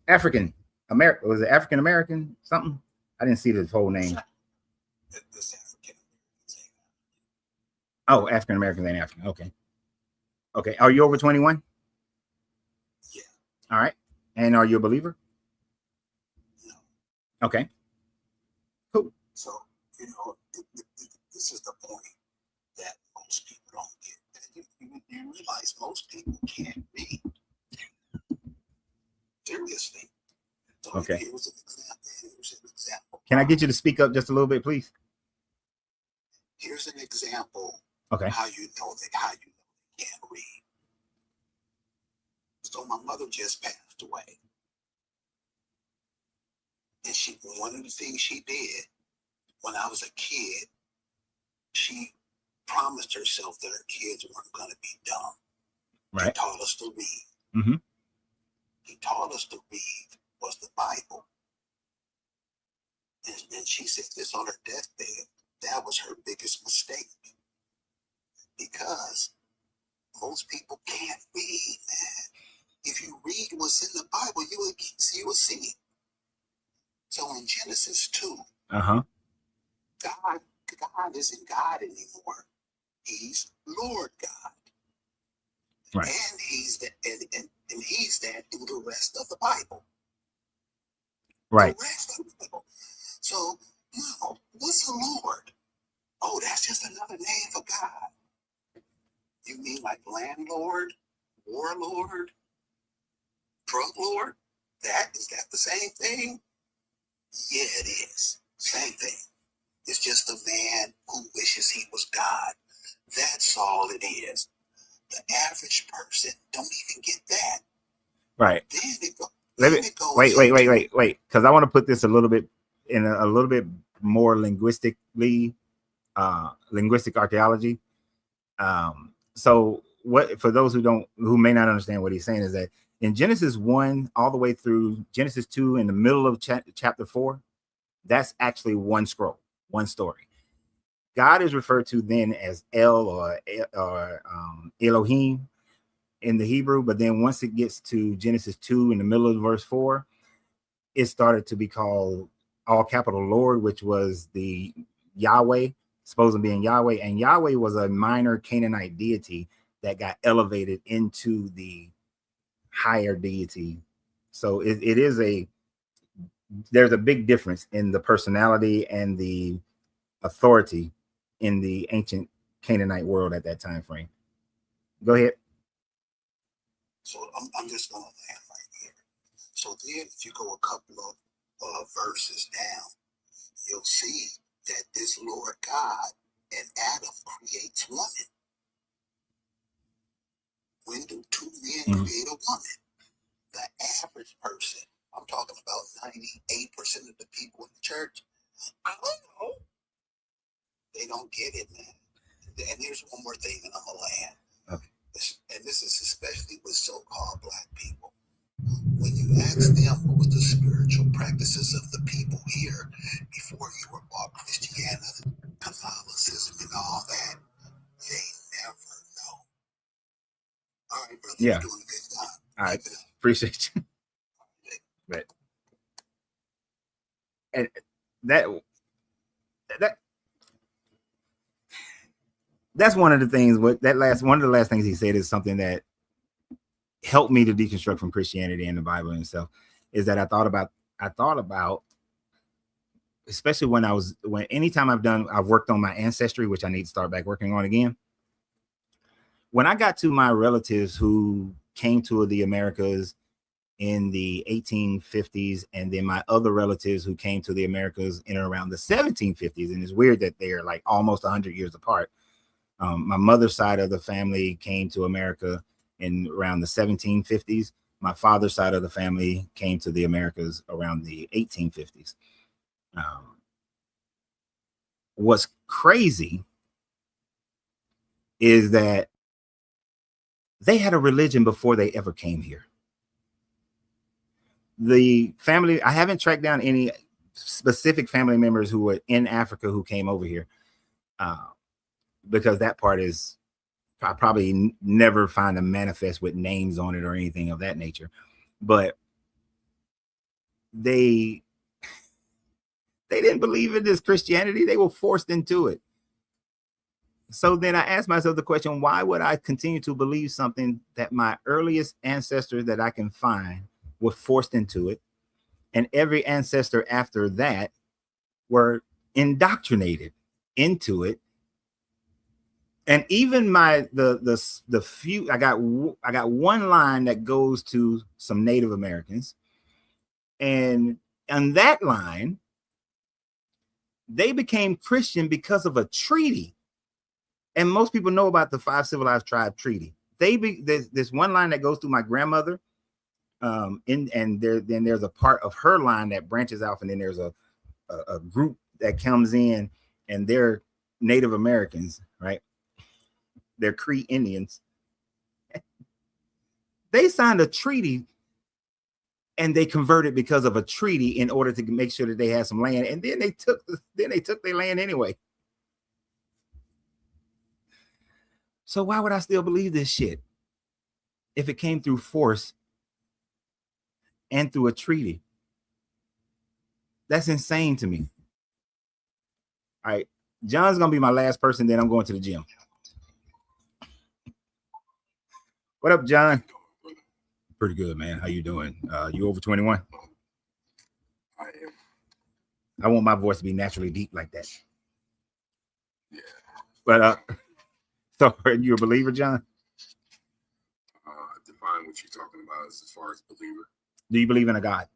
African American, was it African American something? I didn't see the whole name. Oh, African Americans ain't African. Okay. Okay. Are you over 21? Yeah. All right. And are you a believer? No. Okay. Cool. So, you know, this is the point that most people don't get. You realize most people can't read. Seriously. So Okay. Here's an example. Can I get you to speak up just a little bit, please? Here's an example. Okay. How you know they can't read. So my mother just passed away. And one of the things she did when I was a kid, she promised herself that her kids weren't going to be dumb. Right. She taught us to read. Mm-hmm. He taught us to read was the Bible. And she said this on her deathbed. That was her biggest mistake. Because most people can't read, man. If you read what's in the Bible, you will see it. So in Genesis 2, Uh-huh. God isn't God anymore. He's Lord God. Right. And he's that through the rest of the Bible. Right. The rest of the Bible. So now, what's a Lord? Oh, that's just another name for God. You mean like landlord, warlord, drug lord? Is that the same thing? Yeah, it is. Same thing. It's just a man who wishes he was God. That's all it is. The average person don't even get that. Right. Then it goes. Wait. Because I want to put this a little bit in a little bit more linguistic archaeology. So what, for those who may not understand what he's saying, is that in Genesis 1 all the way through Genesis 2 in the middle of chapter 4, that's actually one scroll, one story. God is referred to then as El or Elohim in the Hebrew, but then once it gets to Genesis 2 in the middle of verse 4, it started to be called all capital Lord, which was the Yahweh, supposed to be Yahweh, and Yahweh was a minor Canaanite deity that got elevated into the higher deity. So there's a big difference in the personality and the authority in the ancient Canaanite world at that time frame. Go ahead. So I'm just going to land right here. So then if you go a couple of verses down, you'll see that this Lord God and Adam creates woman. When do two men create a woman? The average person, I'm talking about 98% of the people in the church, I don't know. They don't get it, man. And there's one more thing, and I'm going to land. Okay. And this is especially with so-called black people. When you ask them what was the spiritual practices of the people here before you were bought Christianity, Catholicism, and all that, they never know. All right, brother, Yeah. you're doing a good job. All right, appreciate you. But and that's one of the things. One of the last things he said is something that helped me to deconstruct from Christianity and the Bible itself. Is that I thought about, especially anytime I've worked on my ancestry, which I need to start back working on again. When I got to my relatives who came to the Americas in the 1850s, and then my other relatives who came to the Americas in around the 1750s. And it's weird that they're like almost 100 years apart. My mother's side of the family came to America in around the 1750s. My father's side of the family came to the Americas around the 1850s. What's crazy is that they had a religion before they ever came here. The family, I haven't tracked down any specific family members who were in Africa who came over here, because that part is, I probably never find a manifest with names on it or anything of that nature. But they didn't believe in this Christianity. They were forced into it. So then I asked myself the question, why would I continue to believe something that my earliest ancestors that I can find were forced into it, and every ancestor after that were indoctrinated into it? And even the few, I got one line that goes to some Native Americans, and on that line, they became Christian because of a treaty. And most people know about the 5 Civilized Tribe Treaty. There's one line that goes through my grandmother, then there's a part of her line that branches off, and then there's a group that comes in, and they're Native Americans, right? They're Cree Indians. They signed a treaty, and they converted because of a treaty in order to make sure that they had some land, and then they took their land anyway. So why would I still believe this shit if it came through force and through a treaty? That's insane to me. All right, John's gonna be my last person, then I'm going to the gym. What up, John? Pretty good, man. How you doing? You over 21? I am. I want my voice to be naturally deep like that. Yeah. But so are you a believer, John? Define what you're talking about as far as believer. Do you believe in a God?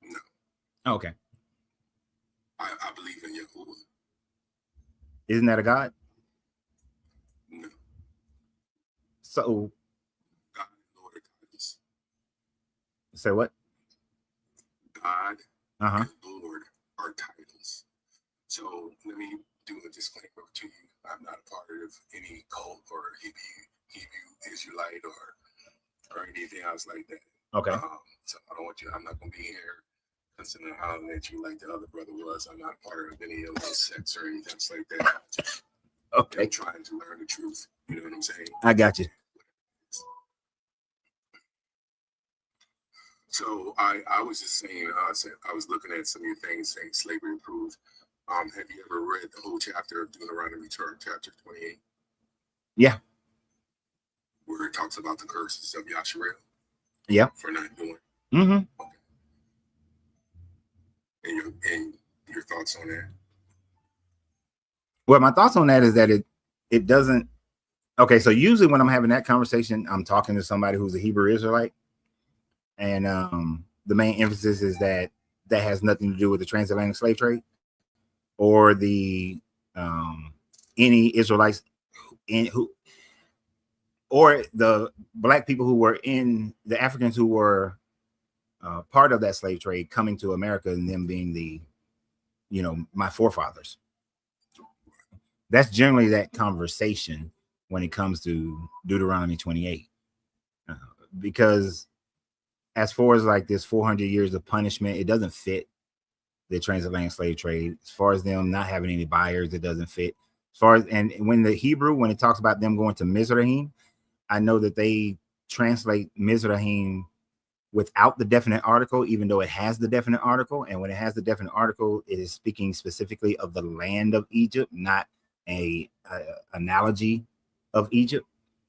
No. Okay. I believe in Yahuwah. Isn't that a God? No. So God and Lord are titles. Say what? God Uh-huh. and Lord are titles. So let me do a disclaimer to you. I'm not a part of any cult or Hebrew Israelite or anything else like that. Okay. So I don't want you. I'm not going to be here considering how that you like the other brother was. I'm not a part of any of those sects or anything else like that. Okay. I'm trying to learn the truth. You know what I'm saying? I got you. So I was just saying, I was looking at some of your things saying slavery approved. Have you ever read the whole chapter of Deuteronomy, chapter 28? Yeah. Where it talks about the curses of Yasharel? Yeah. For not doing. Mm-hmm. Okay. And your thoughts on that? Well, my thoughts on that is that it doesn't. Okay, so usually when I'm having that conversation, I'm talking to somebody who's a Hebrew Israelite, and the main emphasis is that has nothing to do with the transatlantic slave trade or the any Israelites who or the black people who were in the Africans who were part of that slave trade coming to America, and them being the, my forefathers. That's generally that conversation when it comes to Deuteronomy 28, because as far as like this 400 years of punishment, it doesn't fit the transatlantic slave trade. As far as them not having any buyers, it doesn't fit. As far as, and when it talks about them going to Mizraim, I know that they translate Mizraim without the definite article, even though it has the definite article. And when it has the definite article, it is speaking specifically of the land of Egypt, not a analogy of Egypt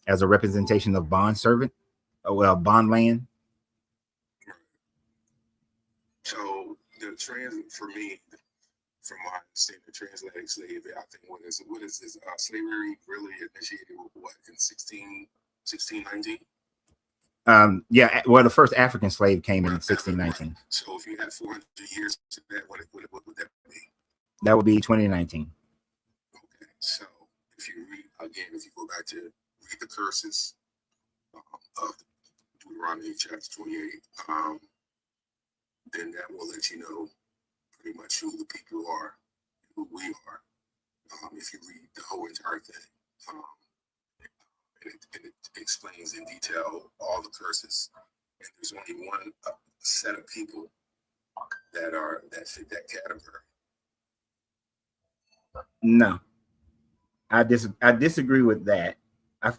as a representation of bond servant, bond land. So for me, from my understanding, the transatlantic slave, I think what is this slavery really initiated with what in 1619? Yeah, well, the first African slave came in 1619. So if you had 400 years to that, what would that be? That would be 2019. Okay, so if you read again, if you go back to read the curses of Deuteronomy chapter 28, then that will let you know pretty much who the people are, who we are. If you read the whole entire thing, and it explains in detail all the curses, and there's only one set of people that fit that category. No, I disagree with that.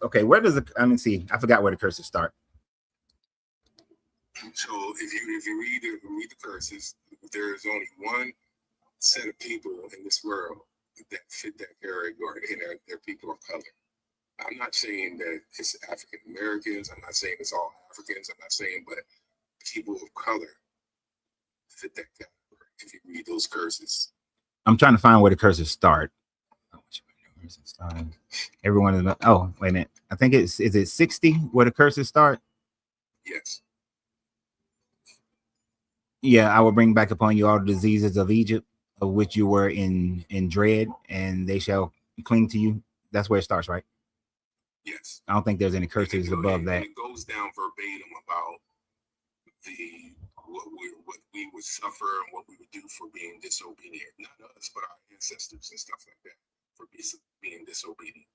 Okay, where does I mean, see, I forgot where the curses start. So if you read the curses, there's only one set of people in this world that fit that category, and they're people of color. I'm not saying that it's African Americans. I'm not saying it's all Africans. I'm not saying, but people of color fit that category. If you read those curses, I'm trying to find where the curses start. Everyone is. Oh, wait a minute. I think is it 60 where the curses start? Yes. Yeah, I will bring back upon you all the diseases of Egypt, of which you were in dread, and they shall cling to you. That's where it starts, right? Yes. I don't think there's any curses above that. It goes down verbatim about what we would suffer and what we would do for being disobedient. Not us, but our ancestors and stuff like that, for being disobedient.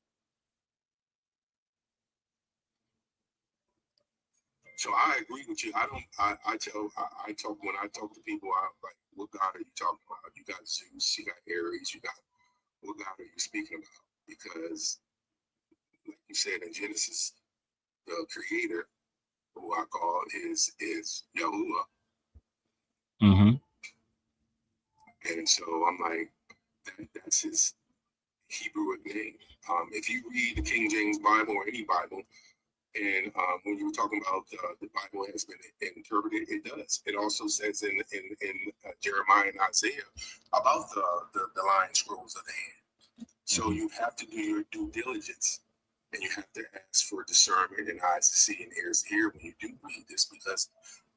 So I agree with you. I talk when I talk to people, I'm like, what God are you talking about? You got Zeus, you got Ares, what God are you speaking about? Because like you said in Genesis, the creator, who I call is Yahuwah. Mm-hmm. And so I'm like, that's his Hebrew name. If you read the King James Bible or any Bible, and when you were talking about the Bible has been interpreted, it does. It also says in Jeremiah and Isaiah about the lion scrolls of the hand. So you have to do your due diligence, and you have to ask for discernment and eyes to see and ears to hear when you do read this, because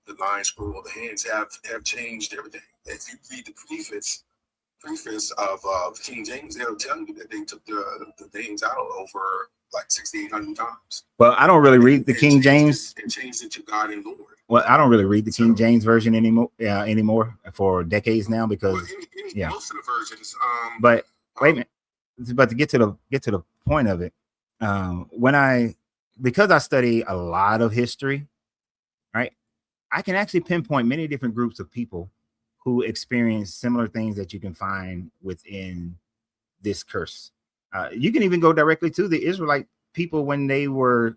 the lion scroll of the hands have changed everything. If you read the preface of King James, they'll tell you that they took the names out over like 6,800 times. Well, I don't really read the King James. And changed it to God and Lord. Well, I don't really read the King James version anymore for decades now, because most of the versions. But wait a minute. But to get to the point of it, because I study a lot of history, right? I can actually pinpoint many different groups of people who experience similar things that you can find within this curse. You can even go directly to the Israelite people when they were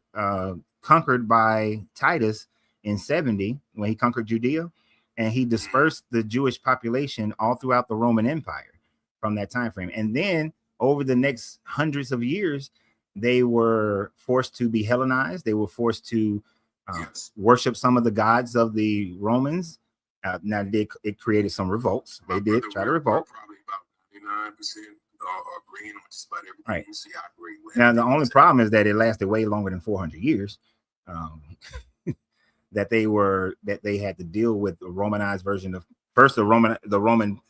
conquered by Titus in 70, when he conquered Judea, and he dispersed the Jewish population all throughout the Roman Empire from that time frame. And then over the next hundreds of years, they were forced to be Hellenized. They were forced to worship some of the gods of the Romans. Now it created some revolts. They did try to revolt. Probably about 99% agreeing on just about everything. Right. You see, I agree with. Now the only problem is that it lasted way longer than 400 years. That they had to deal with the Romanized version of first the Roman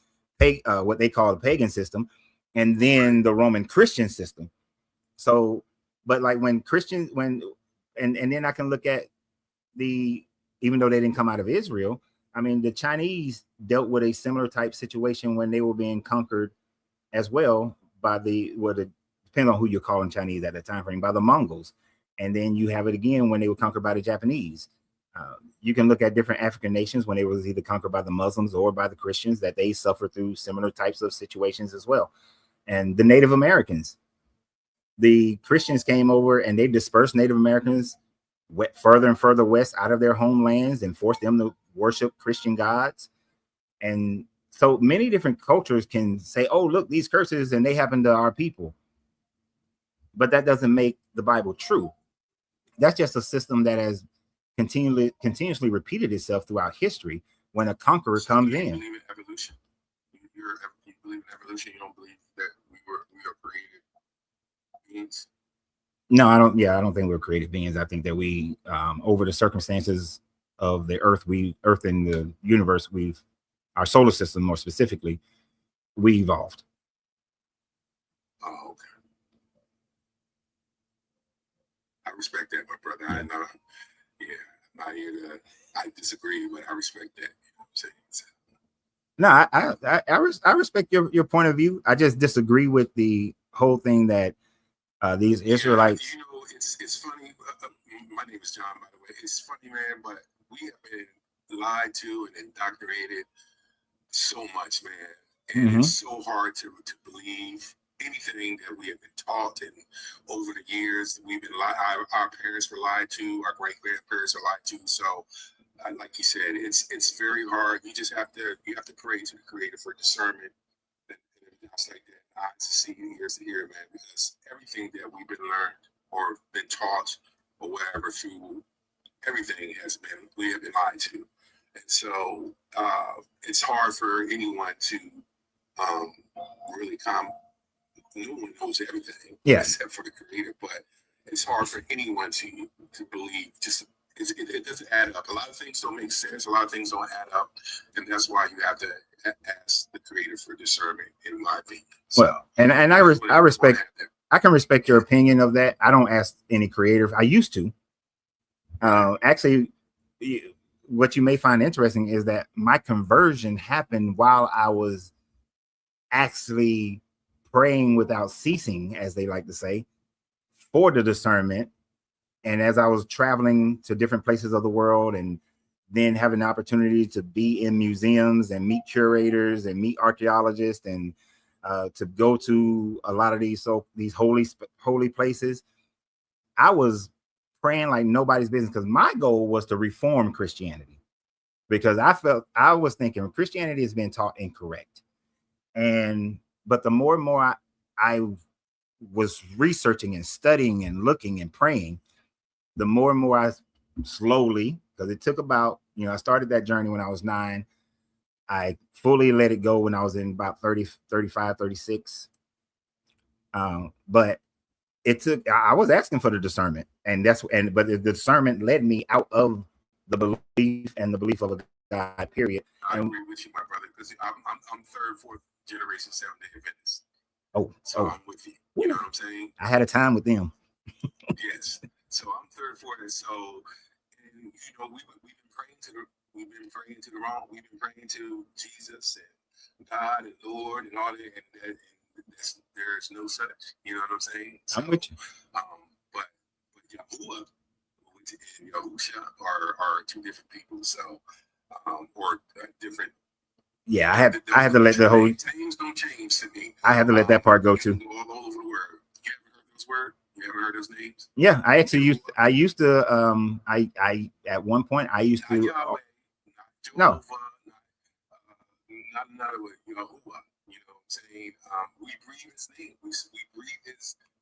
what they call the pagan system, and then the Roman Christian system. So, but like when Christians and then I can look at even though they didn't come out of Israel, I mean the Chinese dealt with a similar type situation when they were being conquered as well by depending on who you're calling Chinese at that time frame, by the Mongols. And then you have it again when they were conquered by the Japanese. You can look at different African nations when they were either conquered by the Muslims or by the Christians, that they suffered through similar types of situations as well. And the Native Americans, the Christians came over and they dispersed Native Americans further and further west out of their homelands and forced them to worship Christian gods. And so many different cultures can say, oh, look, these curses, and they happen to our people. But that doesn't make the Bible true. That's just a system that has continuously repeated itself throughout history when a conqueror comes in. You believe in evolution? You believe in evolution? You don't believe that we are created beings? No, I don't. Yeah, I don't think we're created beings. I think that we, over the circumstances of the Earth and the universe, our solar system more specifically, we evolved. Oh, okay. I respect that, my brother. Yeah. I know. Yeah, I'm not here to. I disagree, but I respect that. You know what I'm saying? So, No, I respect your point of view. I just disagree with the whole thing that these Israelites. You know, it's funny. My name is John, by the way. It's funny, man, but we have been lied to and indoctrinated so much, man, and it's so hard to believe anything that we have been taught. And over the years, we've been lied. Our parents were lied to. Our great grandparents were lied to. So, like you said, it's very hard. You just have to pray to the Creator for discernment. And it's like that. Eyes to see, ears to hear, man, because everything that we've been learned or been taught or whatever through everything we have been lied to. And so it's hard for anyone to really come. No one knows everything, except for the Creator, but it's hard for anyone to believe. It doesn't add up. A lot of things don't make sense. A lot of things don't add up, and that's why you have to ask the Creator for discernment, in my opinion. So, well, and I respect. I can respect your opinion of that. I don't ask any creator. I used to. Actually, what you may find interesting is that my conversion happened while I was actually praying without ceasing, as they like to say, for the discernment. And as I was traveling to different places of the world and then having the opportunity to be in museums and meet curators and meet archaeologists and to go to a lot of these holy places, I was praying like nobody's business, because my goal was to reform Christianity, because I was thinking Christianity has been taught incorrect. But the more and more I was researching and studying and looking and praying, the more and more I slowly, because it took about, I started that journey when I was 9. I fully let it go when I was in about 30, 35, 36. But I was asking for the discernment, but the discernment led me out of the belief and the belief of a God, period. I agree with you, my brother, because I'm third, fourth generation Seventh-day Adventist. So I'm with you. You know what I'm saying? I had a time with them. Yes. So I'm third, fourth, and so, and we've been praying to the wrong. We've been praying to Jesus and God and Lord and all that, and there's no such. You know what I'm saying? So, I'm with you. But Yahuwah and Yahusha are two different people. So, or different. Yeah, I had to let the whole names don't change to me. I had to let that part go too. All over the world. You ever heard those words? You ever heard those names? Yeah, I used to I at one point I used to not with Yahuwah. You know what I'm saying? We breathe his name. We breathe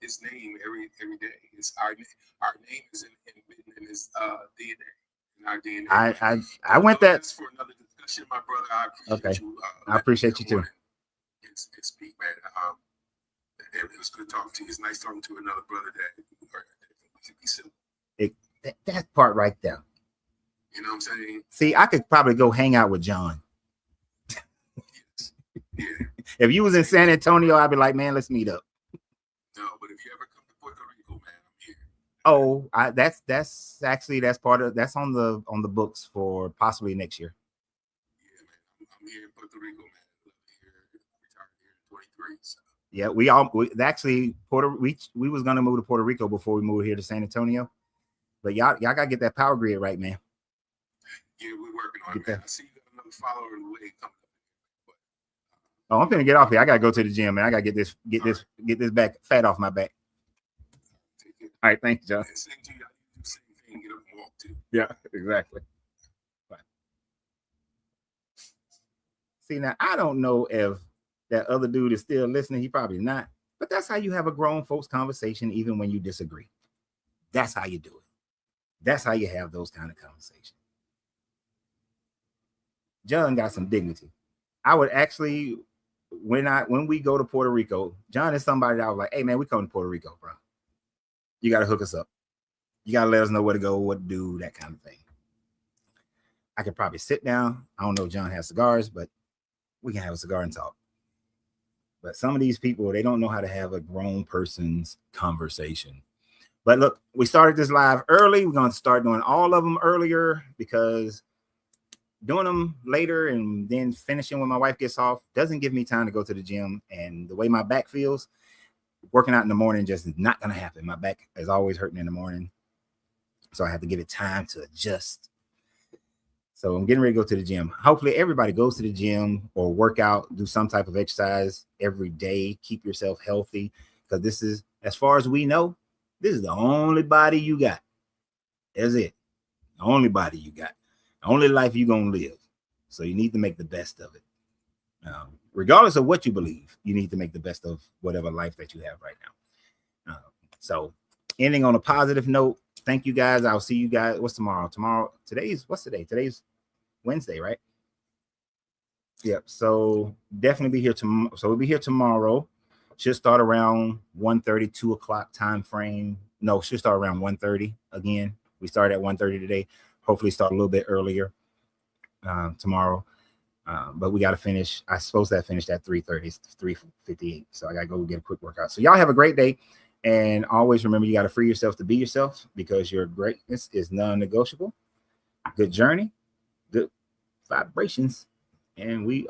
his name every day. It's our name is in his DNA. In our DNA. I went that. That's for another discussion, my brother. I appreciate you. I appreciate you too. It's speak, man. It was good talking to you. It's nice talking to another brother that we can be simple. That part right there. You know what I'm saying? See, I could probably go hang out with John. Yes. Yeah. If you was in San Antonio, I'd be like, man, let's meet up. No, but if you ever come to Puerto Rico, man, I'm here. Oh, that's part of that's on the books for possibly next year. Yeah, man. I'm here in Puerto Rico, man. Retired here in 23. So. Yeah, we was gonna move to Puerto Rico before we moved here to San Antonio, but y'all gotta get that power grid right, man. Yeah, we're working on it, man. I see you got another follower in the way coming up. Oh, I'm gonna get off here. I gotta go to the gym, man. I gotta get this back fat off my back. All right, thanks, John. Same to you. I do the same thing. Get up and walk too. Yeah, exactly. Bye. See, now I don't know if that other dude is still listening. He probably not. But that's how you have a grown folks conversation, even when you disagree. That's how you do it. That's how you have those kind of conversations. John got some dignity. I would actually, when we go to Puerto Rico, John is somebody that I was like, hey man, we come to Puerto Rico, bro. you got to hook us up. You got to let us know where to go, what to do, that kind of thing. I could probably sit down. I don't know if John has cigars, but we can have a cigar and talk. But some of these people, they don't know how to have a grown person's conversation. But look, we started this live early. We're going to start doing all of them earlier because doing them later and then finishing when my wife gets off doesn't give me time to go to the gym. And the way my back feels, working out in the morning just is not going to happen. My back is always hurting in the morning. So I have to give it time to adjust. So I'm getting ready to go to the gym. Hopefully everybody goes to the gym or work out, do some type of exercise every day. Keep yourself healthy because this is, as far as we know, this is the only body you got. That's it. The only body you got. The only life you're going to live. So you need to make the best of it. Regardless of what you believe, you need to make the best of whatever life that you have right now. So ending on a positive note, thank you guys. I'll see you guys. What's tomorrow? What's today? Today's Wednesday, right? Yep. So definitely be here tomorrow. So we'll be here tomorrow. Should start around 1:30, 2 o'clock time frame. No, should start around 1:30 again. We started at 1:30 today. Hopefully start a little bit earlier tomorrow. But we got to finish. I supposed to have finished at 3:30. It's 3:58. So I got to go get a quick workout. So y'all have a great day. And always remember, you got to free yourself to be yourself because your greatness is non-negotiable. Good journey, good vibrations. And we